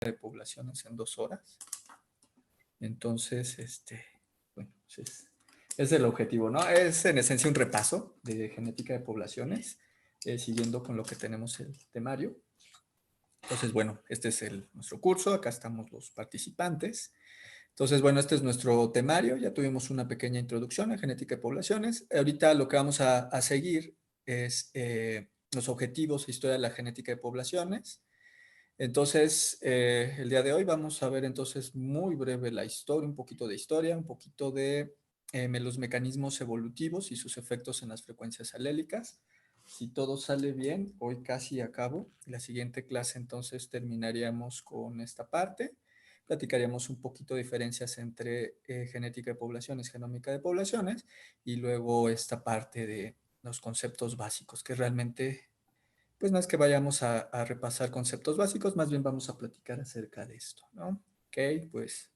de poblaciones en 2 horas. Entonces, bueno, es el objetivo, ¿no? Es en esencia un repaso de genética de poblaciones, siguiendo con lo que tenemos el temario. Entonces, bueno, este es nuestro curso, acá estamos los participantes. Entonces, bueno, este es nuestro temario, ya tuvimos una pequeña introducción a genética de poblaciones. Ahorita lo que vamos a seguir es los objetivos e historia de la genética de poblaciones. Entonces, el día de hoy vamos a ver entonces muy breve la historia, un poquito de historia, un poquito de los mecanismos evolutivos y sus efectos en las frecuencias alélicas. Si todo sale bien, hoy casi acabo. La siguiente clase entonces terminaríamos con esta parte. Platicaríamos un poquito de diferencias entre genética de poblaciones, genómica de poblaciones, y luego esta parte de los conceptos básicos, que realmente pues no es que vayamos a repasar conceptos básicos, más bien vamos a platicar acerca de esto, ¿no? Ok, pues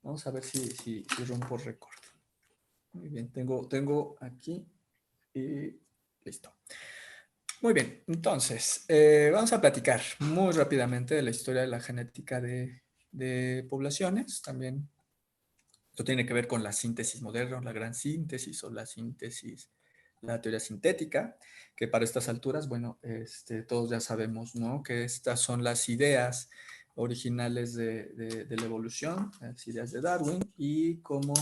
vamos a ver si rompo récord. Muy bien, tengo aquí y listo. Muy bien, entonces, vamos a platicar muy rápidamente de la historia de la genética de poblaciones. También esto tiene que ver con la síntesis moderna, la gran síntesis o la síntesis, la teoría sintética, que para estas alturas, bueno, todos ya sabemos, ¿no? Que estas son las ideas originales de la evolución, las ideas de Darwin, y cómo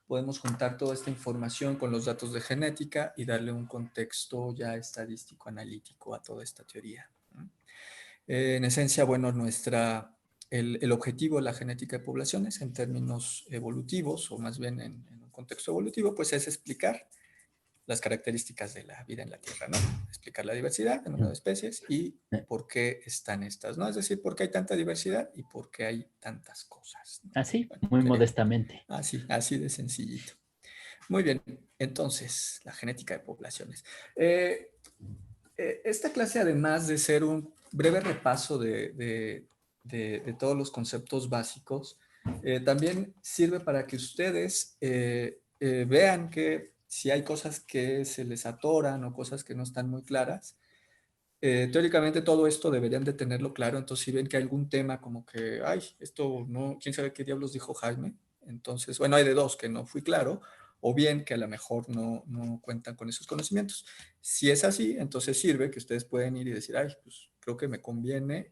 podemos juntar toda esta información con los datos de genética y darle un contexto ya estadístico, analítico a toda esta teoría, ¿no? En esencia, bueno, el objetivo de la genética de poblaciones en términos evolutivos, o más bien en un contexto evolutivo, pues es explicar las características de la vida en la Tierra, ¿no? Explicar la diversidad, el número de especies y por qué están estas, ¿no? Es decir, por qué hay tanta diversidad y por qué hay tantas cosas, ¿no? Así, Bueno, muy sería modestamente. así de sencillito. Muy bien, entonces, la genética de poblaciones. Esta clase, además de ser un breve repaso de todos los conceptos básicos, también sirve para que ustedes vean que si hay cosas que se les atoran o cosas que no están muy claras, teóricamente todo esto deberían de tenerlo claro. Entonces, si ven que hay algún tema como que, ay, esto no, quién sabe qué diablos dijo Jaime, entonces, bueno, hay de dos, que no fui claro, o bien que a lo mejor no cuentan con esos conocimientos. Si es así, entonces sirve que ustedes pueden ir y decir, ay, pues creo que me conviene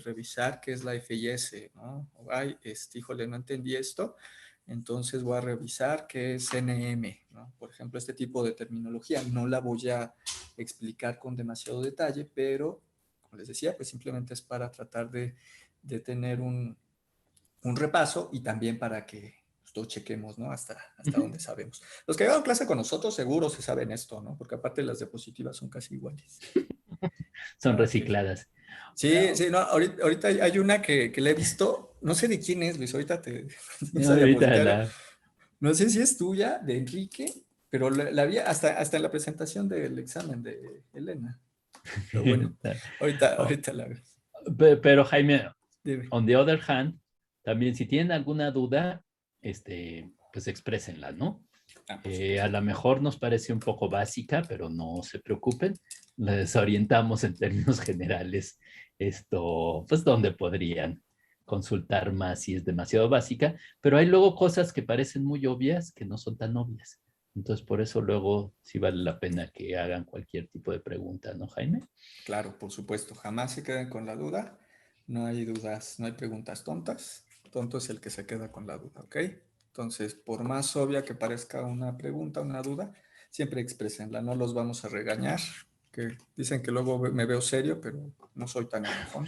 revisar qué es la FIS, ¿no? O, ay, híjole, no entendí esto, entonces voy a revisar qué es NM, ¿no? Por ejemplo, este tipo de terminología no la voy a explicar con demasiado detalle, pero, como les decía, pues simplemente es para tratar de tener un repaso y también para que todos chequemos, ¿no? Hasta donde sabemos. Los que llevan clase con nosotros seguro se saben esto, ¿no? Porque aparte las diapositivas son casi iguales. Son Okay. recicladas. Sí, sí, no, ahorita hay una que le he visto, no sé de quién es, Luis, ahorita esa Ahorita diapositiva, la... no sé si es tuya, de Enrique, pero la vi hasta en la presentación del examen de Elena. Pero bueno, Oh, ahorita la ves. pero Jaime, Dime. on the other hand, también si tienen alguna duda, pues exprésenla, ¿no? Por A supuesto. lo mejor nos parece un poco básica, pero no se preocupen, les orientamos en términos generales pues donde podrían consultar más si es demasiado básica, pero hay luego cosas que parecen muy obvias que no son tan obvias. Entonces, por eso luego sí vale la pena que hagan cualquier tipo de pregunta, ¿no, Jaime? Claro, por supuesto. Jamás se queden con la duda. No hay dudas, no hay preguntas tontas. Tonto es el que se queda con la duda, ¿ok? Entonces, por más obvia que parezca una pregunta, una duda, siempre exprésenla. No los vamos a regañar. Que dicen que luego me veo serio, pero no soy tan enojón.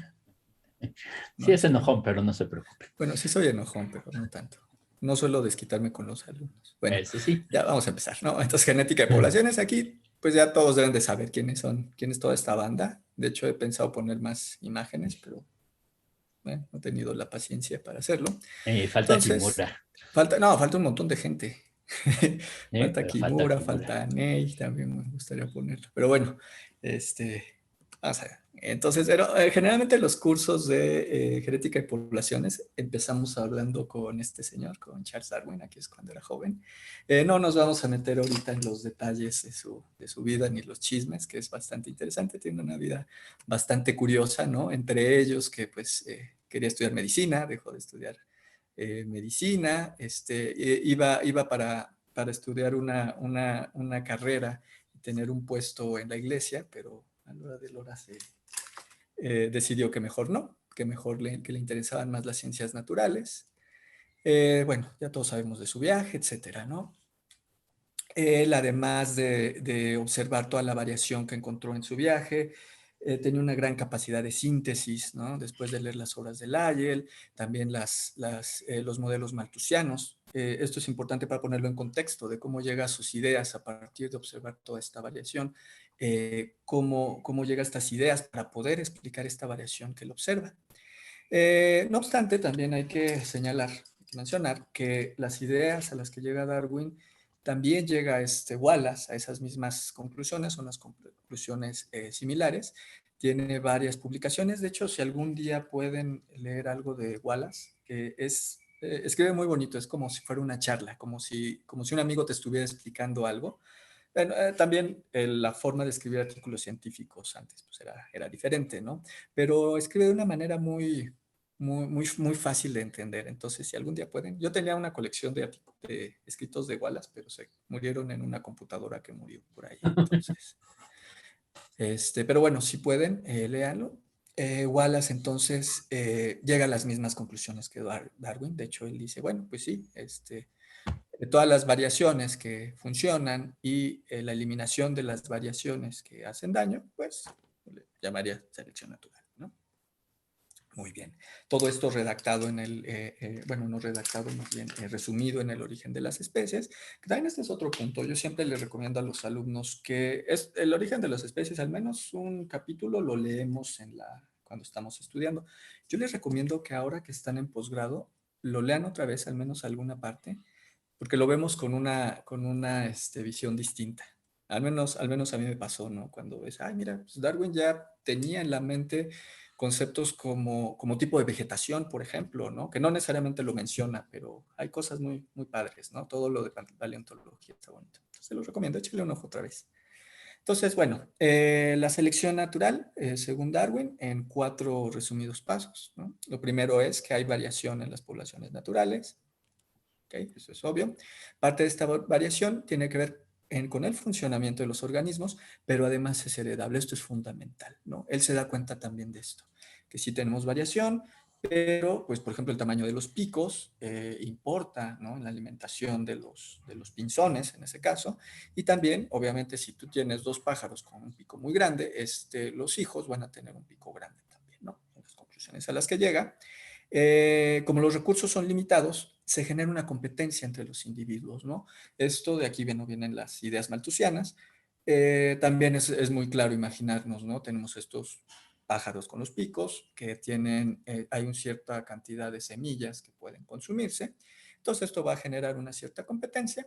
Sí No, es enojón, pero no se preocupen. bueno, sí soy enojón, pero no tanto. No suelo desquitarme con los alumnos. Bueno, Eso sí. ya vamos a empezar, ¿no? Entonces, genética de poblaciones aquí, pues ya todos deben de saber quiénes son, quién es toda esta banda. De hecho, he pensado poner más imágenes, pero bueno, no he tenido la paciencia para hacerlo. Falta Entonces, Kimura, falta un montón de gente. Falta pero falta Kimura, Kimura. falta Ney, también me gustaría ponerlo. Pero bueno, vamos a ver. Entonces, generalmente los cursos de genética de poblaciones empezamos hablando con este señor, con Charles Darwin, aquí es cuando era joven. No nos vamos a meter ahorita en los detalles de su vida ni los chismes, que es bastante interesante, tiene una vida bastante curiosa, ¿no? Entre ellos que pues quería estudiar medicina, dejó de estudiar medicina, iba para estudiar una carrera y tener un puesto en la iglesia, pero a la hora de la hora decidió que mejor no, que mejor que le interesaban más las ciencias naturales. Bueno, ya todos sabemos de su viaje, etcétera, ¿no? Él, además de observar toda la variación que encontró en su viaje, tenía una gran capacidad de síntesis, ¿no? Después de leer las obras de Lyell, también los modelos malthusianos. Esto es importante para ponerlo en contexto de cómo llega a sus ideas a partir de observar toda esta variación, cómo llega a estas ideas para poder explicar esta variación que él observa. No obstante, también hay que señalar, mencionar que las ideas a las que llega Darwin también llega Wallace a esas mismas conclusiones, son las conclusiones similares. Tiene varias publicaciones. De hecho, si algún día pueden leer algo de Wallace, escribe muy bonito, es como si fuera una charla, como si un amigo te estuviera explicando algo. Bueno, también la forma de escribir artículos científicos antes pues era diferente, ¿no? Pero escribe de una manera muy fácil de entender. Entonces, si algún día pueden, yo tenía una colección de escritos de Wallace, pero se murieron en una computadora que murió por ahí. Entonces, pero bueno, si pueden, léanlo. Wallace entonces llega a las mismas conclusiones que Darwin. De hecho, él dice, bueno, pues sí, de todas las variaciones que funcionan y la eliminación de las variaciones que hacen daño, pues le llamaría selección natural, ¿no? Muy bien. Todo esto redactado bueno, no redactado, más bien resumido en El origen de las especies. Que también este es otro punto. Yo siempre les recomiendo a los alumnos que El origen de las especies, al menos un capítulo lo leemos cuando estamos estudiando. Yo les recomiendo que ahora que están en posgrado, lo lean otra vez, al menos alguna parte, porque lo vemos con una visión distinta. Al menos a mí me pasó, ¿no? Cuando ves, ay, mira, pues Darwin ya tenía en la mente conceptos como tipo de vegetación, por ejemplo, ¿no? Que no necesariamente lo menciona, pero hay cosas muy padres, ¿no? Todo lo de paleontología está bonito. Entonces, se los recomiendo, échale un ojo otra vez. Entonces, bueno, la selección natural, según Darwin, en 4 resumidos pasos, ¿no? Lo primero es que hay variación en las poblaciones naturales. ¿Okay? Eso es obvio. Parte de esta variación tiene que ver con el funcionamiento de los organismos, pero además es heredable. Esto es fundamental, ¿no? Él se da cuenta también de esto, que sí tenemos variación, pero, pues, por ejemplo, el tamaño de los picos importa, ¿no? En la alimentación de los pinzones, en ese caso. Y también, obviamente, si tú tienes 2 pájaros con un pico muy grande, los hijos van a tener un pico grande también, ¿no? En las conclusiones a las que llega. Como los recursos son limitados, se genera una competencia entre los individuos, ¿no? Esto de aquí vienen las ideas malthusianas. También es muy claro imaginarnos, ¿no? Tenemos estos pájaros con los picos que hay una cierta cantidad de semillas que pueden consumirse. Entonces esto va a generar una cierta competencia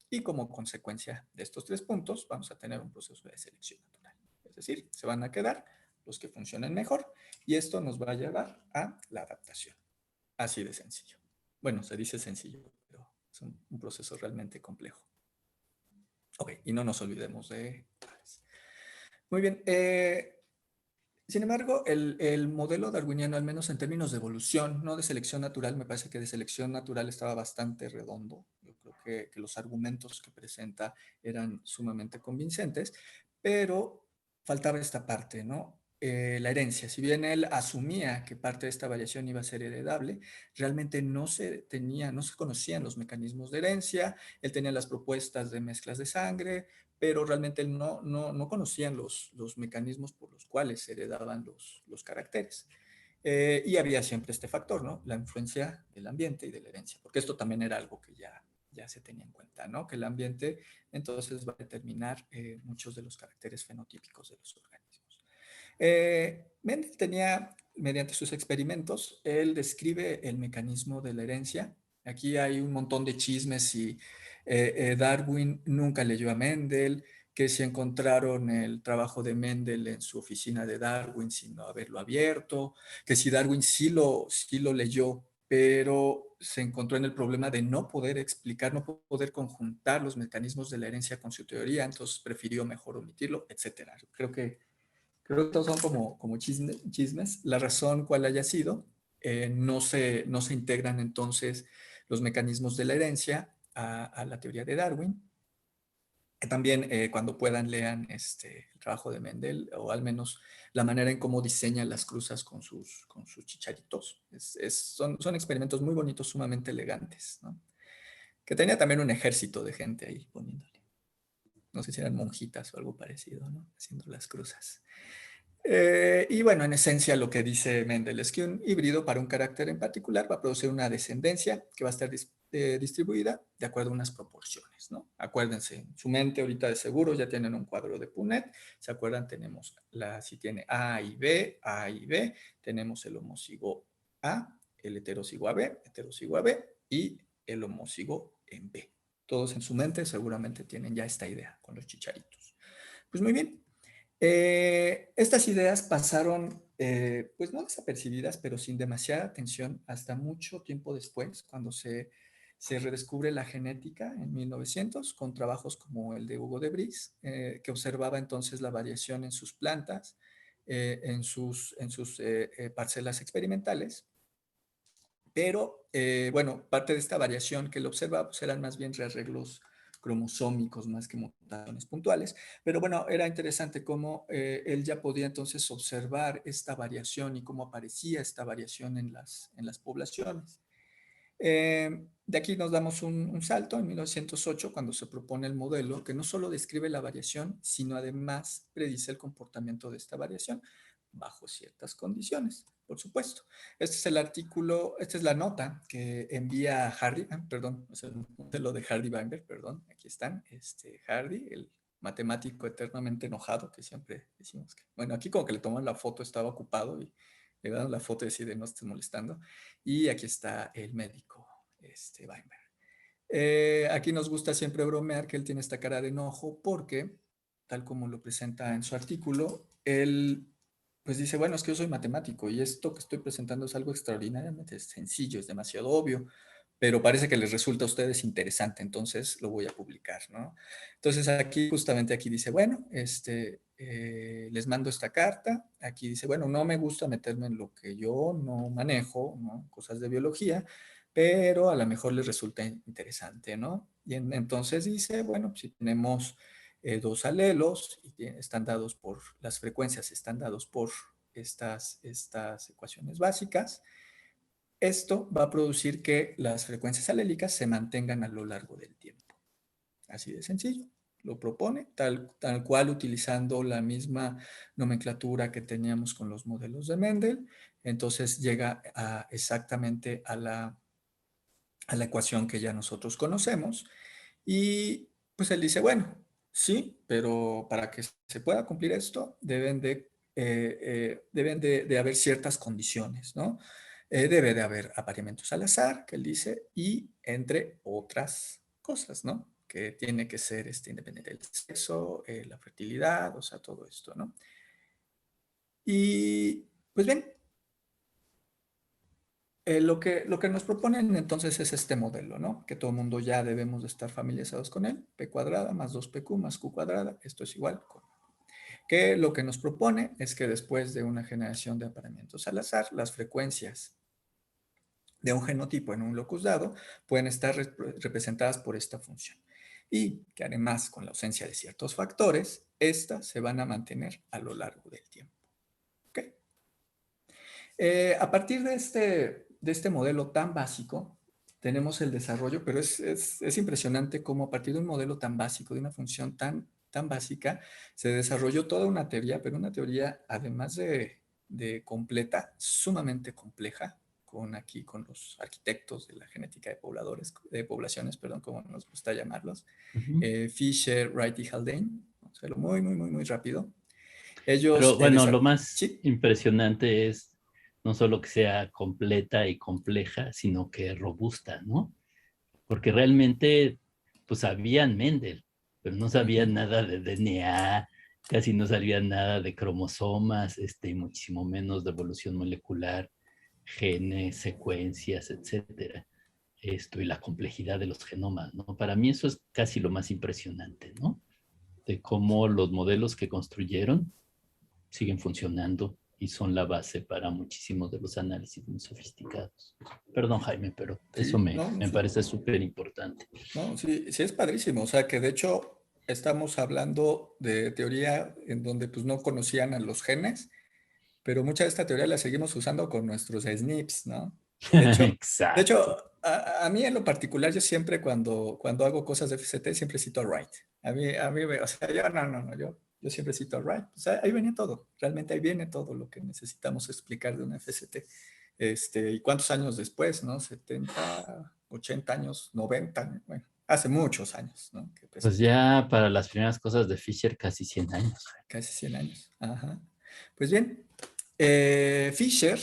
y como consecuencia de estos 3 puntos vamos a tener un proceso de selección natural. Es decir, se van a quedar los que funcionen mejor y esto nos va a llevar a la adaptación. Así de sencillo. Bueno, se dice sencillo, pero es un proceso realmente complejo. Ok, y no nos olvidemos de... Muy bien. Sin embargo, el modelo darwiniano, al menos en términos de evolución, no de selección natural, me parece que de selección natural estaba bastante redondo. Yo creo que los argumentos que presenta eran sumamente convincentes, pero faltaba esta parte, ¿no? La herencia. Si bien él asumía que parte de esta variación iba a ser heredable, realmente no se conocían los mecanismos de herencia. Él tenía las propuestas de mezclas de sangre, pero realmente él no conocían los mecanismos por los cuales se heredaban los caracteres. Y había siempre este factor, ¿no? La influencia del ambiente y de la herencia, porque esto también era algo que ya se tenía en cuenta, ¿no? Que el ambiente entonces va a determinar muchos de los caracteres fenotípicos de los organismos. Mendel tenía, mediante sus experimentos, él describe el mecanismo de la herencia. Aquí hay un montón de chismes y Darwin nunca leyó a Mendel, que si encontraron el trabajo de Mendel en su oficina de Darwin sin no haberlo abierto, que si Darwin sí lo leyó, pero se encontró en el problema de no poder explicar, no poder conjuntar los mecanismos de la herencia con su teoría, entonces prefirió mejor omitirlo, etc. Creo que todos son como chismes. La razón cuál haya sido, no se integran entonces los mecanismos de la herencia a la teoría de Darwin. También cuando puedan lean el trabajo de Mendel, o al menos la manera en cómo diseña las cruzas con sus chicharitos. Son experimentos muy bonitos, sumamente elegantes, ¿no? Que tenía también un ejército de gente ahí poniéndole. No sé si eran monjitas o algo parecido, ¿no? Haciendo las cruzas. Y bueno, en esencia lo que dice Mendel es que un híbrido para un carácter en particular va a producir una descendencia que va a estar distribuida de acuerdo a unas proporciones, ¿no? Acuérdense, en su mente ahorita de seguro ya tienen un cuadro de Punnett. ¿Se acuerdan? Tenemos si tiene A y B, tenemos el homocigo A, el heterocigo AB, heterocigo AB y el homocigo en B. Todos en su mente seguramente tienen ya esta idea con los chicharitos. Pues muy bien. Estas ideas pasaron, pues no desapercibidas, pero sin demasiada atención hasta mucho tiempo después, cuando se redescubre la genética en 1900, con trabajos como el de Hugo de Vries, que observaba entonces la variación en sus plantas, en sus parcelas experimentales. Pero, bueno, parte de esta variación que él observaba pues eran más bien rearreglos cromosómicos más que mutaciones puntuales. Pero bueno, era interesante cómo él ya podía entonces observar esta variación y cómo aparecía esta variación en las poblaciones. De aquí nos damos un salto en 1908 cuando se propone el modelo que no solo describe la variación, sino además predice el comportamiento de esta variación bajo ciertas condiciones, por supuesto. Este es el artículo, esta es la nota que envía Hardy, perdón, es el modelo de Hardy-Weinberg, perdón, aquí están, Hardy, el matemático eternamente enojado que siempre decimos que, bueno, aquí como que le toman la foto, estaba ocupado y le dan la foto y decide no estés molestando. Y aquí está el médico, Weinberg. Aquí nos gusta siempre bromear que él tiene esta cara de enojo porque, tal como lo presenta en su artículo, él pues dice, bueno, es que yo soy matemático y esto que estoy presentando es algo extraordinariamente sencillo, es demasiado obvio, pero parece que les resulta a ustedes interesante, entonces lo voy a publicar, ¿no? Entonces aquí, justamente aquí dice, bueno, les mando esta carta, aquí dice, bueno, no me gusta meterme en lo que yo no manejo, ¿no? Cosas de biología, pero a lo mejor les resulta interesante, ¿no? Y entonces dice, bueno, si tenemos dos alelos y están dados por, las frecuencias están dados por estas ecuaciones básicas, esto va a producir que las frecuencias alélicas se mantengan a lo largo del tiempo. Así de sencillo. Lo propone tal cual utilizando la misma nomenclatura que teníamos con los modelos de Mendel. Entonces llega exactamente a la ecuación que ya nosotros conocemos. Y pues él dice, bueno, sí, pero para que se pueda cumplir esto deben de haber ciertas condiciones, ¿no? Debe de haber apareamientos al azar, que él dice, y entre otras cosas, ¿no? Que tiene que ser independiente del sexo, la fertilidad, o sea, todo esto, ¿no? Y pues bien, lo que nos proponen entonces es este modelo, ¿no? Que todo el mundo ya debemos de estar familiarizados con él, p cuadrada más 2pq más q cuadrada, esto es igual. Que lo que nos propone es que después de una generación de apareamientos al azar, las frecuencias de un genotipo en un locus dado pueden estar representadas por esta función. Y que además, con la ausencia de ciertos factores, estas se van a mantener a lo largo del tiempo. ¿Okay? A partir de este modelo tan básico, tenemos el desarrollo, pero es impresionante cómo a partir de un modelo tan básico, de una función tan básica, se desarrolló toda una teoría, pero una teoría además de completa, sumamente compleja, con los arquitectos de la genética de poblaciones, perdón, como nos gusta llamarlos, Fisher, Wright y Haldane, vamos a verlo muy, muy, muy, muy rápido. Ellos, Pero bueno, lo más sí, impresionante es no solo que sea completa y compleja, sino que robusta, ¿no? Porque realmente, pues sabían Mendel, pero no sabían nada de DNA, casi no sabían nada de cromosomas, y muchísimo menos de evolución molecular, genes, secuencias, etcétera. Y la complejidad de los genomas, ¿no? Para mí eso es casi lo más impresionante, ¿no? De cómo los modelos que construyeron siguen funcionando y son la base para muchísimos de los análisis muy sofisticados. Perdón, Jaime, pero eso Sí, no, no, me sí. parece súper importante. No, sí, sí es padrísimo. O sea, que de hecho estamos hablando de teoría en donde pues no conocían a los genes, pero mucha de esta teoría la seguimos usando con nuestros SNPs, ¿no? De hecho, de Exacto. hecho a mí en lo particular, yo siempre cuando hago cosas de FCT, siempre cito a Wright. O sea, yo no, yo siempre cito a Wright. O sea, ahí viene todo. Realmente ahí viene todo lo que necesitamos explicar de una FCT. ¿Y cuántos años después, no? 70, 80 años, 90, bueno, hace muchos años, ¿no? Que Pues presentó, ya para las primeras cosas de Fisher, casi 100 años. casi 100 años. Ajá. Pues bien, Fisher,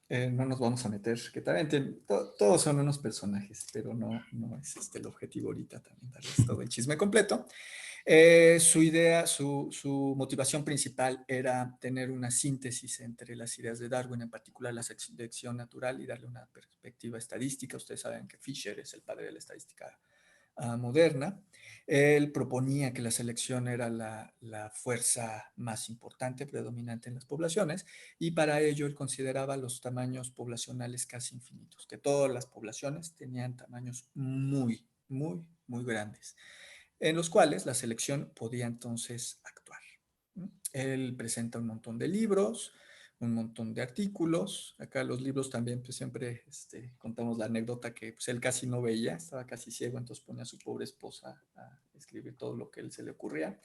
no nos vamos a meter, que también todos son unos personajes, pero no es el objetivo ahorita también darles todo el chisme completo. Su idea, su motivación principal era tener una síntesis entre las ideas de Darwin, en particular la selección natural, y darle una perspectiva estadística. Ustedes saben que Fisher es el padre de la estadística moderna. Él proponía que la selección era la fuerza más importante, predominante en las poblaciones, y para ello él consideraba los tamaños poblacionales casi infinitos, que todas las poblaciones tenían tamaños muy grandes, en los cuales la selección podía entonces actuar. Él presenta un montón de libros, un montón de artículos. Acá los libros también, pues siempre contamos la anécdota que pues, él casi no veía, estaba casi ciego, entonces ponía a su pobre esposa a escribir todo lo que él se le ocurría.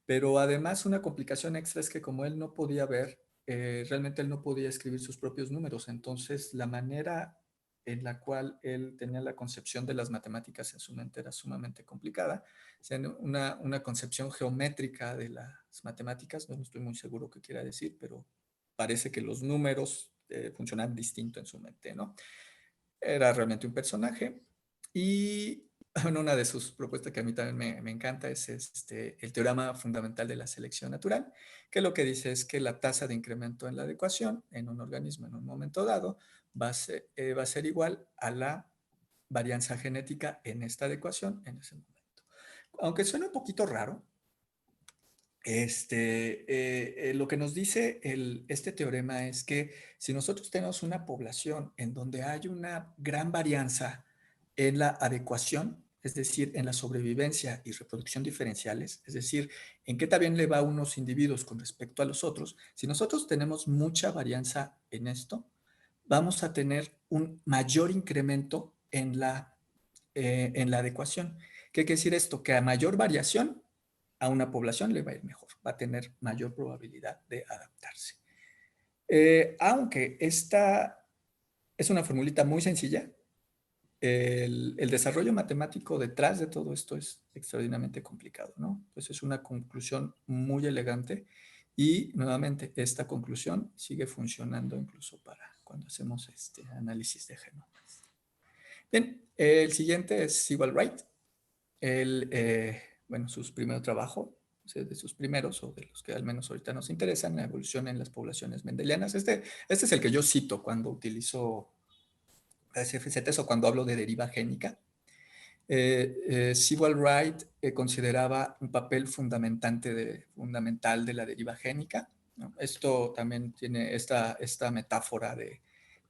Pero además una complicación extra es que como él no podía ver, realmente él no podía escribir sus propios números. Entonces la manera en la cual él tenía la concepción de las matemáticas en su mente era sumamente complicada. O sea, una concepción geométrica de las matemáticas, no estoy muy seguro qué quiera decir, pero parece que los números funcionan distinto en su mente, ¿no? Era realmente un personaje. Y bueno, una de sus propuestas que a mí también me encanta es el teorema fundamental de la selección natural, que lo que dice es que la tasa de incremento en la adecuación en un organismo en un momento dado va a ser igual a la varianza genética en esta adecuación en ese momento. Aunque suena un poquito raro, lo que nos dice este teorema es que si nosotros tenemos una población en donde hay una gran varianza en la adecuación, es decir, en la sobrevivencia y reproducción diferenciales, es decir, en qué también le va a unos individuos con respecto a los otros, si nosotros tenemos mucha varianza en esto, vamos a tener un mayor incremento en la adecuación. ¿Qué quiere decir esto? Que a mayor variación, a una población le va a ir mejor, va a tener mayor probabilidad de adaptarse. Aunque esta es una formulita muy sencilla, el desarrollo matemático detrás de todo esto es extraordinariamente complicado, ¿no? Entonces es una conclusión muy elegante y nuevamente esta conclusión sigue funcionando incluso para cuando hacemos este análisis de genomas. Bien, el siguiente es Sewell Wright. Él, bueno, sus primeros trabajos, o sea, de sus primeros, o de los que al menos ahorita nos interesan, la evolución en las poblaciones mendelianas. Este es el que yo cito cuando utilizo CFCTs o cuando hablo de deriva génica. Sewell Wright consideraba un papel fundamental de la deriva génica, ¿no? Esto también tiene esta metáfora de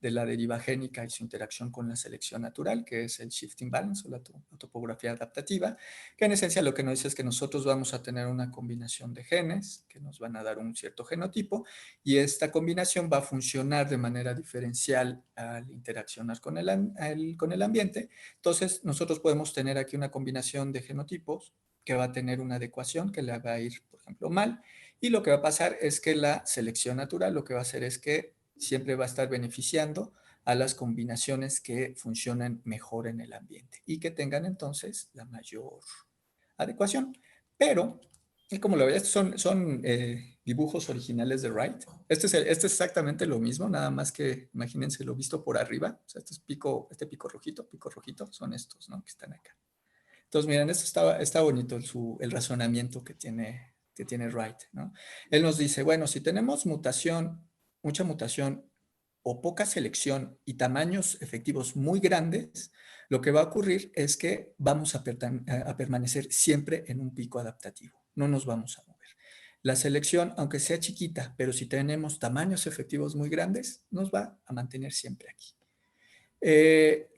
la deriva génica y su interacción con la selección natural, que es el shifting balance o la topografía adaptativa, que en esencia lo que nos dice es que nosotros vamos a tener una combinación de genes que nos van a dar un cierto genotipo y esta combinación va a funcionar de manera diferencial al interaccionar con el ambiente. Entonces, nosotros podemos tener aquí una combinación de genotipos que va a tener una adecuación que le va a ir, por ejemplo, mal. Y lo que va a pasar es que la selección natural lo que va a hacer es que siempre va a estar beneficiando a las combinaciones que funcionan mejor en el ambiente y que tengan entonces la mayor adecuación. Pero, y como lo ves, son dibujos originales de Wright. Este es exactamente lo mismo, nada más que imagínense lo visto por arriba. O sea, este pico rojito, son estos, ¿no? Que están acá. Entonces, miren, esto está bonito el razonamiento que tiene Wright, ¿no? Él nos dice, bueno, si tenemos mucha mutación o poca selección y tamaños efectivos muy grandes, lo que va a ocurrir es que vamos a permanecer siempre en un pico adaptativo, no nos vamos a mover. La selección, aunque sea chiquita, pero si tenemos tamaños efectivos muy grandes, nos va a mantener siempre aquí.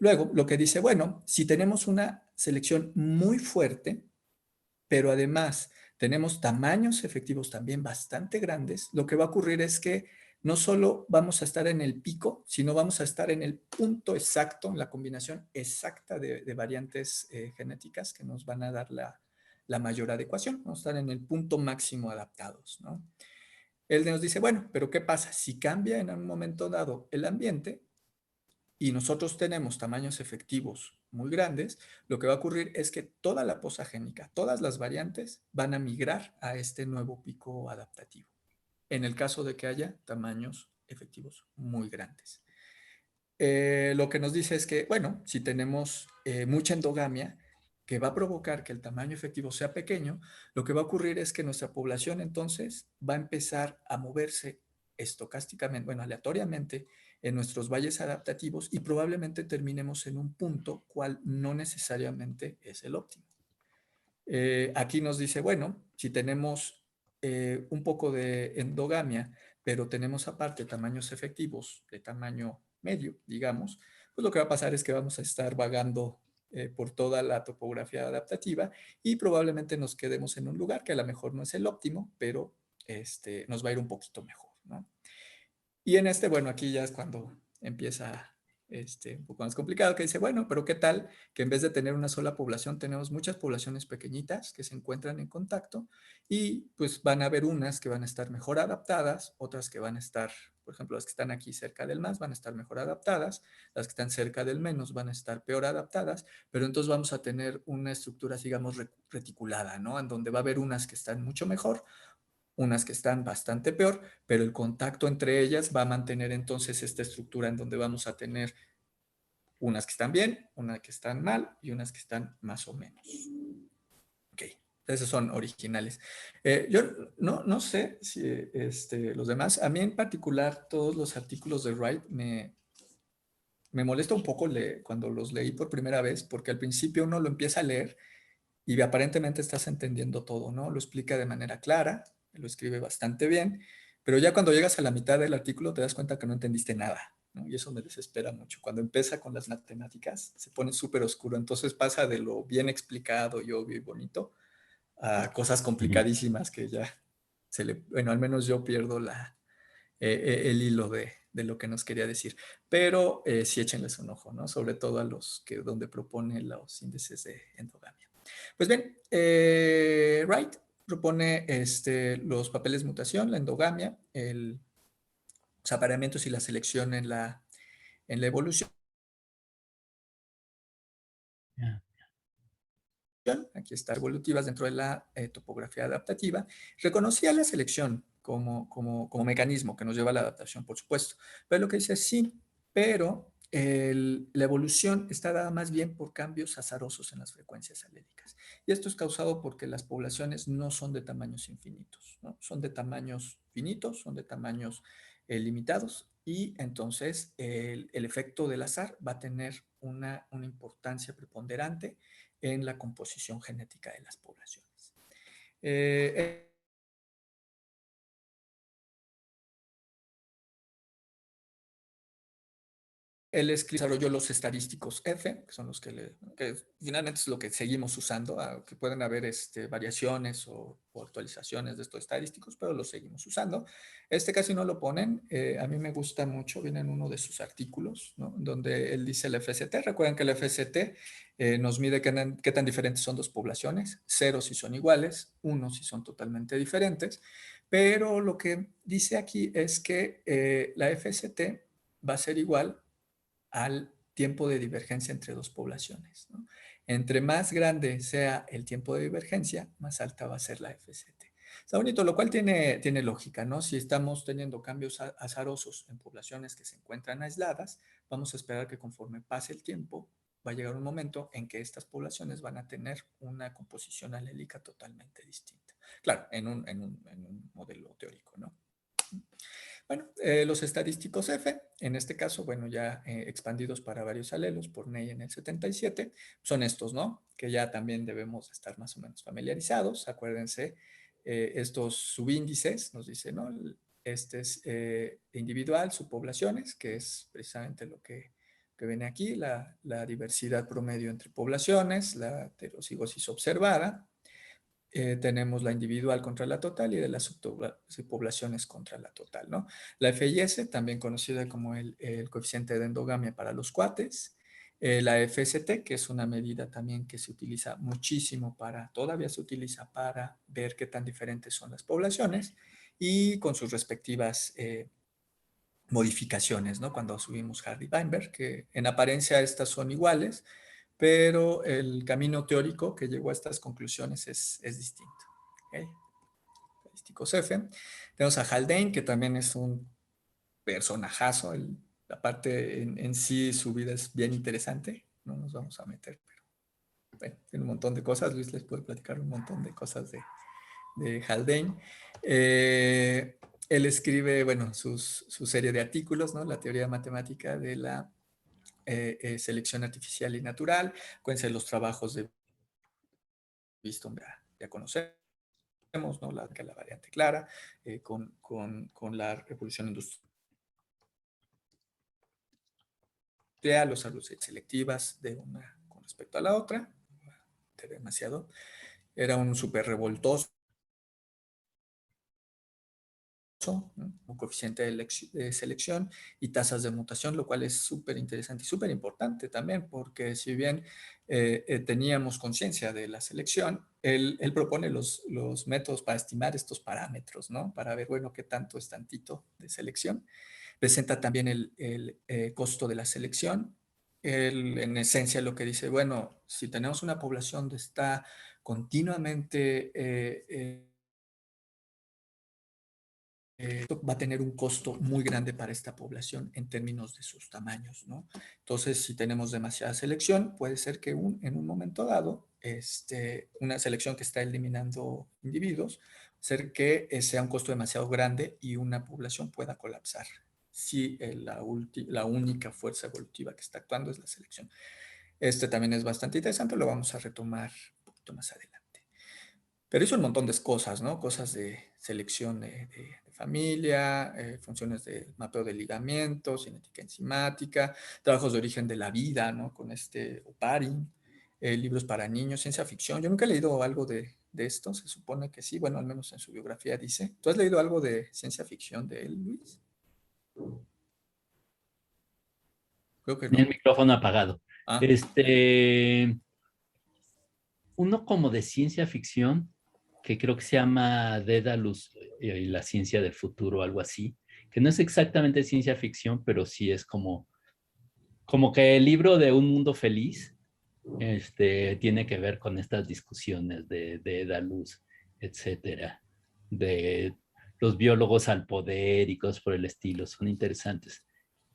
Luego, lo que dice, bueno, si tenemos una selección muy fuerte, pero además tenemos tamaños efectivos también bastante grandes, lo que va a ocurrir es que no solo vamos a estar en el pico, sino vamos a estar en el punto exacto, en la combinación exacta de variantes genéticas que nos van a dar la mayor adecuación. Vamos a estar en el punto máximo adaptados, ¿no? Él nos dice, bueno, pero ¿qué pasa? Si cambia en un momento dado el ambiente, y nosotros tenemos tamaños efectivos muy grandes, lo que va a ocurrir es que toda la poza génica, todas las variantes van a migrar a este nuevo pico adaptativo, en el caso de que haya tamaños efectivos muy grandes. Lo que nos dice es que, bueno, si tenemos mucha endogamia, que va a provocar que el tamaño efectivo sea pequeño, lo que va a ocurrir es que nuestra población entonces va a empezar a moverse estocásticamente, bueno, aleatoriamente en nuestros valles adaptativos y probablemente terminemos en un punto cual no necesariamente es el óptimo. Aquí nos dice, bueno, si tenemos un poco de endogamia, pero tenemos aparte tamaños efectivos de tamaño medio, digamos, pues lo que va a pasar es que vamos a estar vagando por toda la topografía adaptativa y probablemente nos quedemos en un lugar que a lo mejor no es el óptimo, pero nos va a ir un poquito mejor, ¿no? Y en bueno, aquí ya es cuando empieza un poco más complicado, que dice, bueno, pero ¿qué tal que en vez de tener una sola población, tenemos muchas poblaciones pequeñitas que se encuentran en contacto y pues van a haber unas que van a estar mejor adaptadas, otras que van a estar, por ejemplo, las que están aquí cerca del más van a estar mejor adaptadas, las que están cerca del menos van a estar peor adaptadas, pero entonces vamos a tener una estructura, digamos, reticulada, ¿no? En donde va a haber unas que están mucho mejor, unas que están bastante peor, pero el contacto entre ellas va a mantener entonces esta estructura en donde vamos a tener unas que están bien, unas que están mal y unas que están más o menos. Ok, esos son originales. Yo no sé si los demás, a mí en particular todos los artículos de Wright me molesta un poco cuando los leí por primera vez, porque al principio uno lo empieza a leer y aparentemente estás entendiendo todo, ¿no? Lo explica de manera clara, lo escribe bastante bien, pero ya cuando llegas a la mitad del artículo te das cuenta que no entendiste nada, ¿no? Y eso me desespera mucho. Cuando empieza con las matemáticas se pone súper oscuro, entonces pasa de lo bien explicado y obvio y bonito a cosas complicadísimas que ya bueno, al menos yo pierdo el hilo de lo que nos quería decir. Pero sí échenles un ojo, ¿no? Sobre todo a los que donde propone los índices de endogamia. Pues bien, Wright propone los papeles de mutación, la endogamia, los apareamientos y la selección en la evolución. Ya. Aquí está, evolutivas dentro de la topografía adaptativa. Reconocía la selección como mecanismo que nos lleva a la adaptación, por supuesto. Pero lo que dice sí, pero la evolución está dada más bien por cambios azarosos en las frecuencias alélicas. Y esto es causado porque las poblaciones no son de tamaños infinitos, ¿no? Son de tamaños finitos, son de tamaños limitados y entonces el efecto del azar va a tener una importancia preponderante en la composición genética de las poblaciones. Él desarrolló los estadísticos F, que son los que finalmente es lo que seguimos usando, que pueden haber variaciones o actualizaciones de estos estadísticos, pero los seguimos usando. Casi no lo ponen, a mí me gusta mucho, viene en uno de sus artículos, ¿no? Donde él dice el FST. Recuerden que el FST nos mide qué tan diferentes son dos poblaciones, 0 si son iguales, 1 si son totalmente diferentes, pero lo que dice aquí es que la FST va a ser igual al tiempo de divergencia entre dos poblaciones, ¿no? Entre más grande sea el tiempo de divergencia, más alta va a ser la FST. Está bonito, lo cual tiene lógica, ¿no? Si estamos teniendo cambios azarosos en poblaciones que se encuentran aisladas, vamos a esperar que conforme pase el tiempo, va a llegar un momento en que estas poblaciones van a tener una composición alélica totalmente distinta. Claro, en un modelo teórico, ¿no? Bueno, los estadísticos F, en este caso, bueno, ya expandidos para varios alelos por Ney en el 77, son estos, ¿no? Que ya también debemos estar más o menos familiarizados. Acuérdense estos subíndices, nos dice, ¿no? Este es individual, subpoblaciones, que es precisamente lo que viene aquí, la diversidad promedio entre poblaciones, la heterocigosis observada. Tenemos la individual contra la total y de las subpoblaciones contra la total, ¿no? La FIS, también conocida como el coeficiente de endogamia para los cuates. La FST, que es una medida también que se utiliza muchísimo todavía se utiliza para ver qué tan diferentes son las poblaciones y con sus respectivas modificaciones, ¿no? Cuando subimos Hardy-Weinberg, que en apariencia estas son iguales, pero el camino teórico que llegó a estas conclusiones es distinto. ¿Okay? Estadísticos F. Tenemos a Haldane, que también es un personajazo. La parte en sí, su vida es bien interesante. No nos vamos a meter, pero bueno, tiene un montón de cosas. Luis les puede platicar un montón de cosas de Haldane. Él escribe, bueno, su serie de artículos, ¿no? La teoría matemática de la selección artificial y natural. Acuérdense los trabajos de Biston, ya conocemos, ¿no? La variante clara, con la revolución industrial, los árboles selectivas de una con respecto a la otra, demasiado, era un súper revoltoso, ¿no? Un coeficiente de selección y tasas de mutación, lo cual es súper interesante y súper importante también, porque si bien teníamos conciencia de la selección, él propone los métodos para estimar estos parámetros, ¿no? Para ver, bueno, qué tanto es tantito de selección. Presenta también el costo de la selección. Él, en esencia, lo que dice, bueno, si tenemos una población que está continuamente va a tener un costo muy grande para esta población en términos de sus tamaños, ¿no? Entonces, si tenemos demasiada selección, puede ser que en un momento dado, una selección que está eliminando individuos, ser que sea un costo demasiado grande y una población pueda colapsar si la única fuerza evolutiva que está actuando es la selección. Este también es bastante interesante, lo vamos a retomar un poquito más adelante. Pero hizo un montón de cosas, ¿no? Cosas de selección de familia, funciones de mapeo de ligamentos, cinética enzimática, trabajos de origen de la vida, ¿no? Con Oparin, libros para niños, ciencia ficción. Yo nunca he leído algo de esto, se supone que sí, bueno, al menos en su biografía dice. ¿Tú has leído algo de ciencia ficción de él, Luis? Creo que El no. micrófono apagado. Ah, Uno como de ciencia ficción, que creo que se llama Dédalus y la ciencia del futuro o algo así, que no es exactamente ciencia ficción, pero sí es como que el libro de Un Mundo Feliz tiene que ver con estas discusiones de Dédalus, etcétera, de los biólogos al poder y cosas por el estilo, son interesantes.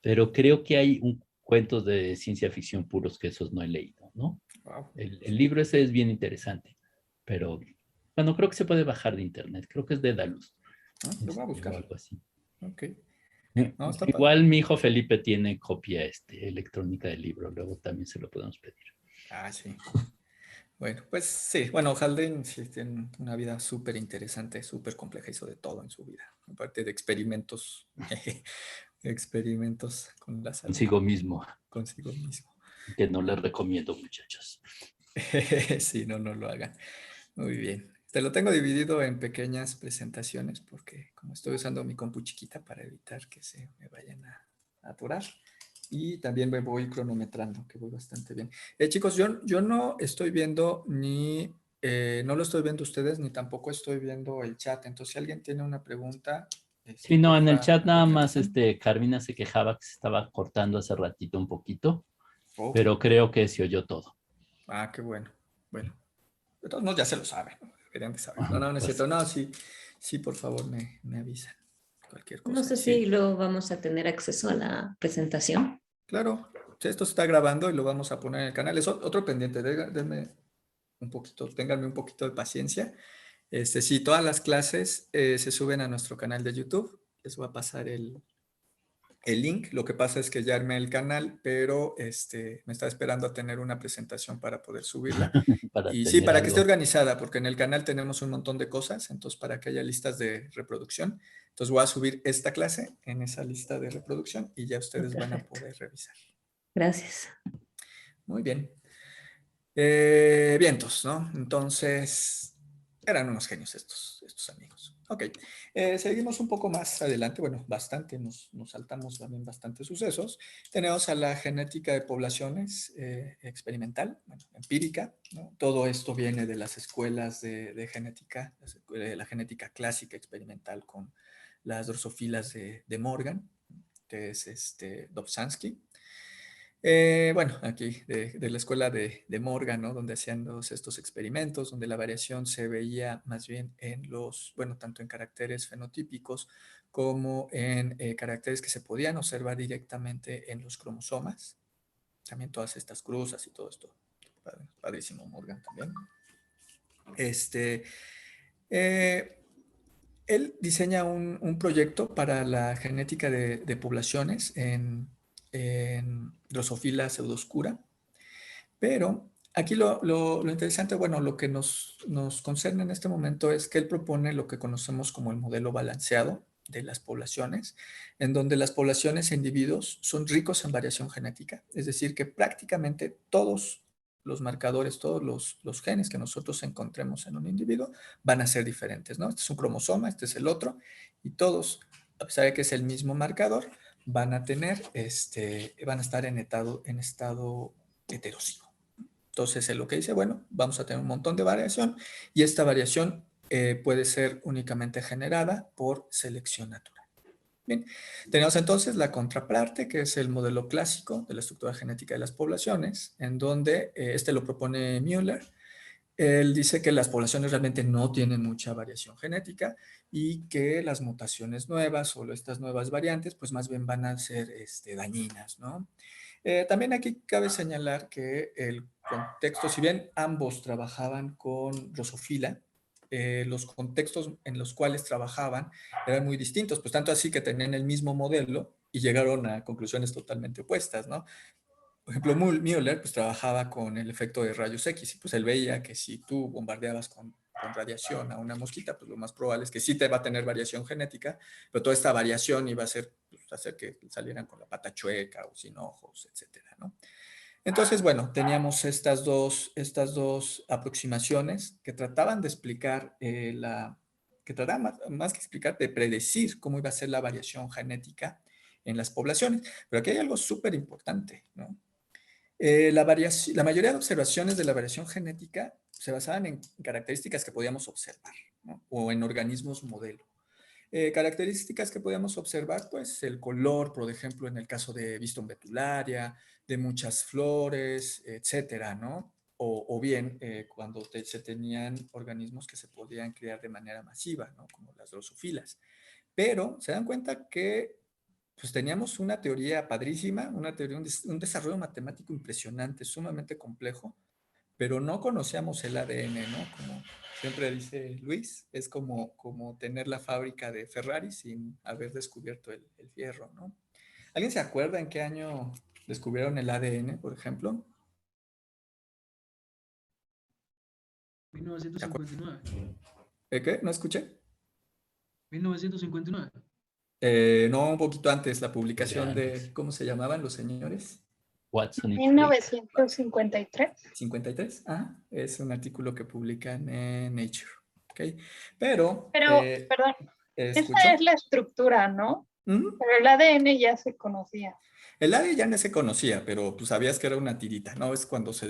Pero creo que hay cuentos de ciencia ficción puros que esos no he leído, ¿no? wow. El libro ese es bien interesante, pero bueno, creo que se puede bajar de internet, creo que es de Dalus, Ah, lo voy a o buscar. algo así. Ok. No, está padre. Igual mi hijo Felipe tiene copia electrónica del libro, luego también se lo podemos pedir. Ah, sí. Bueno, pues sí, bueno, Haldane sí tiene una vida súper interesante, súper compleja, hizo de todo en su vida, aparte de experimentos, experimentos con la salud, Consigo mismo, consigo mismo. que no les recomiendo, muchachos. Sí, no lo hagan. Muy bien. Te lo tengo dividido en pequeñas presentaciones porque como estoy usando mi compu chiquita para evitar que se me vayan a atorar. Y también me voy cronometrando, que voy bastante bien. Chicos, yo no estoy viendo no lo estoy viendo ustedes, ni tampoco estoy viendo el chat. Entonces, si alguien tiene una pregunta, Sí, no, en el porfa, chat me nada más localizan. Carmina se quejaba que se estaba cortando hace ratito un poquito, Oh, pero creo que se oyó todo. qué bueno. Bueno, de todos modos ya se lo saben, ¿no? Deberían de saber. No, no es Pues cierto. No, sí, sí, por favor, me avisan. Cualquier No cosa. sé si Sí, luego vamos a tener acceso a la presentación. claro. Sí, esto se está grabando y lo vamos a poner en el canal. Es otro pendiente. Denme un poquito, ténganme un poquito de paciencia. Sí, todas las clases se suben a nuestro canal de YouTube. Les voy a pasar el link. Lo que pasa es que ya armé el canal, pero me está esperando a tener una presentación para poder subirla. Para Y sí, tener para que esté algo. organizada, porque en el canal tenemos un montón de cosas, entonces para que haya listas de reproducción. Entonces voy a subir esta clase en esa lista de reproducción y ya ustedes van a Perfecto. poder revisar. Gracias. Muy bien. Vientos, ¿no? Entonces, eran unos genios estos amigos. Ok, seguimos un poco más adelante, bueno, bastante, nos saltamos también bastantes sucesos. Tenemos a la genética de poblaciones experimental, bueno, empírica, ¿no? Todo esto viene de las escuelas de genética, la genética clásica experimental con las drosofilas de Morgan, que es Dobzhansky. Bueno, aquí de la escuela de Morgan, ¿no? Donde hacían estos experimentos, donde la variación se veía más bien en bueno, tanto en caracteres fenotípicos como en caracteres que se podían observar directamente en los cromosomas. También todas estas cruzas y todo esto. Padrísimo Morgan también. Eh, Él diseña un proyecto para la genética de poblaciones en Drosophila pseudoscura, pero aquí lo interesante, bueno, lo que nos concerne en este momento es que él propone lo que conocemos como el modelo balanceado de las poblaciones, en donde las poblaciones e individuos son ricos en variación genética, es decir, que prácticamente todos los marcadores, todos los genes que nosotros encontremos en un individuo van a ser diferentes, ¿no? Este es un cromosoma, este es el otro, y todos, a pesar de que es el mismo marcador, van a tener, van a estar en estado heterocigo. Entonces, es lo que dice, bueno, vamos a tener un montón de variación y esta variación puede ser únicamente generada por selección natural. Bien, tenemos entonces la contraparte, que es el modelo clásico de la estructura genética de las poblaciones, en donde lo propone Müller. Él dice que las poblaciones realmente no tienen mucha variación genética y que las mutaciones nuevas o estas nuevas variantes, pues más bien van a ser dañinas, ¿no? También aquí cabe señalar que el contexto, si bien ambos trabajaban con Drosophila, los contextos en los cuales trabajaban eran muy distintos, pues tanto así que tenían el mismo modelo y llegaron a conclusiones totalmente opuestas, ¿no? Por ejemplo, Müller pues trabajaba con el efecto de rayos X y pues él veía que si tú bombardeabas con radiación a una mosquita, pues lo más probable es que sí te va a tener variación genética, pero toda esta variación iba a ser, pues, hacer que salieran con la pata chueca o sin ojos, etcétera, ¿no? Entonces, bueno, teníamos estas dos aproximaciones que trataban de explicar que trataban más que explicar, de predecir cómo iba a ser la variación genética en las poblaciones. Pero aquí hay algo súper importante, ¿no? La mayoría de observaciones de la variación genética se basaban en características que podíamos observar, ¿no? O en organismos modelo. Características que podíamos observar, pues el color, por ejemplo, en el caso de Viston betularia, de muchas flores, etcétera, ¿no? O bien cuando se tenían organismos que se podían crear de manera masiva, ¿no? Como las drosofilas. Pero se dan cuenta que pues teníamos una teoría padrísima, una teoría, un desarrollo matemático impresionante, sumamente complejo, pero no conocíamos el ADN, ¿no? Como siempre dice Luis, es como tener la fábrica de Ferrari sin haber descubierto el fierro, ¿no? ¿Alguien se acuerda en qué año descubrieron el ADN, por ejemplo? 1959. ¿Qué? ¿No escuché? 1959. No, un poquito antes, la publicación Antes. de, ¿cómo se llamaban los señores? Watson y Crick. 1953. 53, es un artículo que publican en Nature, ¿ok? Pero, Pero, perdón, ¿escucho? esa es la estructura, ¿no? Pero el ADN ya se conocía. El ADN ya no se conocía, pero pues sabías que era una tirita, ¿no? Es cuando se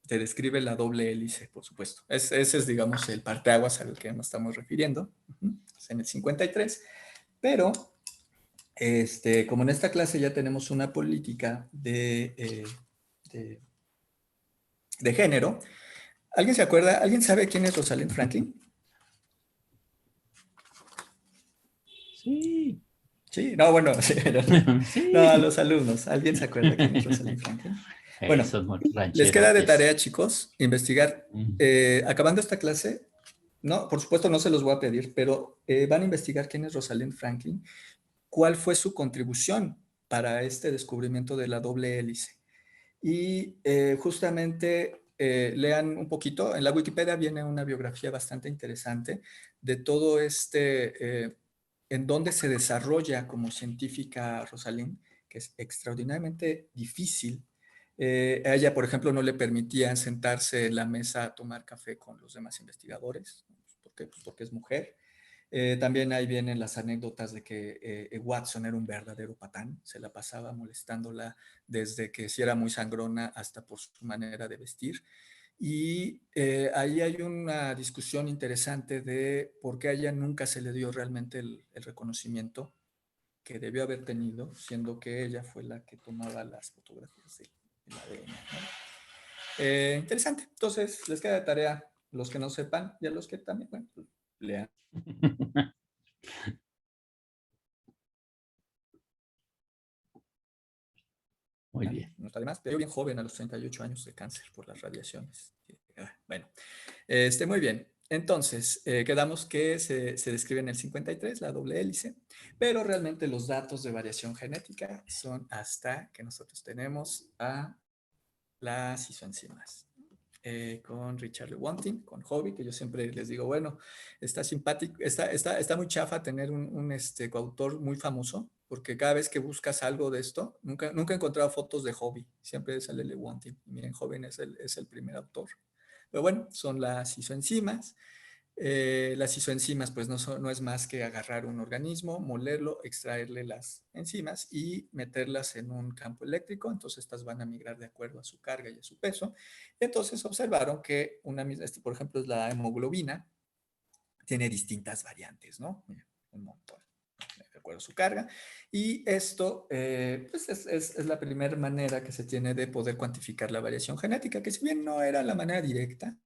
describe la doble hélice, por supuesto. Ese es, digamos, el parteaguas al que nos estamos refiriendo. Es en el 53, pero como en esta clase ya tenemos una política de género, ¿alguien se acuerda? ¿Alguien sabe quién es Rosalind Franklin? Sí. Sí, no, bueno, sí, Sí. no, a los alumnos. ¿Alguien se acuerda quién es Rosalind Franklin? Bueno, Esos les queda de rancherotes. tarea, chicos, investigar. Mm. Acabando esta clase, no, por supuesto no se los voy a pedir, pero van a investigar quién es Rosalind Franklin, cuál fue su contribución para este descubrimiento de la doble hélice. Y justamente lean un poquito, en la Wikipedia viene una biografía bastante interesante de todo en dónde se desarrolla como científica Rosalind, que es extraordinariamente difícil. A ella, por ejemplo, no le permitían sentarse en la mesa a tomar café con los demás investigadores. ¿Por qué? Pues porque es mujer. También ahí vienen las anécdotas de que Watson era un verdadero patán, se la pasaba molestándola desde que si era muy sangrona hasta por su manera de vestir. Y ahí hay una discusión interesante de por qué a ella nunca se le dio realmente el reconocimiento que debió haber tenido, siendo que ella fue la que tomaba las fotografías del ADN, ¿no? Interesante. Entonces, les queda de tarea los que no sepan y a los que también, bueno, pues, lean. Muy bien. No está de más, pero bien joven a los 38 años de cáncer por las radiaciones. Bueno, muy bien. Entonces, quedamos que se describe en el 53 la doble hélice, pero realmente los datos de variación genética son hasta que nosotros tenemos a las isoenzimas. Con Richard Lewontin, con Hobby, que yo siempre les digo, bueno, está simpático, está muy chafa tener un coautor muy famoso, porque cada vez que buscas algo de esto, nunca he encontrado fotos de Hobby, siempre sale Lewontin. Miren, Hobby es el primer autor. Pero bueno, son las isoenzimas. Las isoenzimas pues no es más que agarrar un organismo, molerlo, extraerle las enzimas y meterlas en un campo eléctrico. Entonces estas van a migrar de acuerdo a su carga y a su peso. Entonces observaron que por ejemplo, es la hemoglobina, tiene distintas variantes, ¿no? Un montón, de acuerdo a su carga. Y esto pues es la primera manera que se tiene de poder cuantificar la variación genética, que si bien no era la manera directa,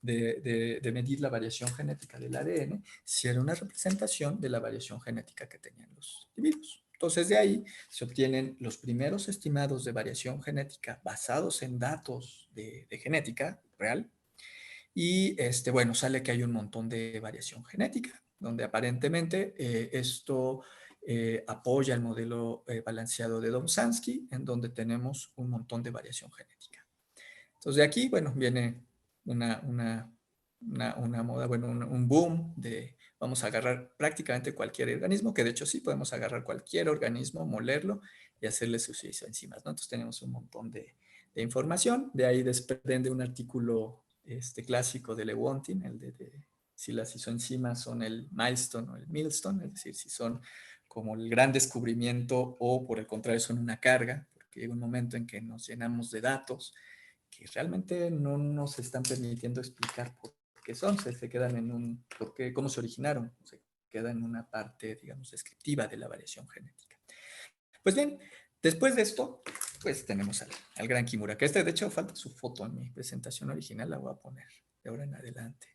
de medir la variación genética del ADN, si era una representación de la variación genética que tenían los individuos. Entonces, de ahí se obtienen los primeros estimados de variación genética basados en datos de genética real. Y bueno, sale que hay un montón de variación genética, donde aparentemente esto apoya el modelo balanceado de Domsansky, en donde tenemos un montón de variación genética. Entonces, de aquí, bueno, viene una moda, bueno, un boom de vamos a agarrar prácticamente cualquier organismo, que de hecho sí podemos agarrar cualquier organismo, molerlo y hacerle sus isoenzimas, ¿no? Entonces tenemos un montón de información. De ahí desprende un artículo clásico de Lewontin, el de si las isoenzimas son el milestone o el millstone, es decir, si son como el gran descubrimiento o por el contrario son una carga, porque llega un momento en que nos llenamos de datos que realmente no nos están permitiendo explicar por qué son, se quedan en cómo se originaron, se queda en una parte, digamos, descriptiva de la variación genética. Pues bien, después de esto, pues tenemos al gran Kimura, que de hecho falta su foto en mi presentación original, la voy a poner de ahora en adelante.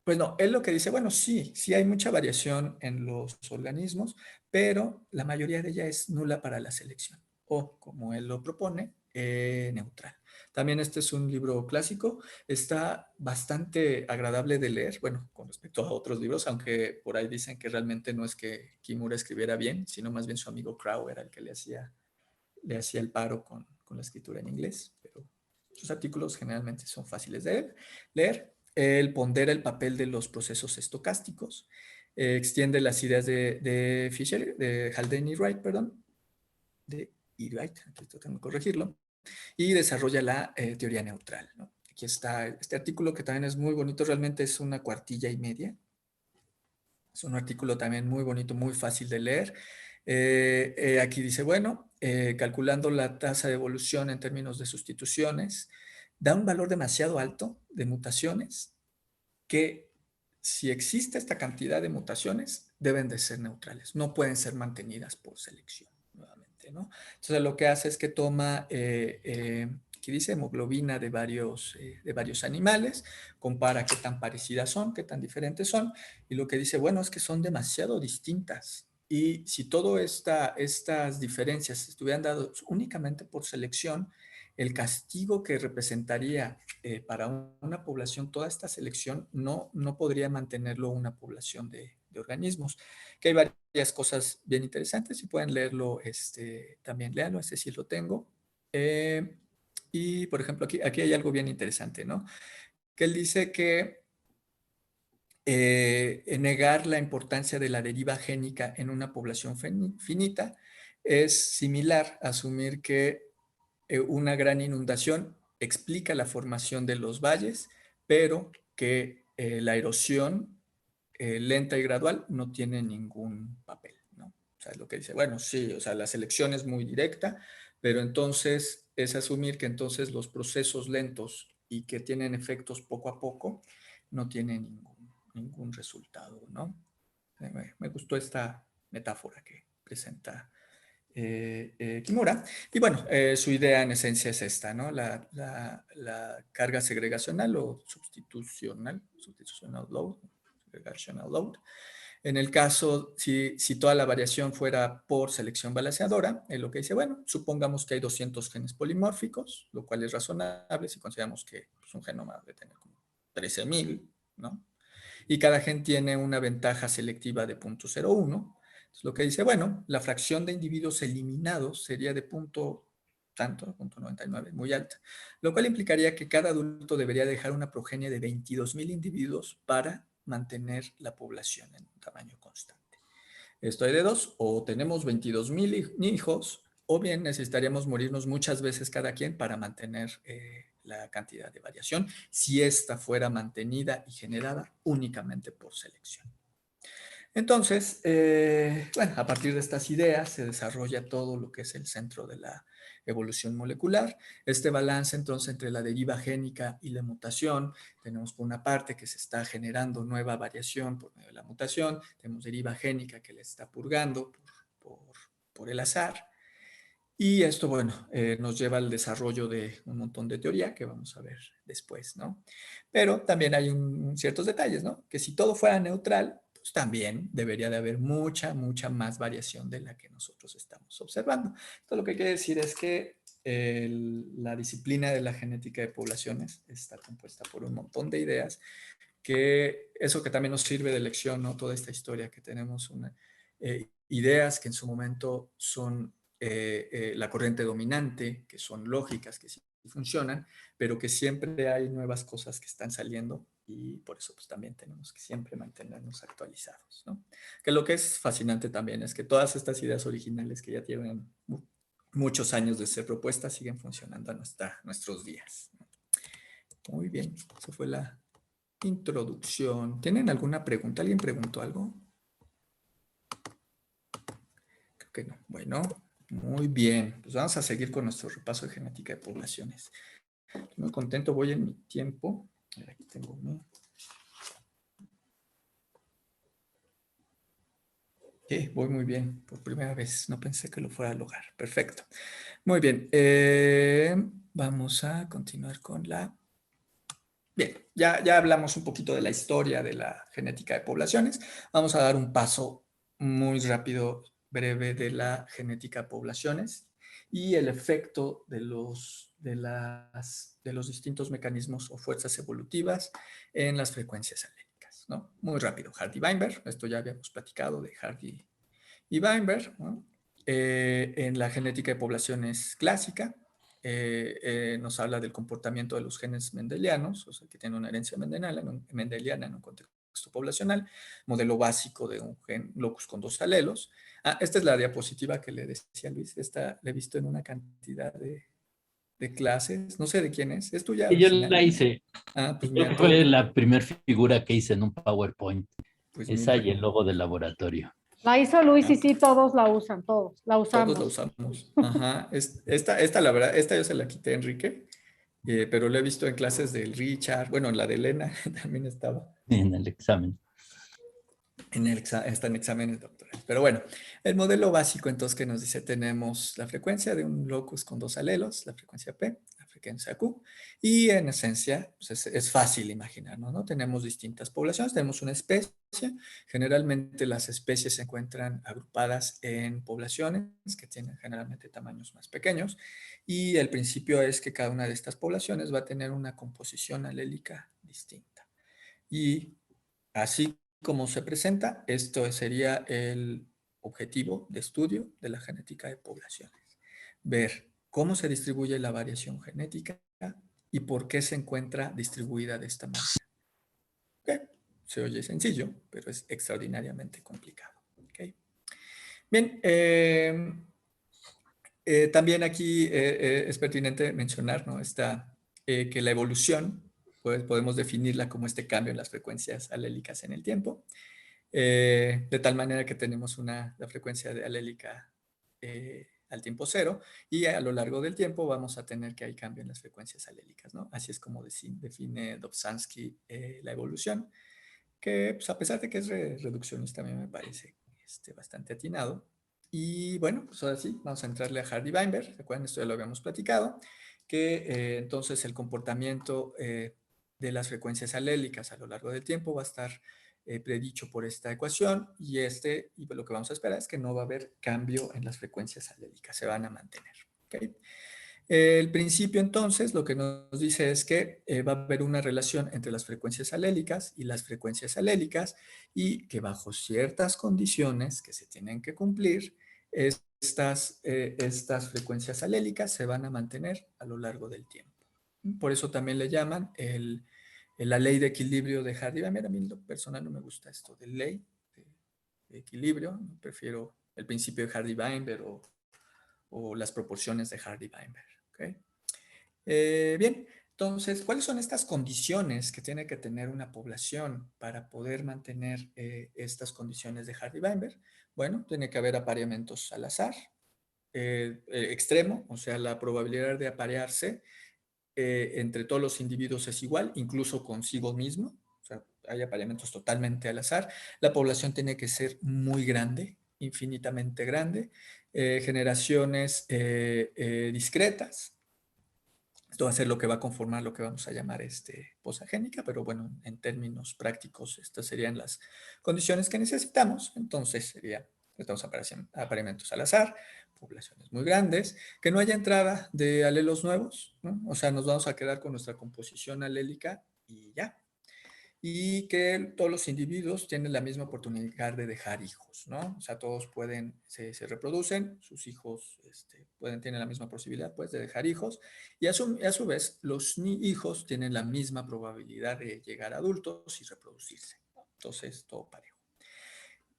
Pues no, él lo que dice, bueno, sí hay mucha variación en los organismos, pero la mayoría de ella es nula para la selección, o como él lo propone, neutral. También este es un libro clásico, está bastante agradable de leer, bueno, con respecto a otros libros, aunque por ahí dicen que realmente no es que Kimura escribiera bien, sino más bien su amigo Crow era el que le hacía el paro con la escritura en inglés, pero sus artículos generalmente son fáciles de leer. Él pondera el papel de los procesos estocásticos, extiende las ideas de Fisher, de Haldane y Wright, perdón, de Wright, aquí tengo que corregirlo, y desarrolla la teoría neutral, ¿no? Aquí está este artículo que también es muy bonito, realmente es una cuartilla y media. Es un artículo también muy bonito, muy fácil de leer. Aquí dice, bueno, calculando la tasa de evolución en términos de sustituciones, da un valor demasiado alto de mutaciones que si existe esta cantidad de mutaciones, deben de ser neutrales, no pueden ser mantenidas por selección nuevamente, ¿no? Entonces lo que hace es que toma, aquí dice hemoglobina de varios animales, compara qué tan parecidas son, qué tan diferentes son, y lo que dice, bueno, es que son demasiado distintas. Y si todas estas diferencias estuvieran dadas únicamente por selección, el castigo que representaría para una población toda esta selección no podría mantenerlo una población de de organismos, que hay varias cosas bien interesantes. Si pueden leerlo, también léanlo, sí lo tengo. Y, por ejemplo, aquí hay algo bien interesante, ¿no? Que él dice que negar la importancia de la deriva génica en una población finita es similar a asumir que una gran inundación explica la formación de los valles, pero que la erosión lenta y gradual no tiene ningún papel, ¿no? O sea, es lo que dice, bueno, sí, o sea, la selección es muy directa, pero entonces es asumir que entonces los procesos lentos y que tienen efectos poco a poco no tienen ningún resultado, ¿no? Me gustó esta metáfora que presenta Kimura. Y bueno, su idea en esencia es esta, ¿no? La carga segregacional o substitucional load, segregational load. En el caso, si toda la variación fuera por selección balanceadora, es lo que dice, bueno, supongamos que hay 200 genes polimórficos, lo cual es razonable si consideramos que pues, un genoma debe tener como 13,000, ¿no? Y cada gen tiene una ventaja selectiva de 0.01. Entonces, lo que dice, bueno, la fracción de individuos eliminados sería de tanto, 0.99, muy alta, lo cual implicaría que cada adulto debería dejar una progenie de 22,000 individuos para mantener la población en un tamaño constante. Esto hay de dos, o tenemos 22,000 hijos, o bien necesitaríamos morirnos muchas veces cada quien para mantener la cantidad de variación, si esta fuera mantenida y generada únicamente por selección. Entonces, bueno, a partir de estas ideas se desarrolla todo lo que es el centro de la evolución molecular. Este balance entonces entre la deriva génica y la mutación, tenemos por una parte que se está generando nueva variación por medio de la mutación, tenemos deriva génica que le está purgando por el azar, y esto, bueno, nos lleva al desarrollo de un montón de teoría que vamos a ver después, ¿no? Pero también hay ciertos detalles, ¿no? Que si todo fuera neutral, pues también debería de haber mucha más variación de la que nosotros estamos observando. Esto lo que quiere decir es que la disciplina de la genética de poblaciones está compuesta por un montón de ideas, que eso que también nos sirve de lección, ¿no? Toda esta historia que tenemos, ideas que en su momento son la corriente dominante, que son lógicas, que sí funcionan, pero que siempre hay nuevas cosas que están saliendo y por eso pues también tenemos que siempre mantenernos actualizados, ¿no? Que lo que es fascinante también es que todas estas ideas originales que ya tienen muchos años de ser propuestas siguen funcionando a nuestros días. Muy bien, eso fue la introducción. ¿Tienen alguna pregunta? ¿Alguien preguntó algo? Creo que no. Bueno, muy bien. Pues vamos a seguir con nuestro repaso de genética de poblaciones. Estoy muy contento, voy en mi tiempo. Aquí tengo mi... voy muy bien, por primera vez. No pensé que lo fuera a lograr. Perfecto. Muy bien. Vamos a continuar con la... Bien, ya hablamos un poquito de la historia de la genética de poblaciones. Vamos a dar un paso muy rápido, breve, de la genética de poblaciones y el efecto de los distintos mecanismos o fuerzas evolutivas en las frecuencias alénicas, ¿no? Muy rápido, Hardy-Weinberg, esto ya habíamos platicado de Hardy y Weinberg, ¿no? En la genética de poblaciones clásica, nos habla del comportamiento de los genes mendelianos, o sea, que tienen una herencia mendeliana en un contexto poblacional, modelo básico de un gen locus con 2 alelos. Esta es la diapositiva que le decía Luis, esta la he visto en una cantidad de clases, no sé de quién es tuya Yo original? la hice. Pues Creo mira, que fue la primera figura que hice en un PowerPoint. pues Esa mira, y el logo del laboratorio. La hizo Luis y sí, todos la usan, todos la usamos. todos la usamos. Ajá, esta la verdad, esta yo se la quité a Enrique, pero lo he visto en clases del Richard, bueno, en la de Elena también estaba. En el examen. Está en exámenes doctorales. Pero bueno, el modelo básico entonces que nos dice, tenemos la frecuencia de un locus con 2 alelos, la frecuencia P, la frecuencia Q, y en esencia pues es fácil imaginarnos, ¿no? Tenemos distintas poblaciones, tenemos una especie, generalmente las especies se encuentran agrupadas en poblaciones que tienen generalmente tamaños más pequeños, y el principio es que cada una de estas poblaciones va a tener una composición alélica distinta. Y así como se presenta, esto sería el objetivo de estudio de la genética de poblaciones. Ver cómo se distribuye la variación genética y por qué se encuentra distribuida de esta manera. ¿Okay? Se oye sencillo, pero es extraordinariamente complicado. ¿Okay? Bien, también aquí es pertinente mencionar, ¿no? Que la evolución, pues, podemos definirla como este cambio en las frecuencias alélicas en el tiempo, de tal manera que tenemos la frecuencia alélica al tiempo cero, y a lo largo del tiempo vamos a tener que hay cambio en las frecuencias alélicas, ¿no? Así es como define Dobzhansky la evolución, que pues, a pesar de que es reduccionista, a mí me parece bastante atinado. Y bueno, pues ahora sí, vamos a entrarle a Hardy-Weinberg. ¿Recuerdan? Esto ya lo habíamos platicado, que entonces el comportamiento de las frecuencias alélicas a lo largo del tiempo va a estar predicho por esta ecuación, y lo que vamos a esperar es que no va a haber cambio en las frecuencias alélicas, se van a mantener. ¿Okay? El principio, entonces, lo que nos dice es que va a haber una relación entre las frecuencias alélicas y las frecuencias alélicas, y que bajo ciertas condiciones que se tienen que cumplir, estas frecuencias alélicas se van a mantener a lo largo del tiempo. Por eso también le llaman la ley de equilibrio de Hardy-Weinberg. A mí en lo personal no me gusta esto de ley de equilibrio, prefiero el principio de Hardy-Weinberg o las proporciones de Hardy-Weinberg. ¿Okay? Bien, entonces, ¿cuáles son estas condiciones que tiene que tener una población para poder mantener estas condiciones de Hardy-Weinberg? Bueno, tiene que haber apareamientos al azar, extremo, o sea, la probabilidad de aparearse entre todos los individuos es igual, incluso consigo mismo, o sea, hay apareamientos totalmente al azar. La población tiene que ser muy grande, infinitamente grande, generaciones discretas. Esto va a ser lo que va a conformar lo que vamos a llamar posagénica, pero bueno, en términos prácticos, estas serían las condiciones que necesitamos. Entonces, necesitamos apareamientos al azar, poblaciones muy grandes, que no haya entrada de alelos nuevos, ¿no? O sea, nos vamos a quedar con nuestra composición alélica y ya. Y que todos los individuos tienen la misma oportunidad de dejar hijos, ¿no? O sea, todos se reproducen, sus hijos tienen la misma posibilidad, pues, de dejar hijos, y a su vez, los hijos tienen la misma probabilidad de llegar a adultos y reproducirse. Entonces, todo parejo.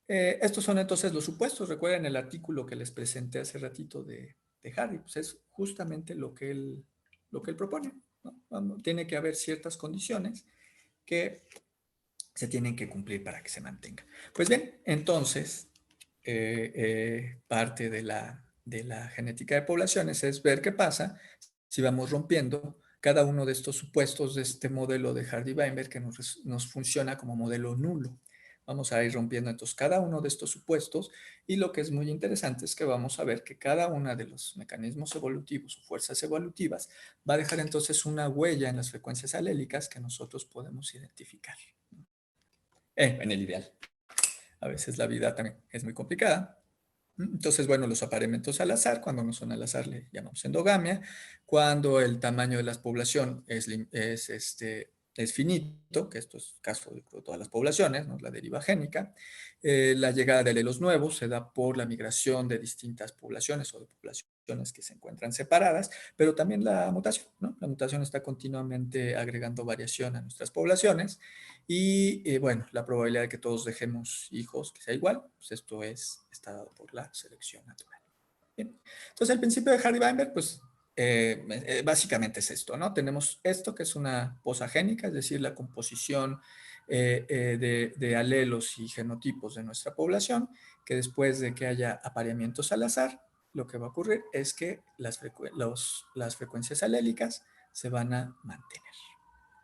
Estos son entonces los supuestos. Recuerden el artículo que les presenté hace ratito de Hardy, pues es justamente lo que él propone, ¿no? Tiene que haber ciertas condiciones que se tienen que cumplir para que se mantenga. Pues bien, entonces, parte de la genética de poblaciones es ver qué pasa si vamos rompiendo cada uno de estos supuestos de este modelo de Hardy-Weinberg que nos funciona como modelo nulo. Vamos a ir rompiendo entonces cada uno de estos supuestos, y lo que es muy interesante es que vamos a ver que cada uno de los mecanismos evolutivos o fuerzas evolutivas va a dejar entonces una huella en las frecuencias alélicas que nosotros podemos identificar. En el ideal. A veces la vida también es muy complicada. Entonces, bueno, los apareamientos al azar, cuando no son al azar le llamamos endogamia. Cuando el tamaño de la población es finito, que esto es caso de todas las poblaciones, ¿no? La deriva génica. La llegada de alelos nuevos se da por la migración de distintas poblaciones o de poblaciones que se encuentran separadas, pero también la mutación, ¿no? La mutación está continuamente agregando variación a nuestras poblaciones, y bueno, la probabilidad de que todos dejemos hijos que sea igual, pues esto está dado por la selección natural. Bien. Entonces, el principio de Hardy-Weinberg, pues básicamente es esto, ¿no? Tenemos esto que es una posagénica, es decir, la composición de alelos y genotipos de nuestra población, que después de que haya apareamientos al azar, lo que va a ocurrir es que las frecuencias alélicas se van a mantener.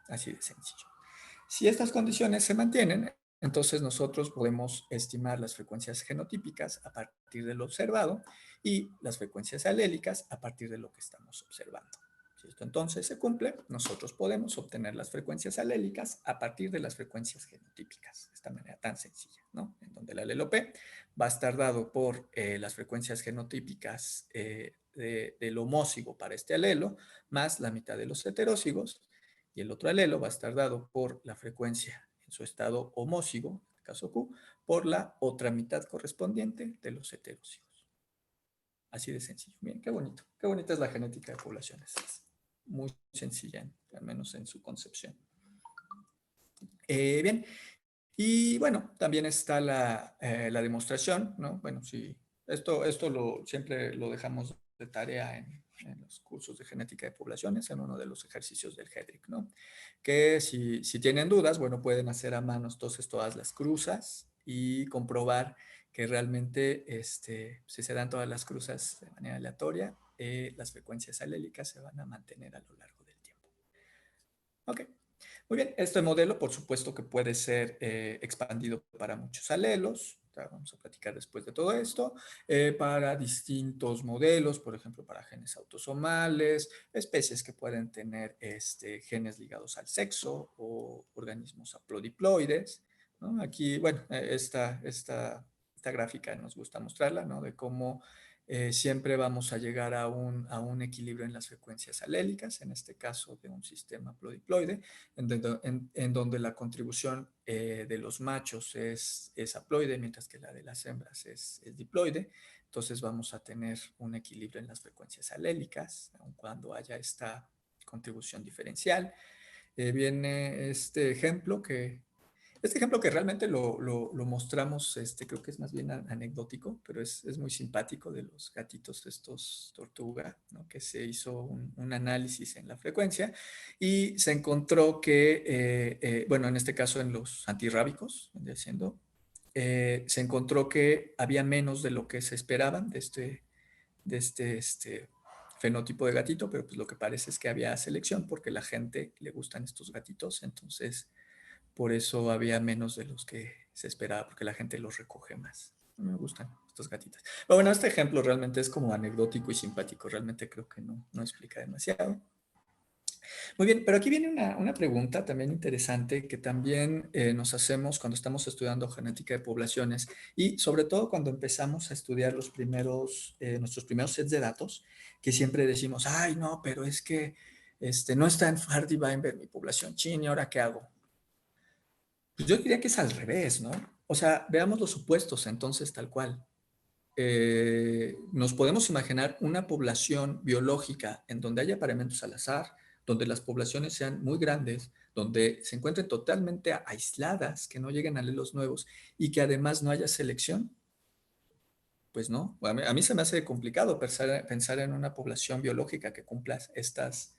Así de sencillo. Si estas condiciones se mantienen, entonces nosotros podemos estimar las frecuencias genotípicas a partir de lo observado y las frecuencias alélicas a partir de lo que estamos observando. Si esto entonces se cumple, nosotros podemos obtener las frecuencias alélicas a partir de las frecuencias genotípicas, de esta manera tan sencilla, ¿no? En donde el alelo P va a estar dado por las frecuencias genotípicas del homócigo para este alelo, más la mitad de los heterócigos, y el otro alelo va a estar dado por la frecuencia en su estado homócigo, caso Q, por la otra mitad correspondiente de los heterozigos. Así de sencillo. Miren, qué bonito. Qué bonita es la genética de poblaciones. Es muy sencilla, al menos en su concepción. Bien, y bueno, también está la demostración, ¿no? Bueno, sí, esto siempre lo dejamos de tarea en los cursos de genética de poblaciones, en uno de los ejercicios del GEDRIC, ¿no? Que si tienen dudas, bueno, pueden hacer a mano entonces todas las cruzas y comprobar que realmente si se dan todas las cruzas de manera aleatoria, las frecuencias alélicas se van a mantener a lo largo del tiempo. Ok. Muy bien, este modelo por supuesto que puede ser expandido para muchos alelos, vamos a platicar después de todo esto, para distintos modelos, por ejemplo, para genes autosomales, especies que pueden tener genes ligados al sexo o organismos haplodiploides, ¿no? Aquí, bueno, esta gráfica nos gusta mostrarla, ¿no? De cómo siempre vamos a llegar a un equilibrio en las frecuencias alélicas, en este caso de un sistema haplodiploide, en donde la contribución de los machos es haploide, mientras que la de las hembras es diploide. Entonces vamos a tener un equilibrio en las frecuencias alélicas, aun cuando haya esta contribución diferencial. Viene este ejemplo que realmente lo mostramos, creo que es más bien anecdótico, pero es muy simpático, de los gatitos estos tortuga, ¿no? Que se hizo un análisis en la frecuencia y se encontró que, bueno, en este caso en los antirrábicos, se encontró que había menos de lo que se esperaban de este fenotipo de gatito, pero pues lo que parece es que había selección porque la gente le gustan estos gatitos, entonces por eso había menos de los que se esperaba, porque la gente los recoge más. Me gustan estos gatitos. Pero bueno, este ejemplo realmente es como anecdótico y simpático. Realmente creo que no explica demasiado. Muy bien, pero aquí viene una pregunta también interesante que también nos hacemos cuando estamos estudiando genética de poblaciones y sobre todo cuando empezamos a estudiar nuestros primeros sets de datos, que siempre decimos, ay, no, pero es que no está en Hardy-Weinberg mi población chin, ¿y ahora qué hago? Pues yo diría que es al revés, ¿no? O sea, veamos los supuestos entonces tal cual. Nos podemos imaginar una población biológica en donde haya apareamientos al azar, donde las poblaciones sean muy grandes, donde se encuentren totalmente aisladas, que no lleguen alelos nuevos y que además no haya selección. Pues no, a mí se me hace complicado pensar en una población biológica que cumpla estas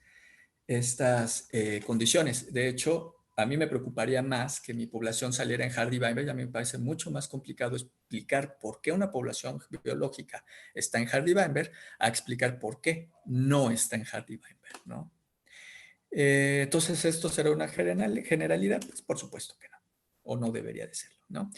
condiciones. De hecho, a mí me preocuparía más que mi población saliera en Hardy-Weinberg. A mí me parece mucho más complicado explicar por qué una población biológica está en Hardy-Weinberg a explicar por qué no está en Hardy-Weinberg, ¿no? Entonces, ¿esto será una generalidad? Pues por supuesto que no, o no debería de serlo, ¿no?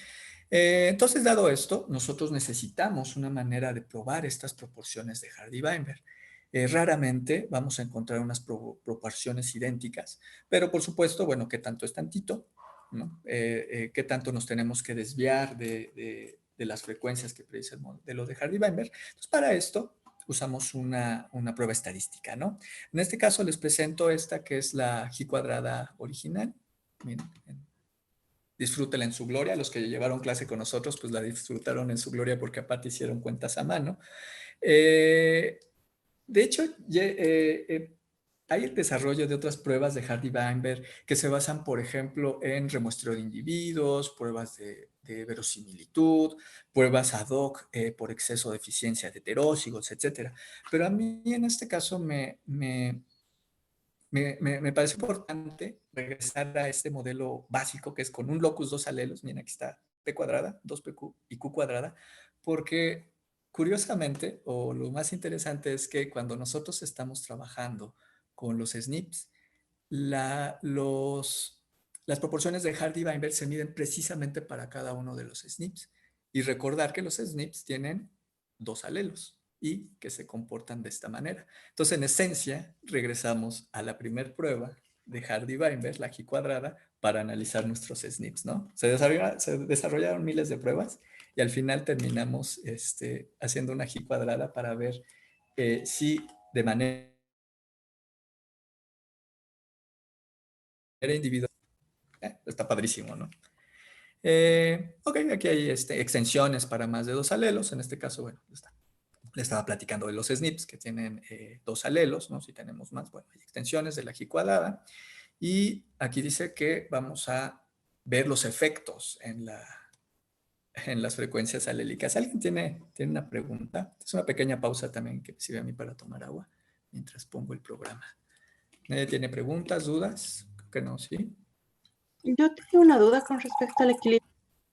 Entonces, dado esto, nosotros necesitamos una manera de probar estas proporciones de Hardy-Weinberg. Raramente vamos a encontrar unas proporciones idénticas, pero por supuesto, bueno, ¿qué tanto es tantito? ¿No? ¿Qué tanto nos tenemos que desviar de las frecuencias que predice el modelo de Hardy-Weinberg? Entonces, para esto usamos una prueba estadística, ¿no? En este caso les presento esta que es la G cuadrada original. Miren, disfrútenla en su gloria. Los que llevaron clase con nosotros, pues la disfrutaron en su gloria porque aparte hicieron cuentas a mano. De hecho, hay el desarrollo de otras pruebas de Hardy-Weinberg que se basan, por ejemplo, en remuestreo de individuos, pruebas de verosimilitud, pruebas ad hoc por exceso de eficiencia de heterócigos, etc. Pero a mí en este caso me parece importante regresar a este modelo básico que es con un locus, dos alelos. Miren, aquí está P cuadrada, 2PQ y Q cuadrada, porque curiosamente, o lo más interesante es que cuando nosotros estamos trabajando con los SNPs, las proporciones de Hardy-Weinberg se miden precisamente para cada uno de los SNPs. Y recordar que los SNPs tienen dos alelos y que se comportan de esta manera. Entonces, en esencia, regresamos a la primera prueba de Hardy-Weinberg, la G cuadrada, para analizar nuestros SNPs, ¿no? Se desarrollaron miles de pruebas y al final terminamos haciendo una G cuadrada para ver si de manera individual, está padrísimo, ¿no? Ok, aquí hay extensiones para más de 2 alelos. En este caso, bueno, le estaba platicando de los SNPs que tienen 2 alelos, ¿no? Si tenemos más, bueno, hay extensiones de la G cuadrada. Y aquí dice que vamos a ver los efectos en las frecuencias alélicas. ¿Alguien tiene una pregunta? Es una pequeña pausa también que me sirve a mí para tomar agua mientras pongo el programa. ¿Nadie tiene preguntas, dudas? Creo que no, ¿sí? Yo tengo una duda con respecto al equilibrio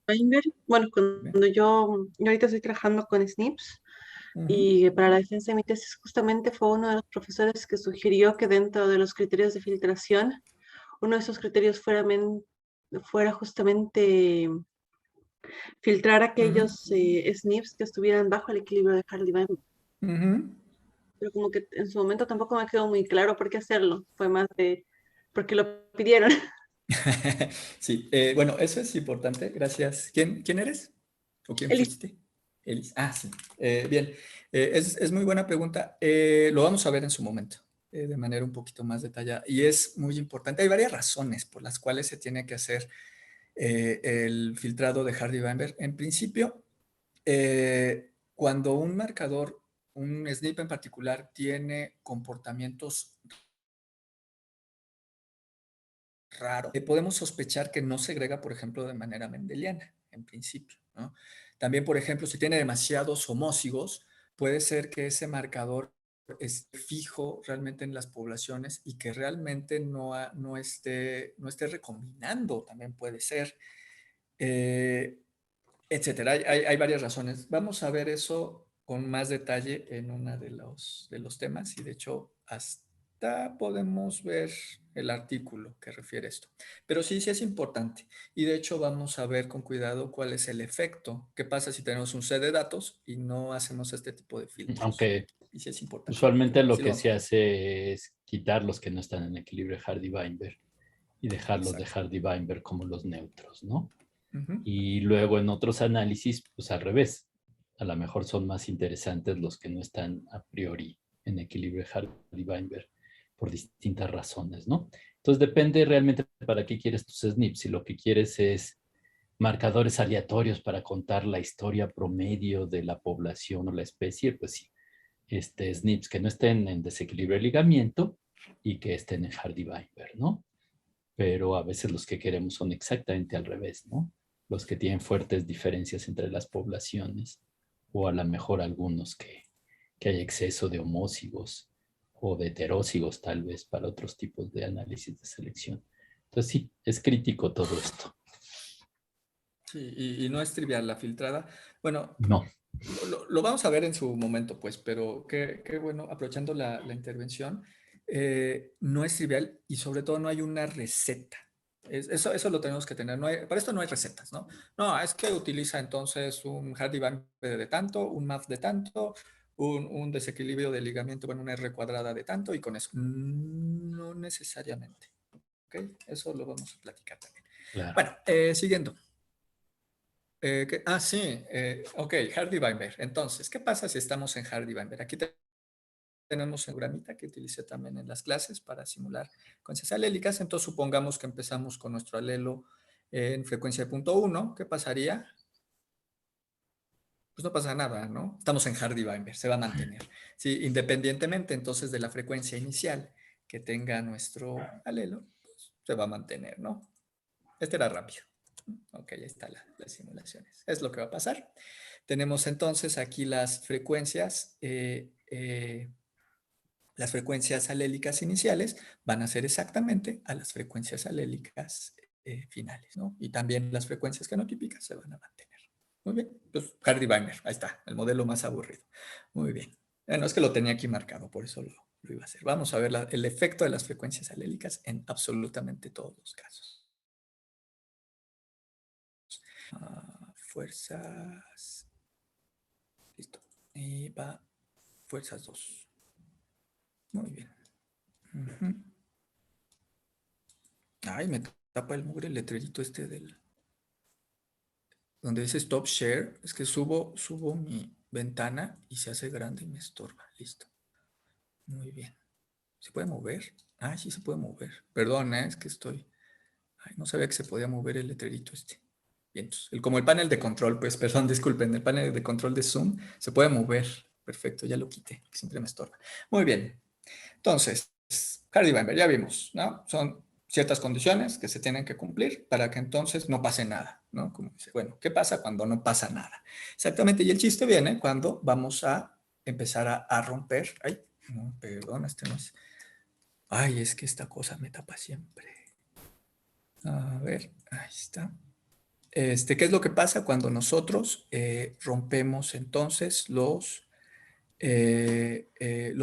de Weinberg. Bueno, Bien. cuando yo ahorita estoy trabajando con SNPs y para la defensa de mi tesis justamente fue uno de los profesores que sugirió que dentro de los criterios de filtración, uno de esos criterios fuera justamente filtrar aquellos SNPs que estuvieran bajo el equilibrio de Hardy-Weinberg. Pero como que en su momento tampoco me quedó muy claro por qué hacerlo. Fue más de porque lo pidieron. Sí, bueno, eso es importante. Gracias. ¿Quién eres? ¿O quién Eli, fuiste? Elis. Ah, sí. Bien. Es muy buena pregunta. Lo vamos a ver en su momento, de manera un poquito más detallada. Y es muy importante. Hay varias razones por las cuales se tiene que hacer el filtrado de Hardy-Weinberg. En principio, cuando un marcador, un SNP en particular, tiene comportamientos raros, podemos sospechar que no segrega, por ejemplo, de manera mendeliana, en principio, ¿no? También, por ejemplo, si tiene demasiados homózigos, puede ser que ese marcador esté fijo realmente en las poblaciones y que realmente no esté recombinando, también puede ser. Etcétera. Hay varias razones. Vamos a ver eso con más detalle en uno de los temas y de hecho hasta podemos ver el artículo que refiere esto. Pero sí es importante y de hecho vamos a ver con cuidado cuál es el efecto. ¿Qué pasa si tenemos un set de datos y no hacemos este tipo de filtros? Aunque Y sí es importante. usualmente lo Sí que vamos se a ver. hace es quitar los que no están en equilibrio Hardy-Weinberg y dejarlos de Exacto. Hardy-Weinberg como los neutros, ¿no? Ujú. Y luego en otros análisis, pues al revés. A lo mejor son más interesantes los que no están a priori en equilibrio Hardy-Weinberg por distintas razones, ¿no? Entonces depende realmente para qué quieres tus SNPs. Si lo que quieres es marcadores aleatorios para contar la historia promedio de la población o la especie, pues sí, SNPs que no estén en desequilibrio de ligamiento y que estén en Hardy-Weinberg, ¿no? Pero a veces los que queremos son exactamente al revés, ¿no? Los que tienen fuertes diferencias entre las poblaciones o a lo mejor algunos que hay exceso de homózigos o de heterózigos tal vez para otros tipos de análisis de selección. Entonces sí, es crítico todo esto. Sí, y no es trivial la filtrada. Bueno, No. lo vamos a ver en su momento, pues, pero qué bueno, aprovechando la intervención, no es trivial y sobre todo no hay una receta. Eso lo tenemos que tener. Para esto no hay recetas, ¿no? No, es que utiliza entonces un Hardy-Weinberg de tanto, un MAF de tanto, un desequilibrio de ligamiento, bueno, una R cuadrada de tanto y con eso. No necesariamente. ¿Ok? Eso lo vamos a platicar también. Claro. Bueno, siguiendo. Sí, ok, Hardy-Weinberg. Entonces, ¿qué pasa si estamos en Hardy-Weinberg? Aquí tenemos un programita que utilicé también en las clases para simular frecuencias alélicas. Entonces, supongamos que empezamos con nuestro alelo en frecuencia de punto 1. ¿Qué pasaría? Pues no pasa nada, ¿no? Estamos en Hardy-Weinberg, se va a mantener. Sí, independientemente entonces de la frecuencia inicial que tenga nuestro alelo, pues, se va a mantener, ¿no? Este era rápido. Ok, ahí están las simulaciones. Es lo que va a pasar. Tenemos entonces aquí las frecuencias alélicas iniciales van a ser exactamente a las frecuencias alélicas finales, ¿no? Y también las frecuencias fenotípicas se van a mantener. Muy bien, pues Hardy-Weinberg, ahí está, el modelo más aburrido. Muy bien. Bueno, es que lo tenía aquí marcado, por eso lo iba a hacer. Vamos a ver el efecto de las frecuencias alélicas en absolutamente todos los casos. Fuerzas. Listo. Y va fuerzas 2. Muy bien. Ay, me tapa el mugre letrerito este donde dice stop share. Es que subo mi ventana y se hace grande y me estorba. Listo. Muy bien. ¿Se puede mover? Ah, sí se puede mover. Perdón, es que estoy. Ay, no sabía que se podía mover el letrerito este. Bien, como el panel de control, pues, perdón, disculpen, el panel de control de Zoom se puede mover. Perfecto, ya lo quité, siempre me estorba. Muy bien. Entonces, Hardy-Weinberg, ya vimos, ¿no? Son ciertas condiciones que se tienen que cumplir para que entonces no pase nada, ¿no? Como dice, bueno, ¿qué pasa cuando no pasa nada? Exactamente, y el chiste viene cuando vamos a empezar a romper. Ay, no, perdón, este no es. Ay, es que esta cosa me tapa siempre. A ver, ahí está. ¿Qué es lo que pasa cuando nosotros rompemos entonces los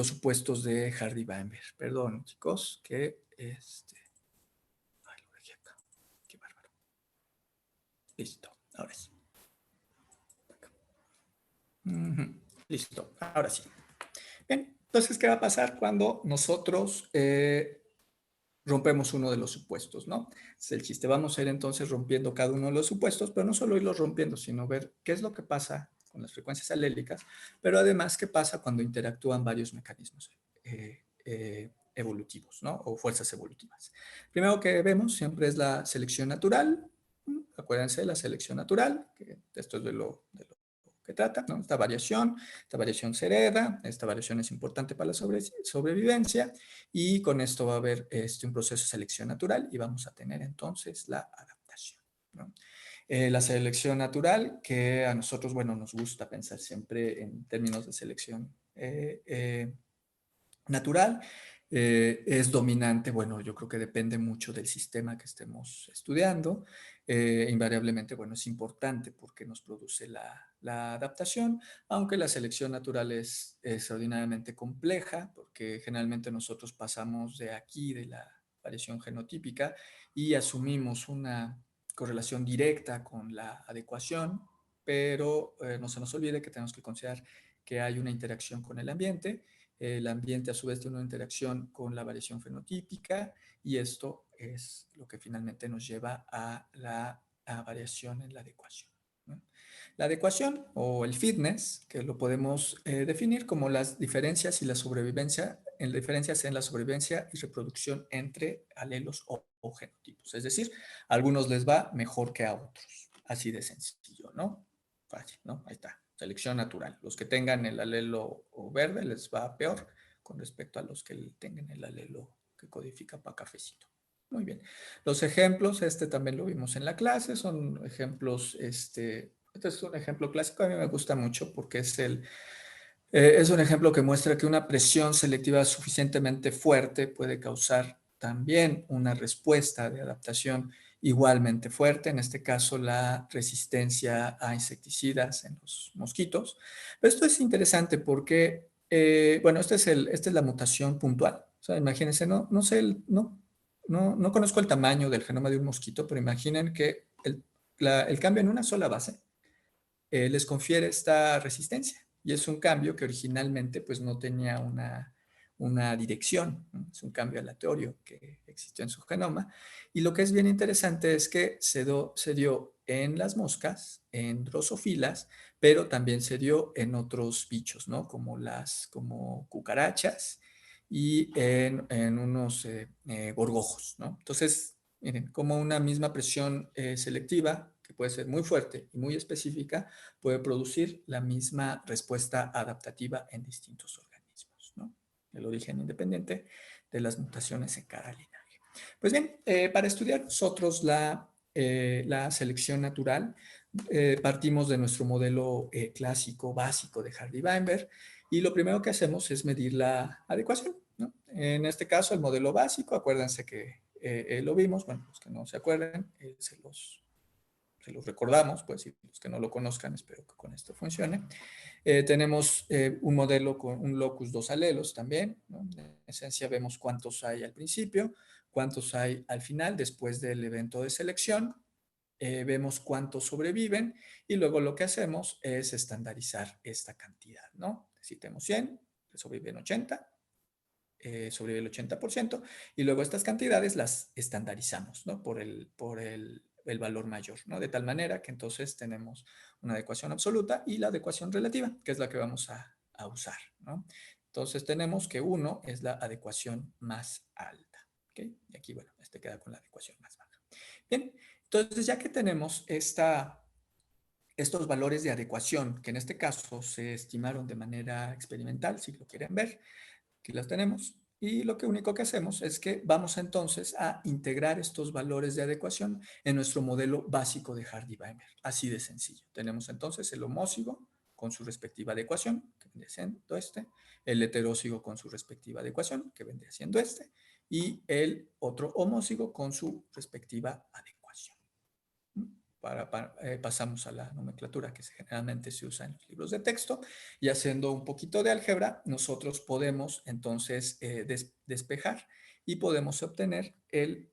supuestos de Hardy-Weinberg? Perdón, chicos, que ay, lo dejé acá. Qué bárbaro. Listo, ahora sí. Listo, ahora sí. Bien, entonces, ¿qué va a pasar cuando nosotros rompemos uno de los supuestos, ¿no? Es el chiste. Vamos a ir entonces rompiendo cada uno de los supuestos, pero no solo irlos rompiendo, sino ver qué es lo que pasa con las frecuencias alélicas, pero además qué pasa cuando interactúan varios mecanismos evolutivos, ¿no? O fuerzas evolutivas. Primero que vemos siempre es la selección natural. Acuérdense de la selección natural, que esto es de lo que trata, ¿no? Esta variación se hereda, esta variación es importante para la sobrevivencia, y con esto va a haber un proceso de selección natural y vamos a tener entonces la adaptación, ¿no? La selección natural, que a nosotros, bueno, nos gusta pensar siempre en términos de selección natural, es dominante. Bueno, yo creo que depende mucho del sistema que estemos estudiando. Invariablemente, bueno, es importante porque nos produce la adaptación, aunque la selección natural es extraordinariamente compleja, porque generalmente nosotros pasamos de aquí, de la variación genotípica, y asumimos una correlación directa con la adecuación, pero no se nos olvide que tenemos que considerar que hay una interacción con el ambiente. El ambiente a su vez tiene una interacción con la variación fenotípica, y esto es lo que finalmente nos lleva a la variación en la adecuación, ¿no? La adecuación o el fitness, que lo podemos definir como las diferencias y la sobrevivencia, diferencias en la sobrevivencia y reproducción entre alelos o genotipos. Es decir, a algunos les va mejor que a otros. Así de sencillo, ¿no? Fácil, ¿no? Ahí está. Selección natural. Los que tengan el alelo verde les va peor con respecto a los que tengan el alelo que codifica para cafecito. Muy bien. Los ejemplos, también lo vimos en la clase, son ejemplos, este es un ejemplo clásico, a mí me gusta mucho porque es un ejemplo que muestra que una presión selectiva suficientemente fuerte puede causar también una respuesta de adaptación igualmente fuerte, en este caso la resistencia a insecticidas en los mosquitos. Pero esto es interesante porque, bueno, esta es la mutación puntual. O sea, imagínense, no sé, no conozco el tamaño del genoma de un mosquito, pero imaginen que el cambio en una sola base les confiere esta resistencia. Y es un cambio que originalmente pues no tenía una dirección, ¿no? Es un cambio aleatorio que existió en su genoma. Y lo que es bien interesante es que se dio en las moscas, en drosofilas, pero también se dio en otros bichos, ¿no? Como cucarachas y en unos gorgojos, ¿no? Entonces, miren, como una misma presión selectiva, que puede ser muy fuerte y muy específica, puede producir la misma respuesta adaptativa en distintos organismos, ¿no? El origen independiente de las mutaciones en cada linaje. Pues bien, para estudiar nosotros la selección natural, partimos de nuestro modelo clásico básico de Hardy-Weinberg, y lo primero que hacemos es medir la adecuación, ¿no? En este caso, el modelo básico, acuérdense que lo vimos, bueno, los que no se acuerden, se los recordamos, pues, y los que no lo conozcan, espero que con esto funcione. Tenemos un modelo con un locus, dos alelos también, ¿no? En esencia vemos cuántos hay al principio, cuántos hay al final, después del evento de selección. Vemos cuántos sobreviven, y luego lo que hacemos es estandarizar esta cantidad, ¿no? Si tenemos 100, sobreviven 80, sobrevive el 80%, y luego estas cantidades las estandarizamos, ¿no? Por el valor mayor, ¿no? De tal manera que entonces tenemos una adecuación absoluta y la adecuación relativa, que es la que vamos a usar, ¿no? Entonces tenemos que 1 es la adecuación más alta, ¿ok? Y aquí, bueno, queda con la adecuación más baja. Bien, Entonces, ya que tenemos estos valores de adecuación, que en este caso se estimaron de manera experimental, si lo quieren ver, aquí las tenemos. Y lo único que hacemos es que vamos entonces a integrar estos valores de adecuación en nuestro modelo básico de Hardy-Weinberg. Así de sencillo. Tenemos entonces el homócigo con su respectiva adecuación, que vendría siendo este, el heterócigo con su respectiva adecuación, que vendría siendo este, y el otro homócigo con su respectiva adecuación. Pasamos a la nomenclatura que generalmente se usa en los libros de texto, y haciendo un poquito de álgebra, nosotros podemos entonces despejar y podemos obtener el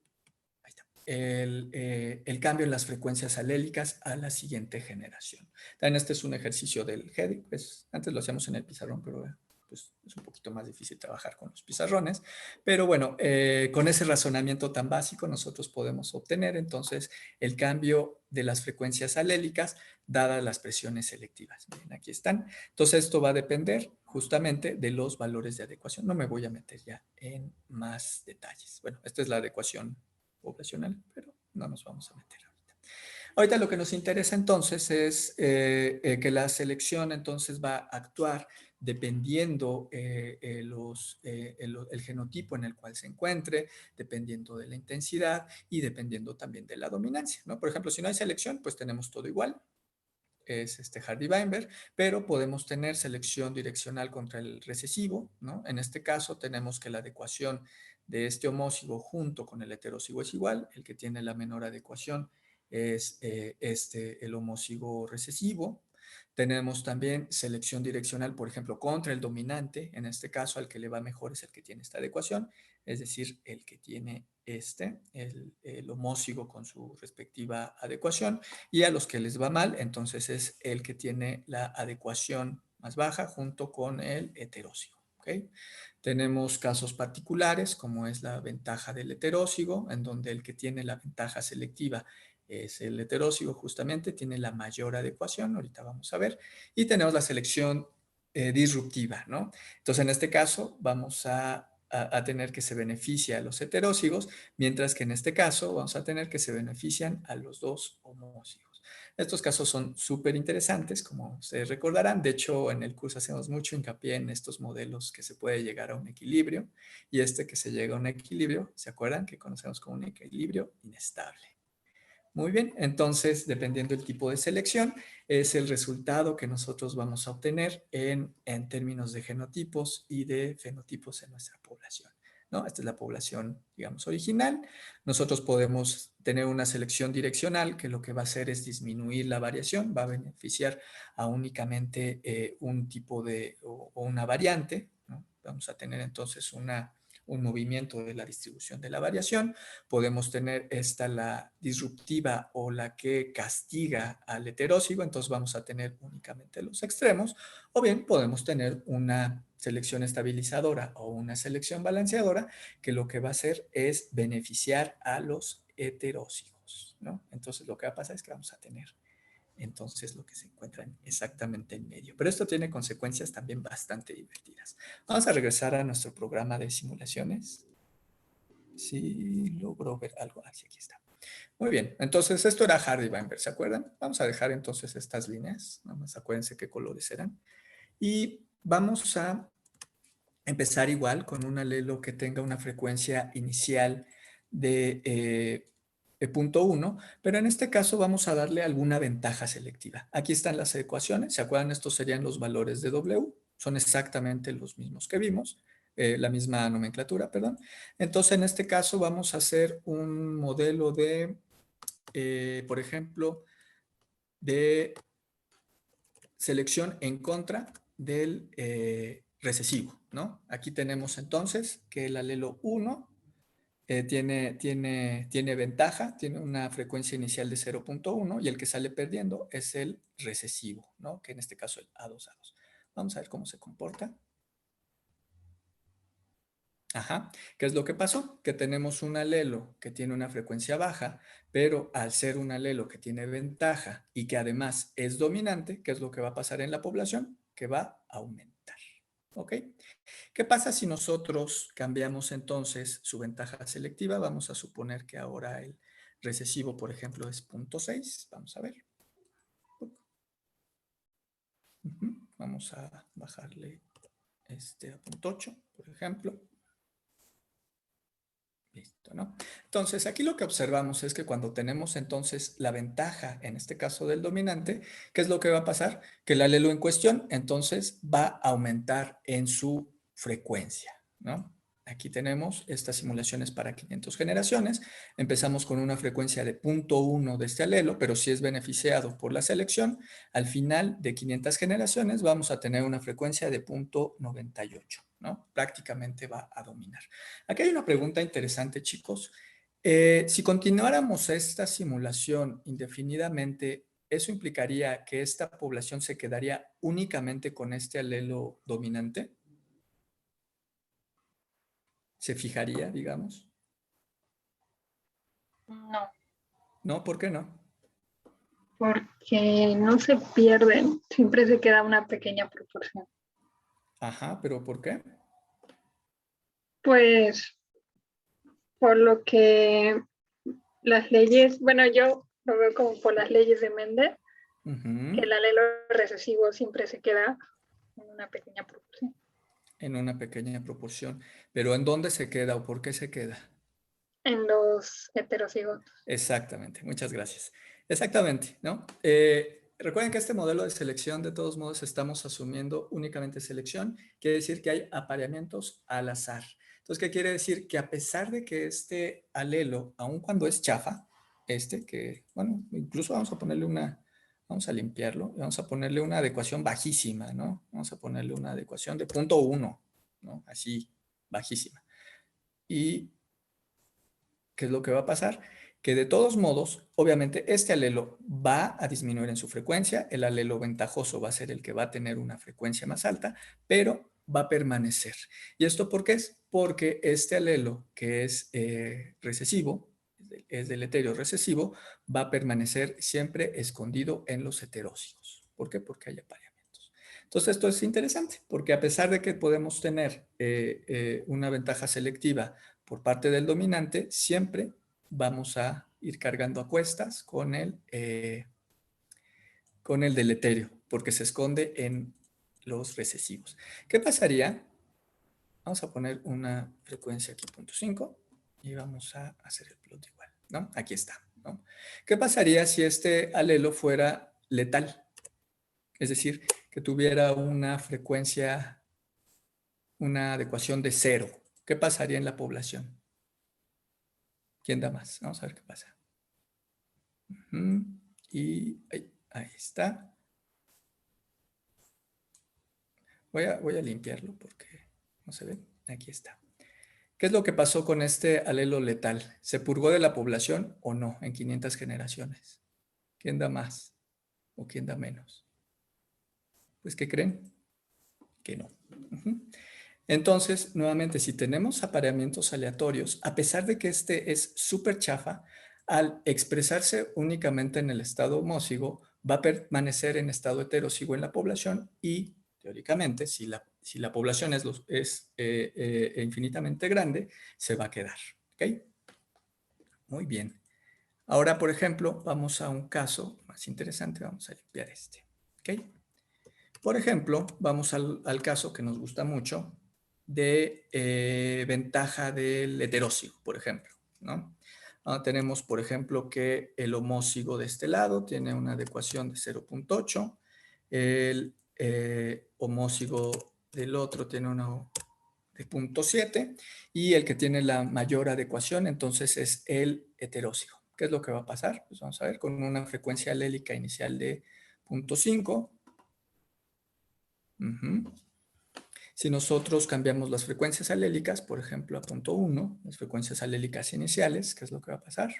cambio en las frecuencias alélicas a la siguiente generación. También este es un ejercicio del GEDI, pues antes lo hacíamos en el pizarrón, pero pues es un poquito más difícil trabajar con los pizarrones, pero bueno, con ese razonamiento tan básico nosotros podemos obtener entonces el cambio de las frecuencias alélicas dadas las presiones selectivas. Miren, aquí están. Entonces esto va a depender justamente de los valores de adecuación. No me voy a meter ya en más detalles. Bueno, esta es la adecuación poblacional, pero no nos vamos a meter ahorita. Ahorita lo que nos interesa entonces es que la selección entonces va a actuar dependiendo el genotipo en el cual se encuentre, dependiendo de la intensidad y dependiendo también de la dominancia, ¿no? Por ejemplo, si no hay selección, pues tenemos todo igual, es Hardy-Weinberg, pero podemos tener selección direccional contra el recesivo, ¿no? En este caso tenemos que la adecuación de este homócigo junto con el heterócigo es igual, el que tiene la menor adecuación es el homócigo recesivo. Tenemos también selección direccional, por ejemplo, contra el dominante. En este caso, al que le va mejor es el que tiene esta adecuación, es decir, el que tiene el homócigo con su respectiva adecuación. Y a los que les va mal, entonces es el que tiene la adecuación más baja junto con el heterócigo. ¿Okay? Tenemos casos particulares, como es la ventaja del heterócigo, en donde el que tiene la ventaja selectiva es el heterócigo, justamente tiene la mayor adecuación, ahorita vamos a ver, y tenemos la selección disruptiva, ¿no? Entonces, en este caso, vamos a tener que se beneficia a los heterócigos, mientras que en este caso vamos a tener que se benefician a los dos homócigos. Estos casos son súper interesantes, como ustedes recordarán. De hecho, en el curso hacemos mucho hincapié en estos modelos que se puede llegar a un equilibrio, y que se llega a un equilibrio, ¿se acuerdan? Que conocemos como un equilibrio inestable. Muy bien, entonces, dependiendo del tipo de selección, es el resultado que nosotros vamos a obtener en términos de genotipos y de fenotipos en nuestra población, ¿no? Esta es la población, digamos, original. Nosotros podemos tener una selección direccional que lo que va a hacer es disminuir la variación, va a beneficiar a únicamente un tipo o una variante, ¿no? Vamos a tener entonces un movimiento de la distribución de la variación. Podemos tener la disruptiva o la que castiga al heterócigo, entonces vamos a tener únicamente los extremos, o bien podemos tener una selección estabilizadora o una selección balanceadora que lo que va a hacer es beneficiar a los heterócigos, ¿no? Entonces lo que va a pasar es que vamos a tener entonces lo que se encuentra exactamente en medio. Pero esto tiene consecuencias también bastante divertidas. Vamos a regresar a nuestro programa de simulaciones. Si logro ver algo. Así aquí está. Muy bien, entonces esto era Hardy-Weinberg, ¿se acuerdan? Vamos a dejar entonces estas líneas, nada más acuérdense qué colores eran. Y vamos a empezar igual con un alelo que tenga una frecuencia inicial de 0.1, pero en este caso vamos a darle alguna ventaja selectiva. Aquí están las ecuaciones, ¿se acuerdan? Estos serían los valores de W, son exactamente los mismos que vimos, la misma nomenclatura, perdón. Entonces, en este caso vamos a hacer un modelo de, por ejemplo, de selección en contra del recesivo, ¿no? Aquí tenemos entonces que el alelo 1 tiene ventaja, tiene una frecuencia inicial de 0.1 y el que sale perdiendo es el recesivo, ¿no? Que en este caso el A2A2. Vamos a ver cómo se comporta. Ajá, ¿qué es lo que pasó? Que tenemos un alelo que tiene una frecuencia baja, pero al ser un alelo que tiene ventaja y que además es dominante, ¿qué es lo que va a pasar en la población? Que va a aumentar, ¿ok? ¿Qué pasa si nosotros cambiamos entonces su ventaja selectiva? Vamos a suponer que ahora recesivo, por ejemplo, es 0.6. Vamos a ver. Vamos a bajarle a 0.8, por ejemplo. Listo, ¿no? Entonces, aquí lo que observamos es que cuando tenemos entonces la ventaja, en este caso del dominante, ¿qué es lo que va a pasar? Que el alelo en cuestión, entonces, va a aumentar en su frecuencia, ¿no? Aquí tenemos estas simulaciones para 500 generaciones. Empezamos con una frecuencia de 0.1 de este alelo, pero si es beneficiado por la selección, al final de 500 generaciones vamos a tener una frecuencia de 0.98, ¿no? Prácticamente va a dominar. Aquí hay una pregunta interesante, chicos. Si continuáramos esta simulación indefinidamente, ¿eso implicaría que esta población se quedaría únicamente con este alelo dominante? ¿Se fijaría, digamos? No, ¿No? ¿Por qué no? porque no se pierden, siempre se queda una pequeña proporción. Ajá, ¿pero por qué? Pues por lo que las leyes, bueno, yo lo veo como por las leyes de Mendel, que el alelo recesivo siempre se queda en una pequeña proporción. En una pequeña proporción. ¿Pero en dónde se queda o por qué se queda? En los heterocigotos. Exactamente, muchas gracias. Exactamente, ¿no? Recuerden que este modelo de selección, de todos modos, estamos asumiendo únicamente selección. Quiere decir que hay apareamientos al azar. Entonces, ¿qué quiere decir? Que a pesar de que este alelo, aun cuando es chafa, que, bueno, incluso vamos a ponerle vamos a limpiarlo, y vamos a ponerle una adecuación bajísima, ¿no? Vamos a ponerle una adecuación de 0.1, ¿no? Así, bajísima. ¿Y qué es lo que va a pasar? Que de todos modos, obviamente, este alelo va a disminuir en su frecuencia, el alelo ventajoso va a ser el que va a tener una frecuencia más alta, pero va a permanecer. ¿Y esto por qué es? Porque este alelo que es recesivo, es deleterio recesivo, va a permanecer siempre escondido en los heterócigos. ¿Por qué? Porque hay apareamientos. Entonces, esto es interesante, porque a pesar de que podemos tener una ventaja selectiva por parte del dominante, siempre vamos a ir cargando a cuestas con el deleterio, porque se esconde en los recesivos. ¿Qué pasaría? Vamos a poner una frecuencia aquí, 0.5, y vamos a hacer el plot igual, ¿no? Aquí está, ¿no? ¿Qué pasaría si este alelo fuera letal? Es decir, que tuviera una frecuencia, una adecuación de 0. ¿Qué pasaría en la población? ¿Quién da más? Vamos a ver qué pasa. Y ahí está. Voy a limpiarlo porque no se ve. Aquí está. ¿Qué es lo que pasó con este alelo letal? ¿Se purgó de la población o no en 500 generaciones? ¿Quién da más o quién da menos? Pues, ¿qué creen? Que no. Entonces, nuevamente, si tenemos apareamientos aleatorios, a pesar de que este es súper chafa, al expresarse únicamente en el estado homózigo, va a permanecer en estado heterózigo en la población y, teóricamente, si la población es infinitamente grande, se va a quedar. ¿Ok? Muy bien. Ahora, por ejemplo, vamos a un caso más interesante. Vamos a limpiar este. ¿Ok? Por ejemplo, vamos al caso que nos gusta mucho de ventaja del heterócigo, por ejemplo, ¿no? Tenemos, por ejemplo, que el homócigo de este lado tiene una adecuación de 0.8, el homócigo del otro tiene una de 0.7 y el que tiene la mayor adecuación entonces es el heterócigo. ¿Qué es lo que va a pasar? Pues vamos a ver, con una frecuencia alélica inicial de 0.5. Si nosotros cambiamos las frecuencias alélicas, por ejemplo, a 0.1, las frecuencias alélicas iniciales, ¿qué es lo que va a pasar?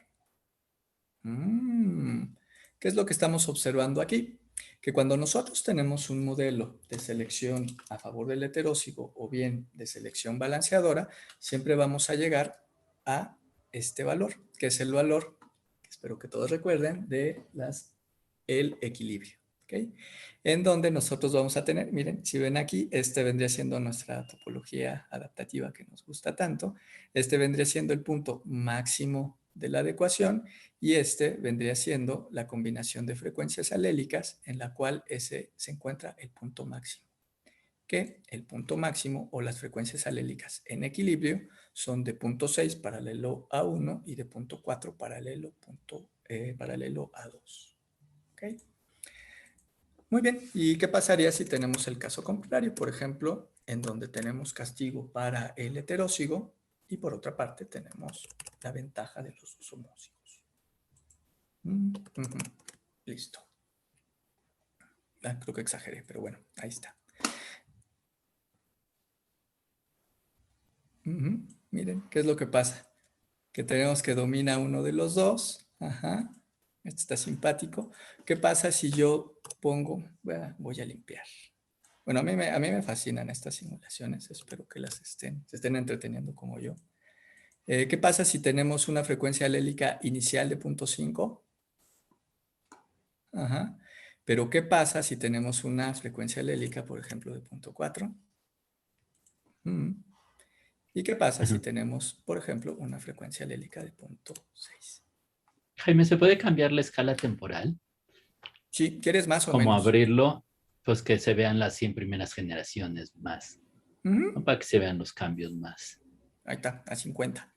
¿Qué es lo que estamos observando aquí? Que cuando nosotros tenemos un modelo de selección a favor del heterócigo o bien de selección balanceadora, siempre vamos a llegar a este valor, que es el valor, que espero que todos recuerden, de el equilibrio. ¿Okay? En donde nosotros vamos a tener, miren, si ven aquí, este vendría siendo nuestra topología adaptativa que nos gusta tanto. Este vendría siendo el punto máximo de la adecuación, y este vendría siendo la combinación de frecuencias alélicas en la cual ese se encuentra el punto máximo. Que el punto máximo o las frecuencias alélicas en equilibrio son de 0.6 paralelo a 1 y de 0.4 paralelo a 2. ¿Okay? Muy bien, ¿y qué pasaría si tenemos el caso contrario? Por ejemplo, en donde tenemos castigo para el heterózigo y por otra parte tenemos la ventaja de los dos homózigos. Listo. Creo que exageré, pero bueno, ahí está. Miren, ¿qué es lo que pasa? Que tenemos que domina uno de los dos. Ajá. Este está simpático. ¿Qué pasa si yo pongo, voy a limpiar? Bueno, a mí me fascinan estas simulaciones. Espero que se estén entreteniendo como yo. ¿Qué pasa si tenemos una frecuencia alélica inicial de 0.5? Ajá. Pero ¿qué pasa si tenemos una frecuencia alélica, por ejemplo, de 0.4? ¿Y qué pasa si tenemos, por ejemplo, una frecuencia alélica de 0.6? Jaime, ¿se puede cambiar la escala temporal? Sí, ¿quieres más o Como menos? abrirlo, pues que se vean las 100 primeras generaciones más. ¿No? Para que se vean los cambios más. Ahí está, a 50.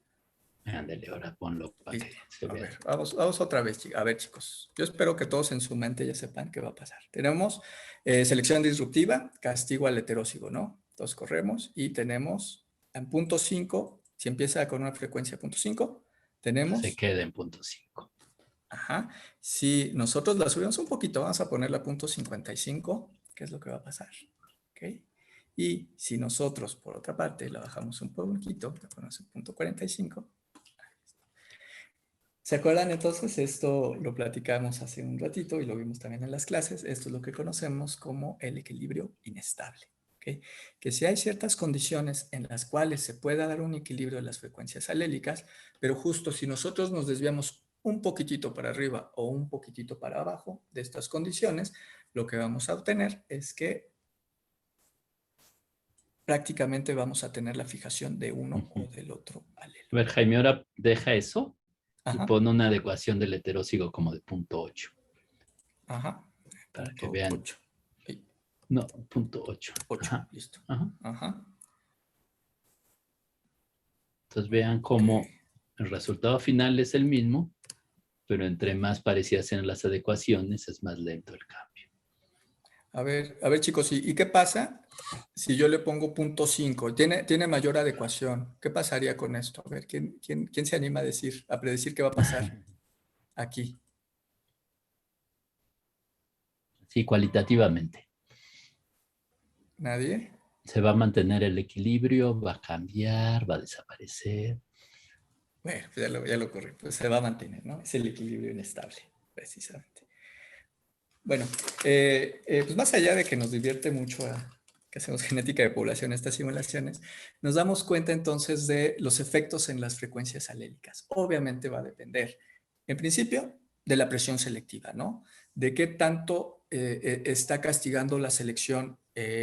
Ándale, ahora ponlo para que se vea. A ver, vamos otra vez. A ver, chicos. Yo espero que todos en su mente ya sepan qué va a pasar. Tenemos selección disruptiva, castigo al heterózigo, ¿no? Entonces corremos y tenemos en 0.5, si empieza con una frecuencia 0.5, tenemos... Se queda en 0.5. Ajá. Si nosotros la subimos un poquito, vamos a ponerla a 0.55, ¿qué es lo que va a pasar? ¿Ok? Y si nosotros, por otra parte, la bajamos un poquito, la ponemos en 0.45. ¿Se acuerdan entonces? Esto lo platicamos hace un ratito y lo vimos también en las clases. Esto es lo que conocemos como el equilibrio inestable. ¿Okay? Que si hay ciertas condiciones en las cuales se pueda dar un equilibrio de las frecuencias alélicas, pero justo si nosotros nos desviamos un poquitito para arriba o un poquitito para abajo de estas condiciones, lo que vamos a obtener es que prácticamente vamos a tener la fijación de uno o del otro alelo. A ver, Jaime, ahora deja eso. Ajá. Y pone una adecuación del heterózigo como de 0.8. Ajá. Para que vean. 8. No, 0.8. 8, Ajá. listo. Ajá. Ajá. Entonces vean cómo el resultado final es el mismo, pero entre más parecidas sean las adecuaciones, es más lento el cambio. A ver chicos, ¿y qué pasa si yo le pongo 0.5? Tiene mayor adecuación. ¿Qué pasaría con esto? A ver, ¿quién se anima a predecir qué va a pasar aquí? Sí, cualitativamente. ¿Nadie? Se va a mantener el equilibrio, va a cambiar, va a desaparecer. Bueno, pues ya lo corrí. Pues se va a mantener, ¿no? Es el equilibrio inestable, precisamente. Bueno, pues más allá de que nos divierte mucho que hacemos genética de población, estas simulaciones, nos damos cuenta entonces de los efectos en las frecuencias alélicas. Obviamente va a depender, en principio, de la presión selectiva, ¿no? De qué tanto está castigando la selección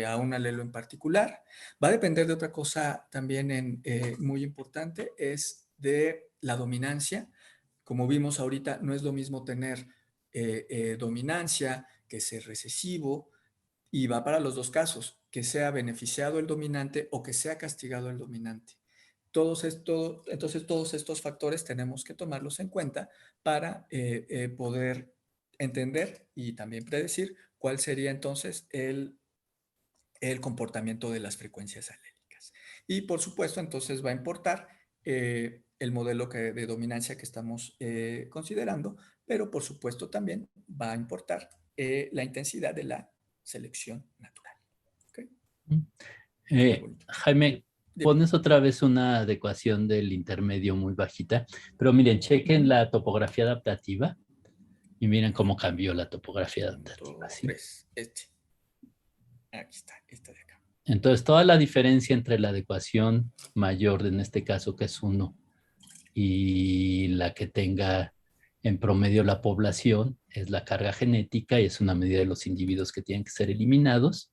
a un alelo en particular. Va a depender de otra cosa también muy importante, es de la dominancia. Como vimos ahorita, no es lo mismo tener dominancia que ser recesivo, y va para los dos casos, que sea beneficiado el dominante o que sea castigado el dominante. Entonces, todos estos factores tenemos que tomarlos en cuenta para poder entender y también predecir cuál sería entonces el comportamiento de las frecuencias alérgicas. Y por supuesto, entonces va a importar el modelo de dominancia que estamos considerando, pero por supuesto también va a importar la intensidad de la selección natural. ¿Okay? Jaime, pones otra vez una adecuación del intermedio muy bajita, pero miren, chequen la topografía adaptativa y miren cómo cambió la topografía adaptativa. ¿Sí? Aquí está, esta de acá. Entonces, toda la diferencia entre la adecuación mayor, en este caso que es 1, y la que tenga en promedio la población, es la carga genética y es una medida de los individuos que tienen que ser eliminados.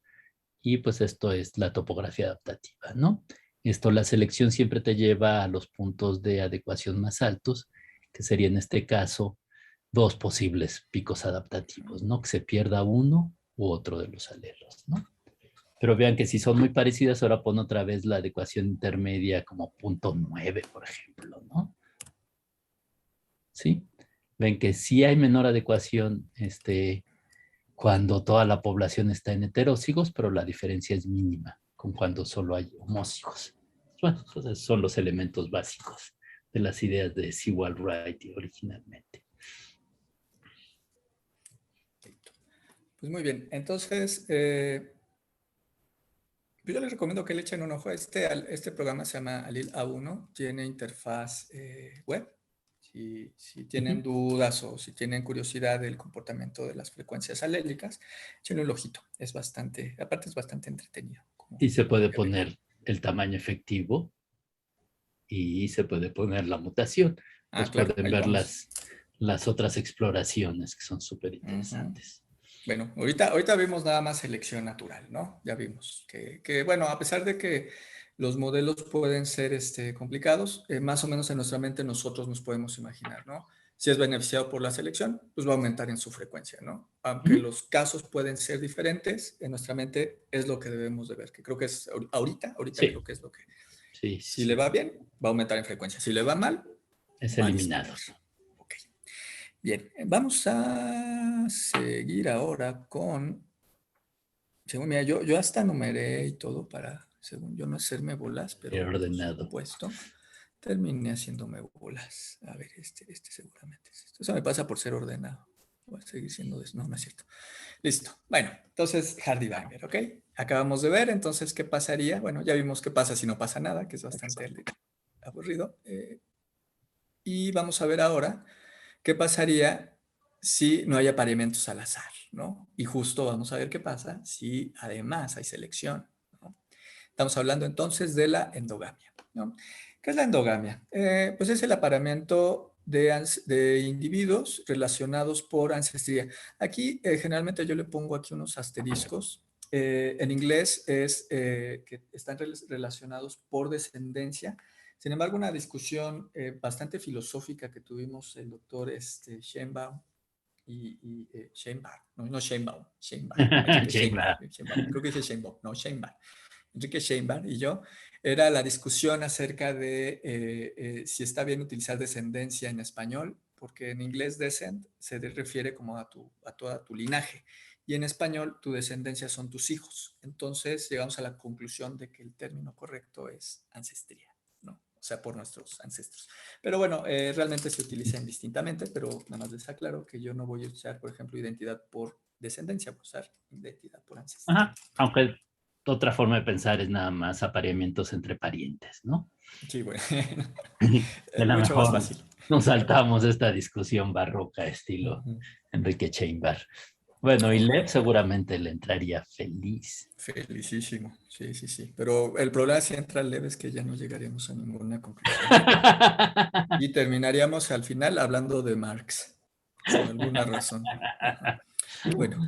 Y pues esto es la topografía adaptativa, ¿no? La selección siempre te lleva a los puntos de adecuación más altos, que sería en este caso 2 posibles picos adaptativos, ¿no? Que se pierda uno u otro de los alelos, ¿no? Pero vean que si son muy parecidas, ahora pon otra vez la adecuación intermedia como 0.9, por ejemplo, ¿no? ¿Sí? Ven que sí hay menor adecuación cuando toda la población está en heterócigos, pero la diferencia es mínima con cuando solo hay homócigos. Bueno, esos son los elementos básicos de las ideas de Sewall-Wright originalmente. Pues muy bien, entonces yo les recomiendo que le echen un ojo. Este programa se llama Alil A1, tiene interfaz web. Si tienen dudas o si tienen curiosidad del comportamiento de las frecuencias alélicas, échenle un ojito. Aparte es bastante entretenido. Y se puede poner el tamaño efectivo y se puede poner la mutación. Pues claro, pueden ver las otras exploraciones que son súper interesantes. Bueno, ahorita vimos nada más selección natural, ¿no? Ya vimos que bueno, a pesar de que los modelos pueden ser complicados, más o menos en nuestra mente nosotros nos podemos imaginar, ¿no? Si es beneficiado por la selección, pues va a aumentar en su frecuencia, ¿no? Aunque los casos pueden ser diferentes, en nuestra mente es lo que debemos de ver, que creo que es ahorita sí. Creo que es lo que... Sí, si le va bien, va a aumentar en frecuencia. Si le va mal, es eliminado. Ok. Bien, vamos a seguir ahora con... Según, mira, yo hasta numeré y todo para, según yo, no hacerme bolas, pero ordenado. por supuesto, terminé haciéndome bolas. A ver, seguramente es esto. Eso me pasa por ser ordenado. Voy a seguir siendo... No, no es cierto. Listo. Bueno, entonces Hardy-Weinberg, ¿ok? Acabamos de ver, entonces, ¿qué pasaría? Bueno, ya vimos qué pasa si no pasa nada, que es bastante aburrido. Y vamos a ver ahora qué pasaría si no hay apareamientos al azar, ¿no? Y justo vamos a ver qué pasa si además hay selección, ¿no? Estamos hablando entonces de la endogamia, ¿no? ¿Qué es la endogamia? Pues es el apareamiento de individuos relacionados por ancestría. Aquí generalmente yo le pongo aquí unos asteriscos. En inglés es que están relacionados por descendencia. Sin embargo, una discusión bastante filosófica que tuvimos el doctor Sheinbaum y Sheinbaum, no Sheinbaum, creo que dice Sheinbaum, no Sheinbaum. Enrique Sheinbaum y yo, era la discusión acerca de si está bien utilizar descendencia en español, porque en inglés descent se refiere como a toda tu linaje, y en español tu descendencia son tus hijos. Entonces llegamos a la conclusión de que el término correcto es ancestría, ¿no? O sea, por nuestros ancestros. Pero bueno, realmente se utilizan distintamente, pero nada más les aclaro que yo no voy a usar, por ejemplo, identidad por descendencia, voy a usar identidad por ancestría. Ajá, aunque otra forma de pensar es nada más apareamientos entre parientes, ¿no? Sí, bueno. De la mucho mejor más fácil. nos saltamos esta discusión barroca estilo Enrique Sheinbaum. Bueno, y Lev seguramente le entraría feliz. Felicísimo, sí. Pero el problema si entra Lev es que ya no llegaríamos a ninguna conclusión. Y terminaríamos al final hablando de Marx, por alguna razón. Bueno,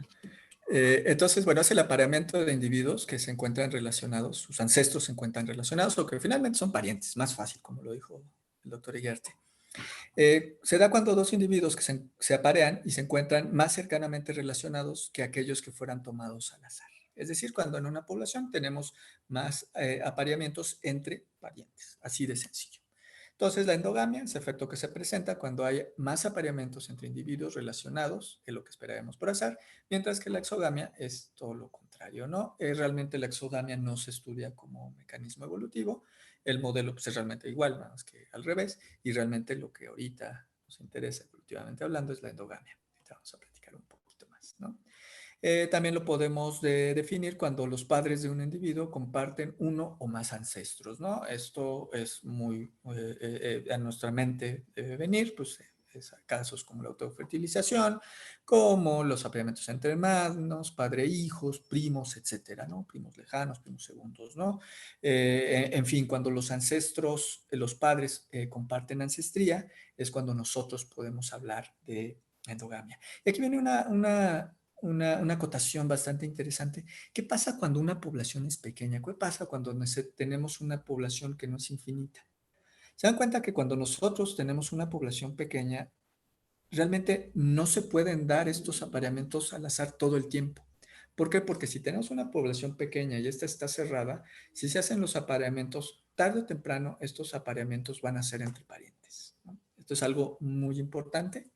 entonces, bueno, es el apareamiento de individuos que se encuentran relacionados, sus ancestros se encuentran relacionados o que finalmente son parientes, más fácil, como lo dijo el doctor Iguerte. Se da cuando dos individuos que se aparean y se encuentran más cercanamente relacionados que aquellos que fueran tomados al azar. Es decir, cuando en una población tenemos más apareamientos entre parientes, así de sencillo. Entonces, la endogamia es el efecto que se presenta cuando hay más apareamientos entre individuos relacionados, que lo que esperaremos por azar, mientras que la exogamia es todo lo contrario, ¿no? Realmente la exogamia no se estudia como mecanismo evolutivo, el modelo pues, es realmente igual, nada más que al revés, y realmente lo que ahorita nos interesa evolutivamente hablando es la endogamia. Ahorita vamos a platicar un poquito más, ¿no? También lo podemos definir cuando los padres de un individuo comparten uno o más ancestros, ¿no? Esto es muy a nuestra mente debe venir, pues es casos como la autofertilización, como los apareamientos entre hermanos, padre e hijos, primos, etcétera, ¿no? Primos lejanos, primos segundos, ¿no? En fin, cuando los ancestros, los padres comparten ancestría, es cuando nosotros podemos hablar de endogamia. Y aquí viene una acotación bastante interesante. ¿Qué pasa cuando una población es pequeña? ¿Qué pasa cuando tenemos una población que no es infinita? Se dan cuenta que cuando nosotros tenemos una población pequeña, realmente no se pueden dar estos apareamientos al azar todo el tiempo. ¿Por qué? Porque si tenemos una población pequeña y esta está cerrada, si se hacen los apareamientos, tarde o temprano estos apareamientos van a ser entre parientes, ¿no? Esto es algo muy importante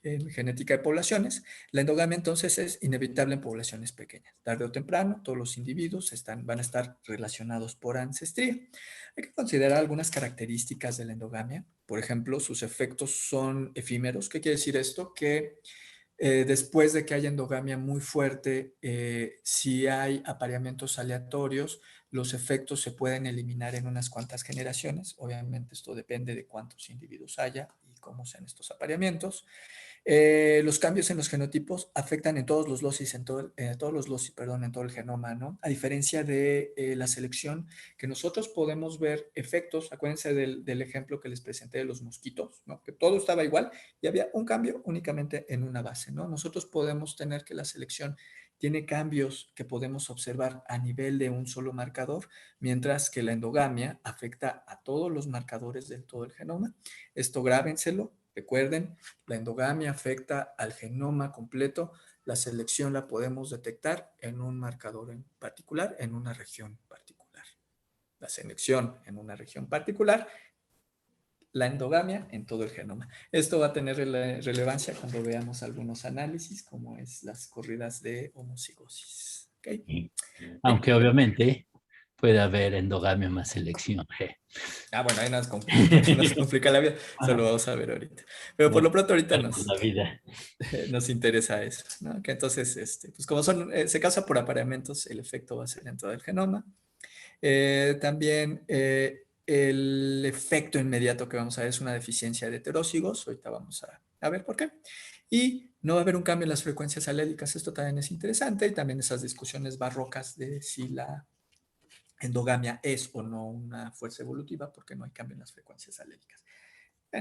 en genética de poblaciones. La endogamia entonces es inevitable en poblaciones pequeñas. Tarde o temprano, todos los individuos van a estar relacionados por ancestría. Hay que considerar algunas características de la endogamia. Por ejemplo, sus efectos son efímeros. ¿Qué quiere decir esto? Que después de que haya endogamia muy fuerte, si hay apareamientos aleatorios, los efectos se pueden eliminar en unas cuantas generaciones. Obviamente esto depende de cuántos individuos haya y cómo sean estos apareamientos. Los cambios en los genotipos afectan en todos los locis, en todo el genoma, ¿no? A diferencia de la selección, que nosotros podemos ver efectos, acuérdense del ejemplo que les presenté de los mosquitos, ¿no? Que todo estaba igual y había un cambio únicamente en una base, ¿no? Nosotros podemos tener que la selección tiene cambios que podemos observar a nivel de un solo marcador, mientras que la endogamia afecta a todos los marcadores de todo el genoma. Esto grábenselo, recuerden, la endogamia afecta al genoma completo. La selección la podemos detectar en un marcador en particular, en una región particular. La selección en una región particular, la endogamia en todo el genoma. Esto va a tener relevancia cuando veamos algunos análisis, como es las corridas de homocigosis. ¿Okay? Aunque obviamente puede haber endogamia más selección. Bueno, ahí nos complica la vida. Eso lo vamos a ver ahorita. Pero por lo pronto ahorita La vida. nos interesa eso, ¿no? Que entonces, pues como se causa por apareamientos, el efecto va a ser en todo el genoma. También el efecto inmediato que vamos a ver es una deficiencia de heterócigos. Ahorita vamos a ver por qué. Y no va a haber un cambio en las frecuencias alélicas. Esto también es interesante. Y también esas discusiones barrocas de si la endogamia es o no una fuerza evolutiva, porque no hay cambio en las frecuencias alélicas.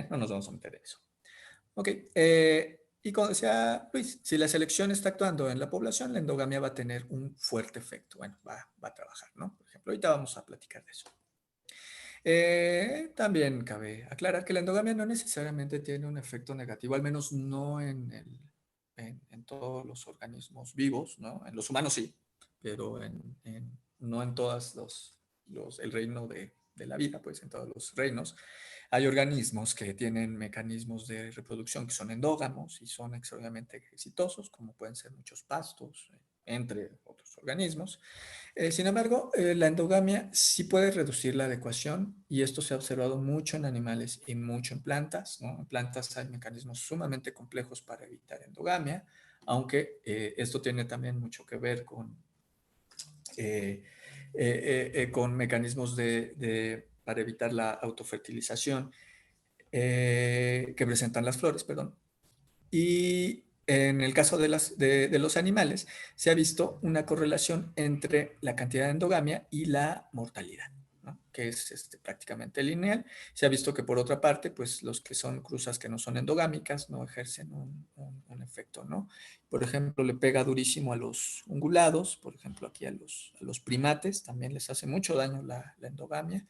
No nos vamos a meter en eso. Ok, y como decía Luis, si la selección está actuando en la población, la endogamia va a tener un fuerte efecto. Bueno, va a trabajar, ¿no? Por ejemplo, ahorita vamos a platicar de eso. También cabe aclarar que la endogamia no necesariamente tiene un efecto negativo, al menos no en todos los organismos vivos, ¿no? En los humanos sí, pero no en todos el reino de la vida, pues en todos los reinos. Hay organismos que tienen mecanismos de reproducción que son endógamos y son extraordinariamente exitosos, como pueden ser muchos pastos, entre otros organismos. Sin embargo, la endogamia sí puede reducir la adecuación y esto se ha observado mucho en animales y mucho en plantas, ¿no? En plantas hay mecanismos sumamente complejos para evitar endogamia, aunque esto tiene también mucho que ver con mecanismos para evitar la autofertilización que presentan las flores, perdón. Y en el caso de los animales, se ha visto una correlación entre la cantidad de endogamia y la mortalidad, ¿no? Que es prácticamente lineal. Se ha visto que por otra parte, pues los que son cruzas que no son endogámicas no ejercen un efecto, ¿no? Por ejemplo, le pega durísimo a los ungulados, por ejemplo, aquí a los primates, también les hace mucho daño la endogamia.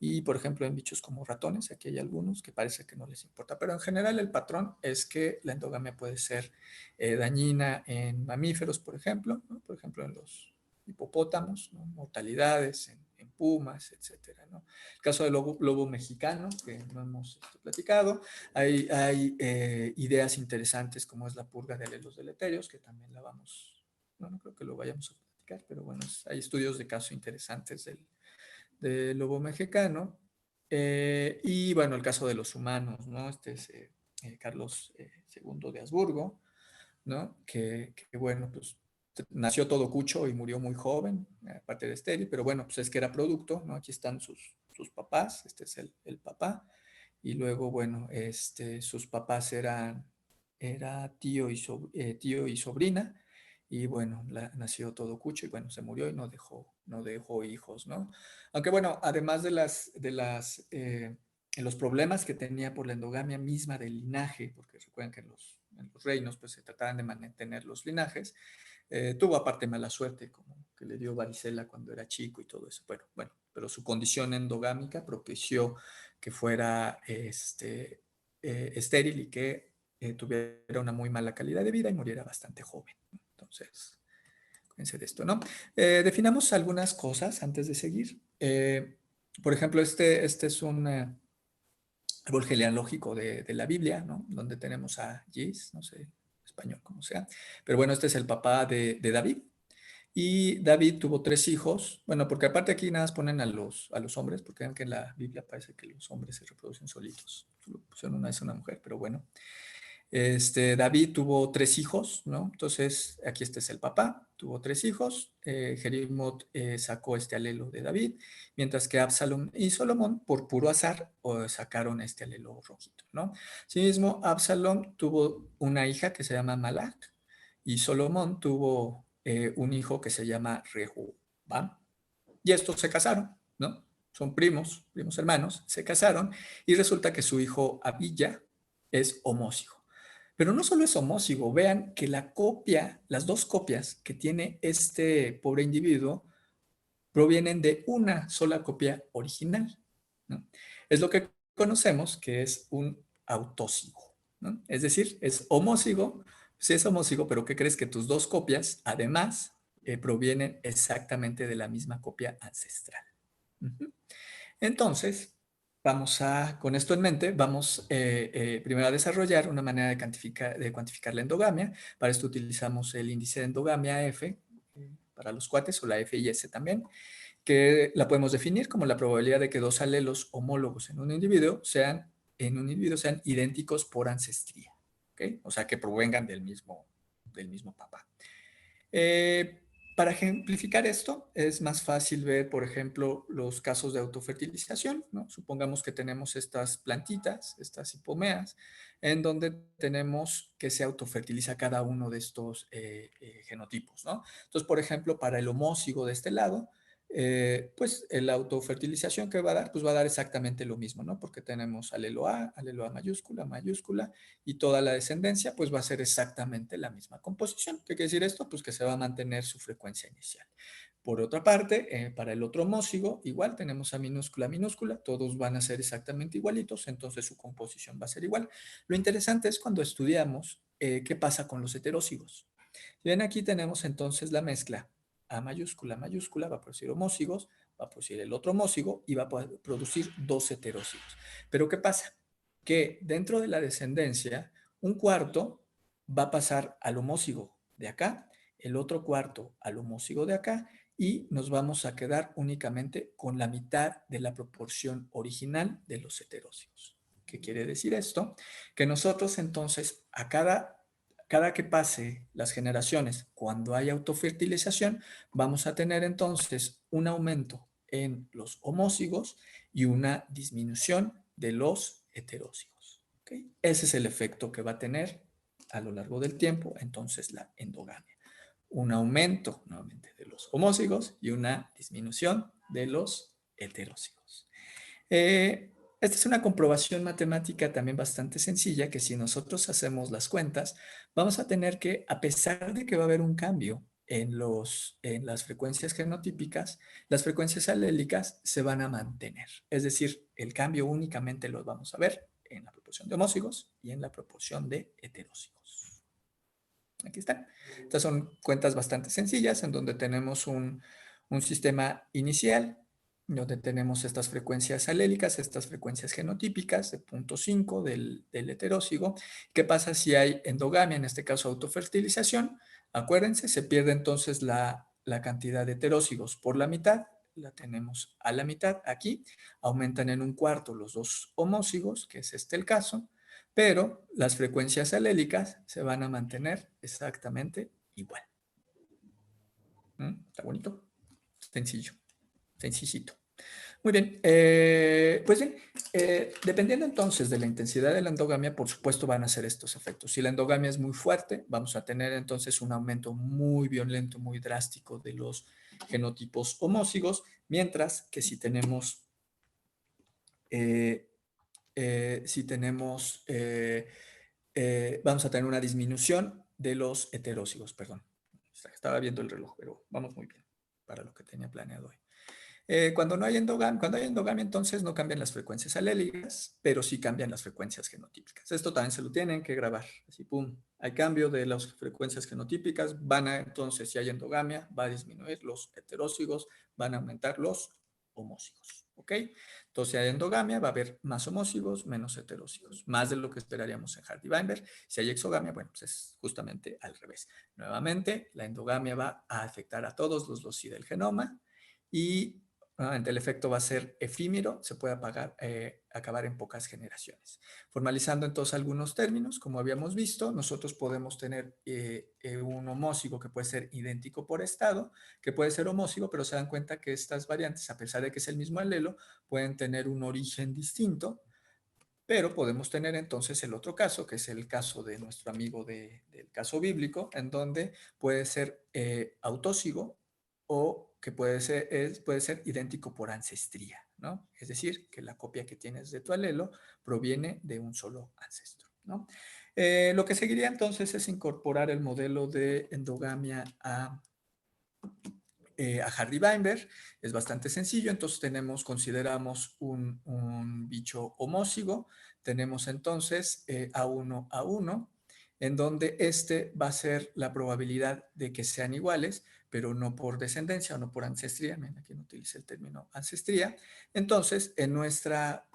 Y, por ejemplo, en bichos como ratones, aquí hay algunos que parece que no les importa. Pero en general el patrón es que la endogamia puede ser dañina en mamíferos, por ejemplo, ¿no? Por ejemplo, en los hipopótamos, ¿no? Mortalidades en pumas, etcétera, ¿no? El caso del lobo mexicano, que no hemos platicado, hay ideas interesantes como es la purga de alelos deleterios, que también no creo que lo vayamos a platicar, pero bueno, hay estudios de caso interesantes del lobo mexicano. Y bueno, el caso de los humanos, ¿no? Este es Carlos II de Habsburgo, ¿no? Que bueno, pues nació todo cucho y murió muy joven, aparte de estéril, pero bueno, pues es que era producto, ¿no? Aquí están sus papás, este es el papá, y luego, bueno, sus papás era tío y sobrina, y bueno, nació todo cucho y bueno, se murió y no dejó hijos, ¿no? Aunque bueno, además de los problemas que tenía por la endogamia misma del linaje, porque recuerden que en los reinos pues se trataban de mantener los linajes, tuvo aparte mala suerte, como que le dio varicela cuando era chico y todo eso. Bueno, pero su condición endogámica propició que fuera estéril y que tuviera una muy mala calidad de vida y muriera bastante joven. Entonces, cuídense de esto, ¿no? Definamos algunas cosas antes de seguir. Por ejemplo, este es un árbol genealógico de la Biblia, ¿no? Donde tenemos a Gis, no sé, español como sea. Pero bueno, este es el papá de David. Y David tuvo 3 hijos. Bueno, porque aparte aquí nada más ponen a los hombres, porque ven que en la Biblia parece que los hombres se reproducen solitos. Pusieron una vez una mujer, pero bueno. David tuvo 3 hijos, ¿no? Entonces, aquí este es el papá, tuvo 3 hijos. Jerimot sacó este alelo de David, mientras que Absalom y Salomón, por puro azar, sacaron este alelo rojito, ¿no? Asimismo, Absalom tuvo una hija que se llama Malach, y Salomón tuvo un hijo que se llama Rehoboam. Y estos se casaron, ¿no? Son primos hermanos, se casaron, y resulta que su hijo Abilla es homózigo. Pero no solo es homózigo, vean que la copia, las 2 copias que tiene este pobre individuo provienen de una sola copia original, ¿no? Es lo que conocemos que es un autózigo, ¿no? Es decir, es homózigo, sí es homózigo, pero ¿qué crees? Que tus 2 copias, además, provienen exactamente de la misma copia ancestral. Entonces, con esto en mente, vamos primero a desarrollar una manera de cuantificar la endogamia. Para esto utilizamos el índice de endogamia F, para los cuates, o la F y S también, que la podemos definir como la probabilidad de que 2 alelos homólogos en un individuo sean idénticos por ancestría, ¿okay? O sea, que provengan del mismo papá. Para ejemplificar esto, es más fácil ver, por ejemplo, los casos de autofertilización, ¿no? Supongamos que tenemos estas plantitas, estas hipomeas, en donde tenemos que se autofertiliza cada uno de estos genotipos, ¿no? Entonces, por ejemplo, para el homózigo de este lado, pues la autofertilización que va a dar, pues va a dar exactamente lo mismo, ¿no? Porque tenemos alelo A mayúscula, mayúscula, y toda la descendencia, pues va a ser exactamente la misma composición. ¿Qué quiere decir esto? Pues que se va a mantener su frecuencia inicial. Por otra parte, para el otro homózigo, igual tenemos a minúscula, minúscula, todos van a ser exactamente igualitos, entonces su composición va a ser igual. Lo interesante es cuando estudiamos qué pasa con los heterózigos. Ven, aquí tenemos entonces la mezcla. A mayúscula, mayúscula, va a producir homózigos, va a producir el otro homózigo y va a producir 2 heterózigos. Pero ¿qué pasa? Que dentro de la descendencia, un cuarto va a pasar al homózigo de acá, el otro cuarto al homózigo de acá, y nos vamos a quedar únicamente con la mitad de la proporción original de los heterózigos. ¿Qué quiere decir esto? Que nosotros entonces a cada que pase las generaciones, cuando hay autofertilización, vamos a tener entonces un aumento en los homózigos y una disminución de los heterózigos. ¿Okay? Ese es el efecto que va a tener a lo largo del tiempo, entonces, la endogamia. Un aumento nuevamente de los homózigos y una disminución de los heterózigos. Esta es una comprobación matemática también bastante sencilla, que si nosotros hacemos las cuentas, vamos a tener que, a pesar de que va a haber un cambio en las frecuencias genotípicas, las frecuencias alélicas se van a mantener. Es decir, el cambio únicamente lo vamos a ver en la proporción de homózigos y en la proporción de heterózigos. Aquí están. Estas son cuentas bastante sencillas, en donde tenemos un sistema inicial, donde tenemos estas frecuencias alélicas, estas frecuencias genotípicas de 0.5 del heterózigo. ¿Qué pasa si hay endogamia, en este caso autofertilización? Acuérdense, se pierde entonces la cantidad de heterózigos por la mitad, la tenemos a la mitad aquí, aumentan en 1/4 los 2 homózigos, que es el caso, pero las frecuencias alélicas se van a mantener exactamente igual. ¿Está bonito? Sencillo, sencillito. Muy bien, pues bien, dependiendo entonces de la intensidad de la endogamia, por supuesto van a ser estos efectos. Si la endogamia es muy fuerte, vamos a tener entonces un aumento muy violento, muy drástico de los genotipos homózigos, mientras que si tenemos vamos a tener una disminución de los heterózigos, perdón. Estaba viendo el reloj, pero vamos muy bien para lo que tenía planeado hoy. Cuando hay endogamia, entonces no cambian las frecuencias alélicas, pero sí cambian las frecuencias genotípicas. Esto también se lo tienen que grabar. Así, pum, hay cambio de las frecuencias genotípicas. Entonces, si hay endogamia, va a disminuir los heterócigos, van a aumentar los homócigos. ¿Ok? Entonces, si hay endogamia, va a haber más homócigos, menos heterócigos. Más de lo que esperaríamos en Hardy-Weinberg. Si hay exogamia, bueno, pues es justamente al revés. Nuevamente, la endogamia va a afectar a todos los loci del genoma y el efecto va a ser efímero, se puede acabar en pocas generaciones. Formalizando entonces algunos términos, como habíamos visto, nosotros podemos tener un homócigo que puede ser idéntico por estado, que puede ser homócigo, pero se dan cuenta que estas variantes, a pesar de que es el mismo alelo, pueden tener un origen distinto, pero podemos tener entonces el otro caso, que es el caso de nuestro amigo del caso bíblico, en donde puede ser autócigo o que puede ser idéntico por ancestría, ¿no? Es decir, que la copia que tienes de tu alelo proviene de un solo ancestro, ¿no? Lo que seguiría entonces es incorporar el modelo de endogamia a Hardy-Weinberg. Es bastante sencillo, entonces consideramos un bicho homócigo, tenemos entonces A1A1, en donde este va a ser la probabilidad de que sean iguales, pero no por descendencia o no por ancestría. Miren, aquí no utilice el término ancestría. Entonces, en nuestra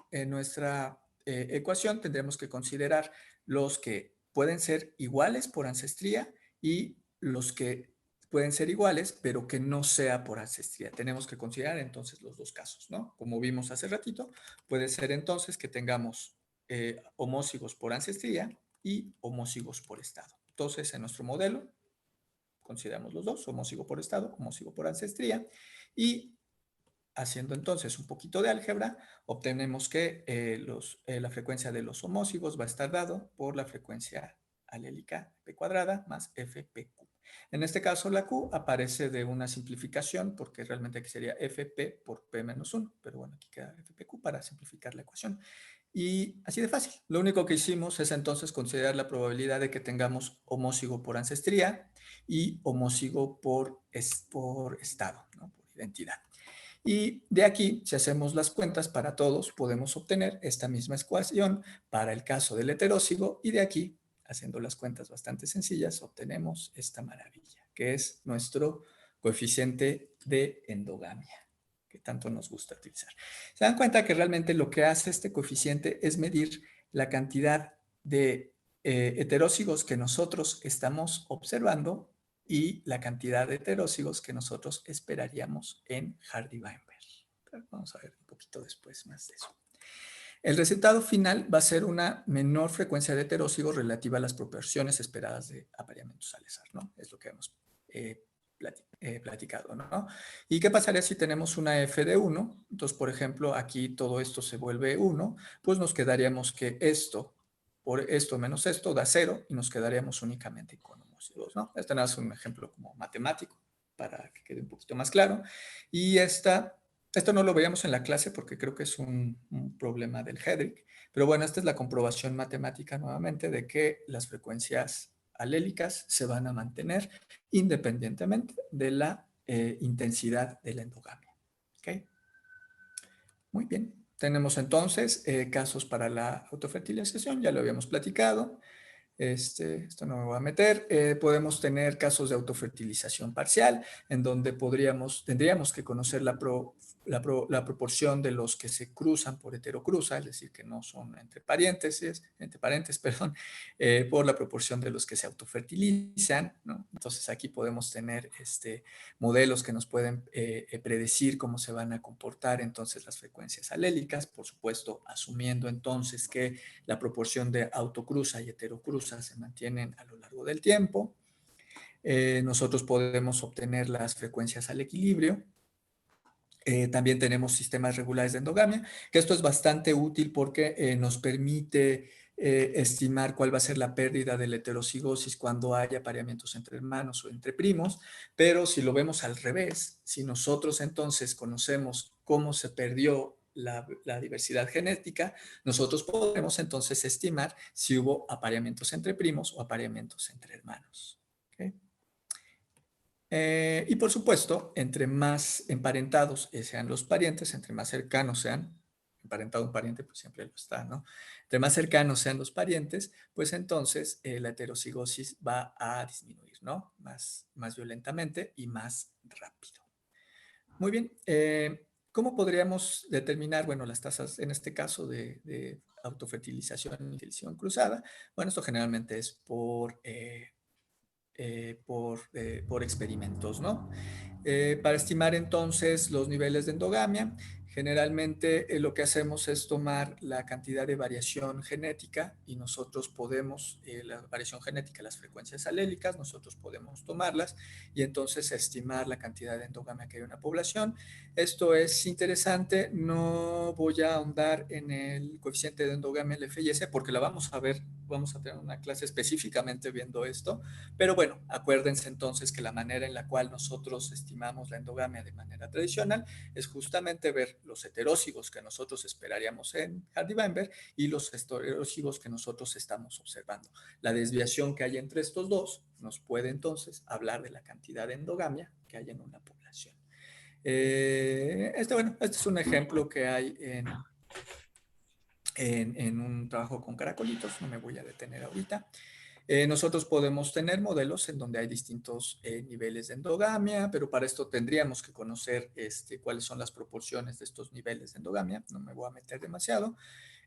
ecuación tendremos que considerar los que pueden ser iguales por ancestría y los que pueden ser iguales, pero que no sea por ancestría. Tenemos que considerar entonces los dos casos, ¿no? Como vimos hace ratito, puede ser entonces que tengamos homócigos por ancestría y homócigos por estado. Entonces, en nuestro modelo, consideramos los dos, homócigo por estado, homócigo por ancestría, y haciendo entonces un poquito de álgebra, obtenemos que la frecuencia de los homócigos va a estar dado por la frecuencia alélica p cuadrada más fpq. En este caso, la Q aparece de una simplificación porque realmente aquí sería fp por p menos 1, pero bueno, aquí queda fpq para simplificar la ecuación. Y así de fácil. Lo único que hicimos es entonces considerar la probabilidad de que tengamos homócigo por ancestría y homócigo por estado, ¿no? Por identidad. Y de aquí, si hacemos las cuentas para todos, podemos obtener esta misma ecuación para el caso del heterócigo y de aquí, haciendo las cuentas bastante sencillas, obtenemos esta maravilla, que es nuestro coeficiente de endogamia, que tanto nos gusta utilizar. Se dan cuenta que realmente lo que hace este coeficiente es medir la cantidad de heterócigos que nosotros estamos observando y la cantidad de heterócigos que nosotros esperaríamos en Hardy-Weinberg. Vamos a ver un poquito después más de eso. El resultado final va a ser una menor frecuencia de heterócigos relativa a las proporciones esperadas de apareamientos al azar, ¿no? Es lo que hemos platicado, ¿no? ¿Y qué pasaría si tenemos una f de 1? Entonces, por ejemplo, aquí todo esto se vuelve 1, pues nos quedaríamos que esto por esto menos esto da 0 y nos quedaríamos únicamente con homócigos, ¿no? Este es un ejemplo como matemático para que quede un poquito más claro. Y esto no lo veíamos en la clase porque creo que es un problema del Headrick, pero bueno, esta es la comprobación matemática nuevamente de que las frecuencias alélicas se van a mantener independientemente de la intensidad de la endogamia. ¿Ok? Muy bien. Tenemos entonces casos para la autofertilización, ya lo habíamos platicado. Esto no me voy a meter. Podemos tener casos de autofertilización parcial, en donde tendríamos que conocer la proporción de los que se cruzan por heterocruza, es decir, que no son entre paréntesis, perdón, por la proporción de los que se autofertilizan, ¿no? Entonces aquí podemos tener modelos que nos pueden predecir cómo se van a comportar entonces las frecuencias alélicas, por supuesto, asumiendo entonces que la proporción de autocruza y heterocruza se mantienen a lo largo del tiempo. Nosotros podemos obtener las frecuencias al equilibrio. También tenemos sistemas regulares de endogamia, que esto es bastante útil porque nos permite estimar cuál va a ser la pérdida de la heterocigosis cuando haya apareamientos entre hermanos o entre primos, pero si lo vemos al revés, si nosotros entonces conocemos cómo se perdió la diversidad genética, nosotros podemos entonces estimar si hubo apareamientos entre primos o apareamientos entre hermanos. ¿Okay? Y por supuesto, entre más emparentados sean los parientes, entre más cercanos sean, emparentado un pariente, pues siempre lo está, ¿no? Entre más cercanos sean los parientes, pues entonces la heterocigosis va a disminuir, ¿no? Más violentamente y más rápido. Muy bien. ¿Cómo podríamos determinar, bueno, las tasas, en este caso, de autofertilización y fertilización cruzada? Bueno, esto generalmente es por experimentos, ¿no? Para estimar entonces los niveles de endogamia, generalmente lo que hacemos es tomar la cantidad de variación genética y nosotros podemos, la variación genética, las frecuencias alélicas, nosotros podemos tomarlas y entonces estimar la cantidad de endogamia que hay en una población. Esto es interesante, no voy a ahondar en el coeficiente de endogamia, el FIS, porque la vamos a ver, vamos a tener una clase específicamente viendo esto, pero bueno, acuérdense entonces que la manera en la cual nosotros estimamos la endogamia de manera tradicional es justamente ver los heterócigos que nosotros esperaríamos en Hardy-Weinberg y los heterócigos que nosotros estamos observando. La desviación que hay entre estos dos nos puede entonces hablar de la cantidad de endogamia que hay en una población. Este es un ejemplo que hay en un trabajo con caracolitos, no me voy a detener ahorita. Nosotros podemos tener modelos en donde hay distintos niveles de endogamia, pero para esto tendríamos que conocer cuáles son las proporciones de estos niveles de endogamia. No me voy a meter demasiado.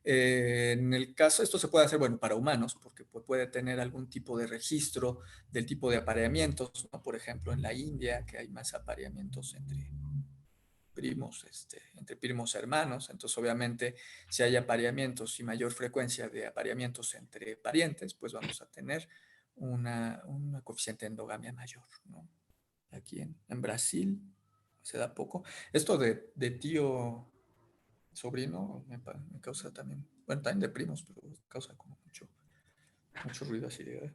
En el caso, esto se puede hacer, bueno, para humanos, porque puede tener algún tipo de registro del tipo de apareamientos, ¿no? Por ejemplo, en la India, que hay más apareamientos entre primos, entre primos hermanos. Entonces, obviamente, si hay apareamientos y mayor frecuencia de apareamientos entre parientes, pues vamos a tener una coeficiente de endogamia mayor, ¿no? Aquí en Brasil se da poco. Esto de tío, sobrino, me causa también, bueno, también de primos, pero causa como mucho ruido así de...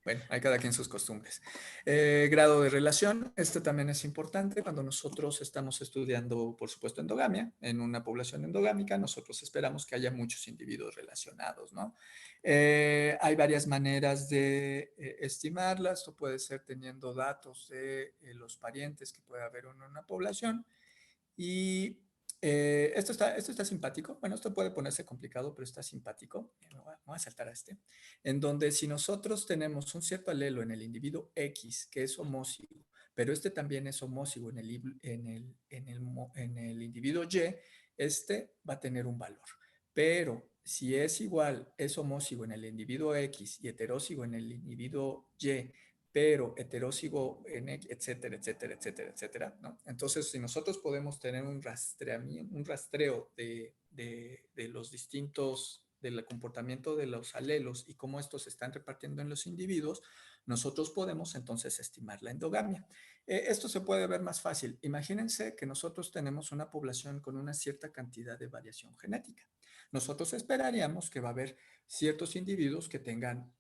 Bueno, hay cada quien sus costumbres. Grado de relación, este también es importante cuando nosotros estamos estudiando, por supuesto, endogamia. En una población endogámica, nosotros esperamos que haya muchos individuos relacionados, ¿no? Hay varias maneras de estimarlas. Esto puede ser teniendo datos de los parientes que puede haber en una población. Y esto está simpático. Bueno, esto puede ponerse complicado, pero está simpático. Me voy a saltar a en donde si nosotros tenemos un cierto alelo en el individuo X que es homózigo, pero este también es homózigo en el individuo Y, este va a tener un valor. Pero si es homózigo en el individuo X y heterózigo en el individuo Y, pero heterózigo, etcétera, etcétera, etcétera, etcétera, ¿no? Entonces, si nosotros podemos tener un rastreo de los distintos, del comportamiento de los alelos y cómo estos se están repartiendo en los individuos, nosotros podemos entonces estimar la endogamia. Esto se puede ver más fácil. Imagínense que nosotros tenemos una población con una cierta cantidad de variación genética. Nosotros esperaríamos que va a haber ciertos individuos que tengan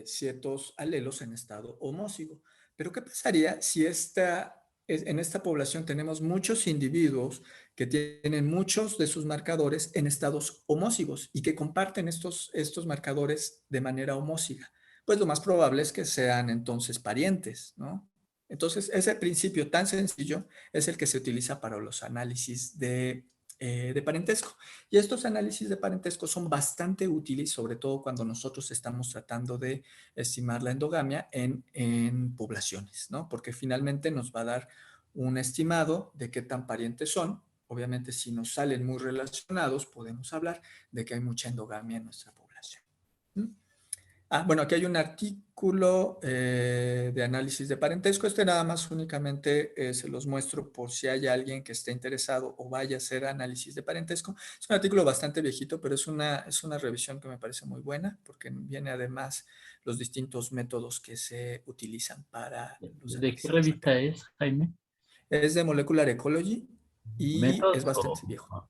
ciertos alelos en estado homózigo. Pero ¿qué pasaría si en esta población tenemos muchos individuos que tienen muchos de sus marcadores en estados homózigos y que comparten estos marcadores de manera homóziga? Pues lo más probable es que sean entonces parientes, ¿no? Entonces, ese principio tan sencillo es el que se utiliza para los análisis de parentesco. Y estos análisis de parentesco son bastante útiles, sobre todo cuando nosotros estamos tratando de estimar la endogamia en poblaciones, ¿no? Porque finalmente nos va a dar un estimado de qué tan parientes son. Obviamente, si nos salen muy relacionados, podemos hablar de que hay mucha endogamia en nuestra población. Bueno, aquí hay un artículo de análisis de parentesco. Nada más únicamente se los muestro por si hay alguien que esté interesado o vaya a hacer análisis de parentesco. Es un artículo bastante viejito, pero es una revisión que me parece muy buena porque viene además los distintos métodos que se utilizan para los ¿De qué revista es, Jaime? Es de Molecular Ecology y ¿Métodos es bastante viejo.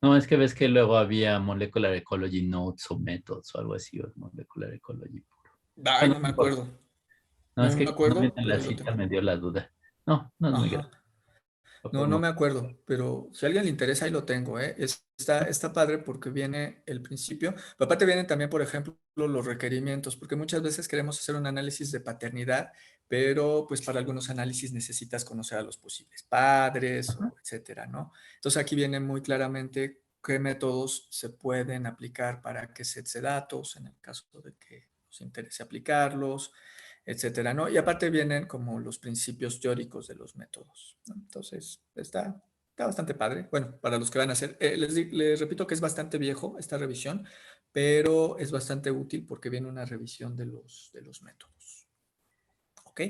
No, es que ves que luego había Molecular Ecology Notes o Methods o algo así, o Molecular Ecology. Ay, no me acuerdo. No, es No que me acuerdo, en pero la cita me dio la duda. No es muy grave. No me acuerdo, pero si a alguien le interesa, ahí lo tengo, ¿eh? Está padre porque viene el principio, pero aparte vienen también, por ejemplo, los requerimientos, porque muchas veces queremos hacer un análisis de paternidad, pero pues para algunos análisis necesitas conocer a los posibles padres, etcétera, ¿no? Entonces aquí viene muy claramente qué métodos se pueden aplicar para qué sets de datos, en el caso de que nos interese aplicarlos, etcétera, ¿no? Y aparte vienen como los principios teóricos de los métodos, ¿no? Entonces, está bastante padre. Bueno, para los que van a hacer, les repito que es bastante viejo esta revisión, pero es bastante útil porque viene una revisión de los métodos. ¿Ok?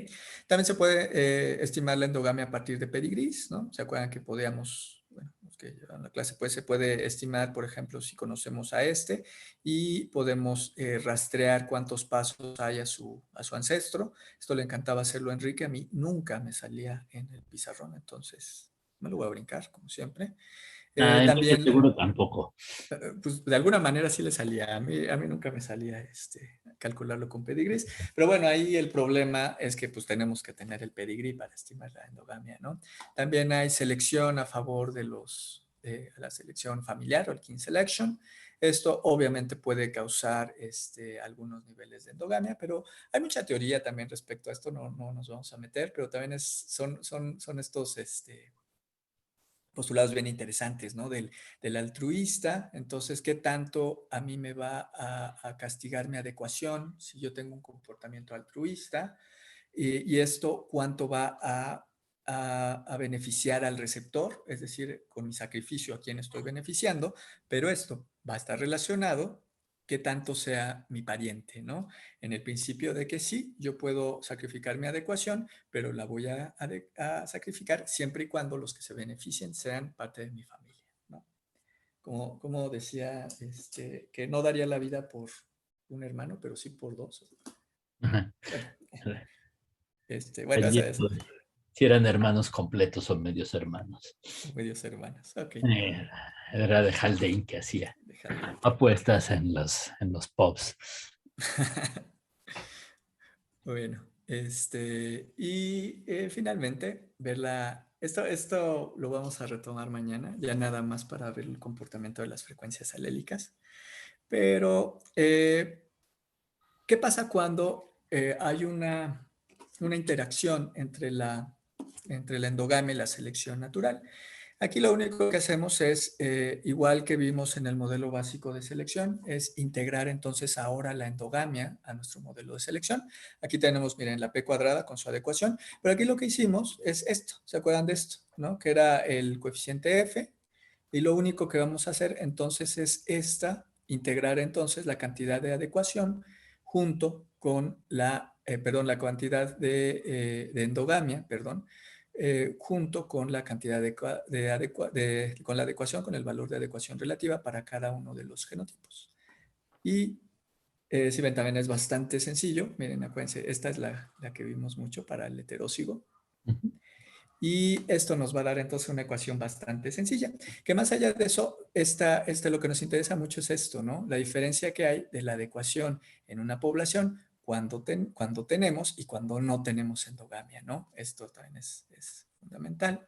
También se puede estimar la endogamia a partir de pedigrís, ¿no? ¿Se acuerdan que podíamos, bueno, los que llevan la clase, pues se puede estimar, por ejemplo, si conocemos a este y podemos rastrear cuántos pasos hay a su ancestro. Esto le encantaba hacerlo a Enrique, a mí nunca me salía en el pizarrón, entonces me lo voy a brincar, como siempre. Entonces seguro tampoco. Pues de alguna manera sí le salía. A mí nunca me salía calcularlo con pedigrí. Pero bueno, ahí el problema es que pues tenemos que tener el pedigrí para estimar la endogamia, ¿no? También hay selección a favor de la selección familiar o el kin selection. Esto obviamente puede causar algunos niveles de endogamia, pero hay mucha teoría también respecto a esto, no nos vamos a meter, pero también son estos postulados bien interesantes, ¿no? Del altruista, entonces, ¿qué tanto a mí me va a castigar mi adecuación si yo tengo un comportamiento altruista? Y esto, ¿cuánto va a beneficiar al receptor? Es decir, con mi sacrificio a quién estoy beneficiando, pero esto va a estar relacionado qué tanto sea mi pariente, ¿no? En el principio de que sí, yo puedo sacrificar mi adecuación, pero la voy a sacrificar siempre y cuando los que se beneficien sean parte de mi familia, ¿no? Como decía, que no daría la vida por un hermano, pero sí por dos. Ajá. Bueno, eso. Si eran hermanos completos o medios hermanos. Medios hermanos, ok. Era de Haldane que hacía apuestas en los pubs. Bueno, y finalmente, esto lo vamos a retomar mañana, ya nada más para ver el comportamiento de las frecuencias alélicas. Pero, ¿qué pasa cuando hay una interacción entre la endogamia y la selección natural? Aquí lo único que hacemos es, igual que vimos en el modelo básico de selección, es integrar entonces ahora la endogamia a nuestro modelo de selección. Aquí tenemos, miren, la P cuadrada con su adecuación, pero aquí lo que hicimos es esto, ¿se acuerdan de esto? ¿No? Que era el coeficiente F, y lo único que vamos a hacer entonces es integrar entonces la cantidad de adecuación junto con la cantidad de endogamia, junto con la cantidad con la adecuación, con el valor de adecuación relativa para cada uno de los genotipos. Y si ven, también es bastante sencillo. Miren, acuérdense, esta es la que vimos mucho para el heterózigo. Y esto nos va a dar entonces una ecuación bastante sencilla, que más allá de eso, lo que nos interesa mucho es esto, ¿no? La diferencia que hay de la adecuación en una población cuando tenemos y cuando no tenemos endogamia, ¿no? Esto también es fundamental.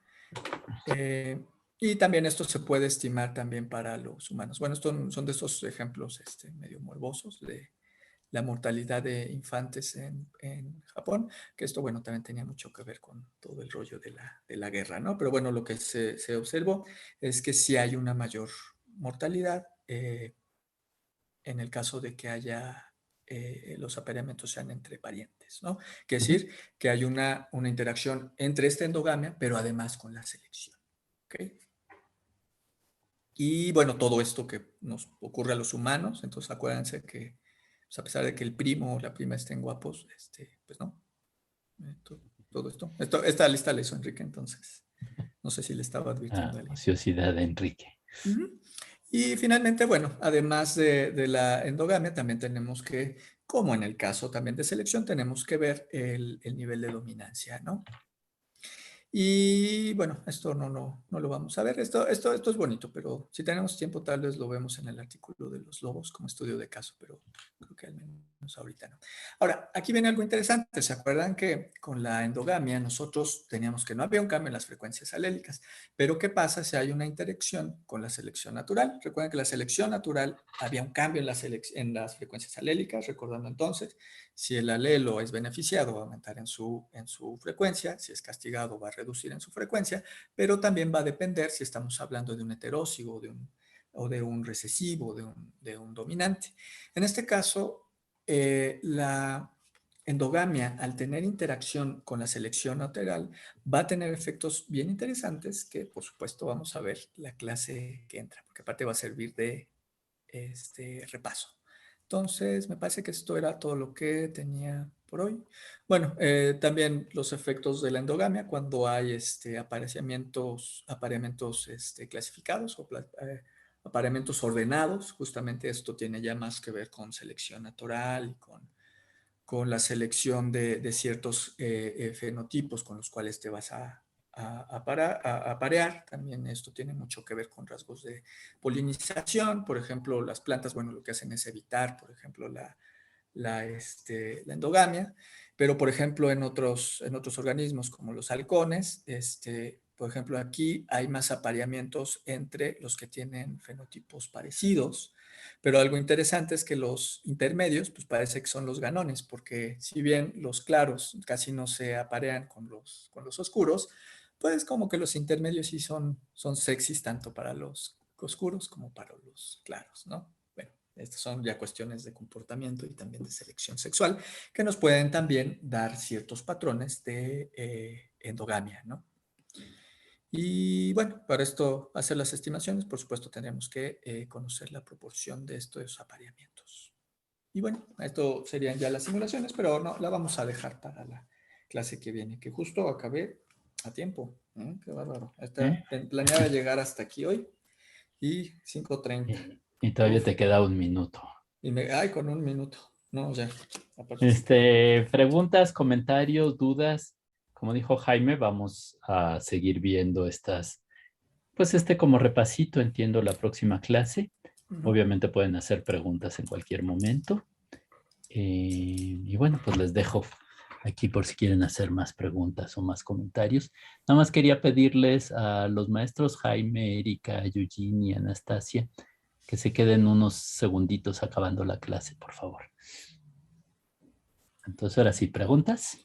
Y también esto se puede estimar también para los humanos. Bueno, estos son de esos ejemplos medio morbosos de la mortalidad de infantes en Japón, que esto, bueno, también tenía mucho que ver con todo el rollo de la guerra, ¿no? Pero bueno, lo que se observó es que sí hay una mayor mortalidad en el caso de que haya los apareamientos sean entre parientes, ¿no? Quiere decir que hay una interacción entre esta endogamia, pero además con la selección, ¿ok? Y bueno, todo esto que nos ocurre a los humanos, entonces acuérdense que pues, a pesar de que el primo o la prima estén guapos, pues no. Todo esto. Esta lista la hizo Enrique, entonces no sé si le estaba advirtiendo a alguien. Ociosidad de Enrique. Y finalmente, bueno, además de la endogamia, también tenemos que, como en el caso también de selección, tenemos que ver el nivel de dominancia, ¿no? Y bueno, esto no lo vamos a ver. Esto es bonito, pero si tenemos tiempo tal vez lo vemos en el artículo de los lobos como estudio de caso, pero creo que al menos ahorita no. Ahora, aquí viene algo interesante. ¿Se acuerdan que con la endogamia nosotros teníamos que no había un cambio en las frecuencias alélicas? Pero ¿qué pasa si hay una interacción con la selección natural? Recuerden que la selección natural había un cambio en las frecuencias alélicas, recordando entonces, si el alelo es beneficiado va a aumentar en su frecuencia, si es castigado va a reducir en su frecuencia, pero también va a depender si estamos hablando de un heterózigo o de un recesivo, de un dominante. En este caso, la endogamia, al tener interacción con la selección natural, va a tener efectos bien interesantes que, por supuesto, vamos a ver la clase que entra, porque aparte va a servir de repaso. Entonces, me parece que esto era todo lo que tenía por hoy. Bueno, también los efectos de la endogamia cuando hay apareamientos clasificados o apareamientos ordenados. Justamente esto tiene ya más que ver con selección natural y con la selección de ciertos fenotipos con los cuales te vas a parear. También esto tiene mucho que ver con rasgos de polinización. Por ejemplo, las plantas, bueno, lo que hacen es evitar, por ejemplo, la endogamia, pero por ejemplo en otros organismos como los halcones, por ejemplo aquí hay más apareamientos entre los que tienen fenotipos parecidos, pero algo interesante es que los intermedios, pues parece que son los ganones, porque si bien los claros casi no se aparean con los oscuros, pues como que los intermedios sí son sexys tanto para los oscuros como para los claros, ¿no? Estas son ya cuestiones de comportamiento y también de selección sexual que nos pueden también dar ciertos patrones de endogamia, ¿no? Y bueno, para esto hacer las estimaciones, por supuesto, tendríamos que conocer la proporción de estos apareamientos. Y bueno, esto serían ya las simulaciones, pero no, la vamos a dejar para la clase que viene, que justo acabé a tiempo. Qué bárbaro. Está planeada llegar hasta aquí hoy y 5:30. Y todavía Uf. te queda un minuto. Ay, con un minuto. No, ya. Preguntas, comentarios, dudas. Como dijo Jaime, vamos a seguir viendo pues como repasito, entiendo, la próxima clase. Obviamente pueden hacer preguntas en cualquier momento. Y bueno, pues les dejo aquí por si quieren hacer más preguntas o más comentarios. Nada más quería pedirles a los maestros Jaime, Erika, Eugene y Anastasia que se queden unos segunditos acabando la clase, por favor. Entonces, ahora sí, preguntas.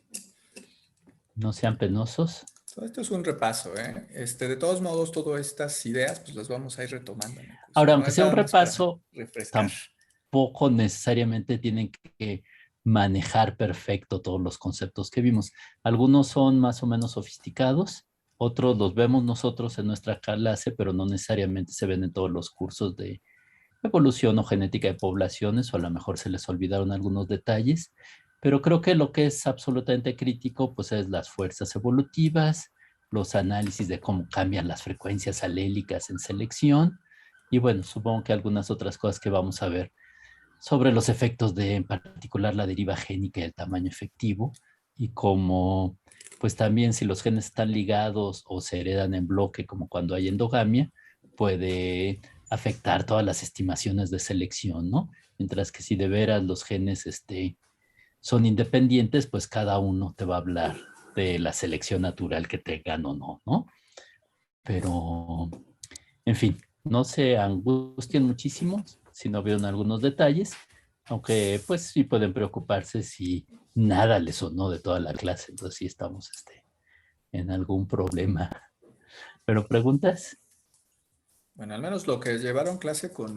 No sean penosos. Esto es un repaso, ¿eh? De todos modos, todas estas ideas, pues las vamos a ir retomando. Ahora, aunque sea un repaso, tampoco necesariamente tienen que manejar perfecto todos los conceptos que vimos. Algunos son más o menos sofisticados, otros los vemos nosotros en nuestra clase, pero no necesariamente se ven en todos los cursos de evolución o genética de poblaciones, o a lo mejor se les olvidaron algunos detalles, pero creo que lo que es absolutamente crítico pues es las fuerzas evolutivas, los análisis de cómo cambian las frecuencias alélicas en selección, y bueno, supongo que algunas otras cosas que vamos a ver sobre los efectos de, en particular, la deriva génica y el tamaño efectivo, y cómo, pues también si los genes están ligados o se heredan en bloque, como cuando hay endogamia, puede afectar todas las estimaciones de selección, ¿no? Mientras que si de veras los genes son independientes, pues cada uno te va a hablar de la selección natural que tengan o no, ¿no? Pero, en fin, no se angustien muchísimo si no vieron algunos detalles, aunque pues sí pueden preocuparse si nada les sonó de toda la clase, entonces sí estamos en algún problema. ¿Pero preguntas? Bueno, al menos lo que llevaron clase con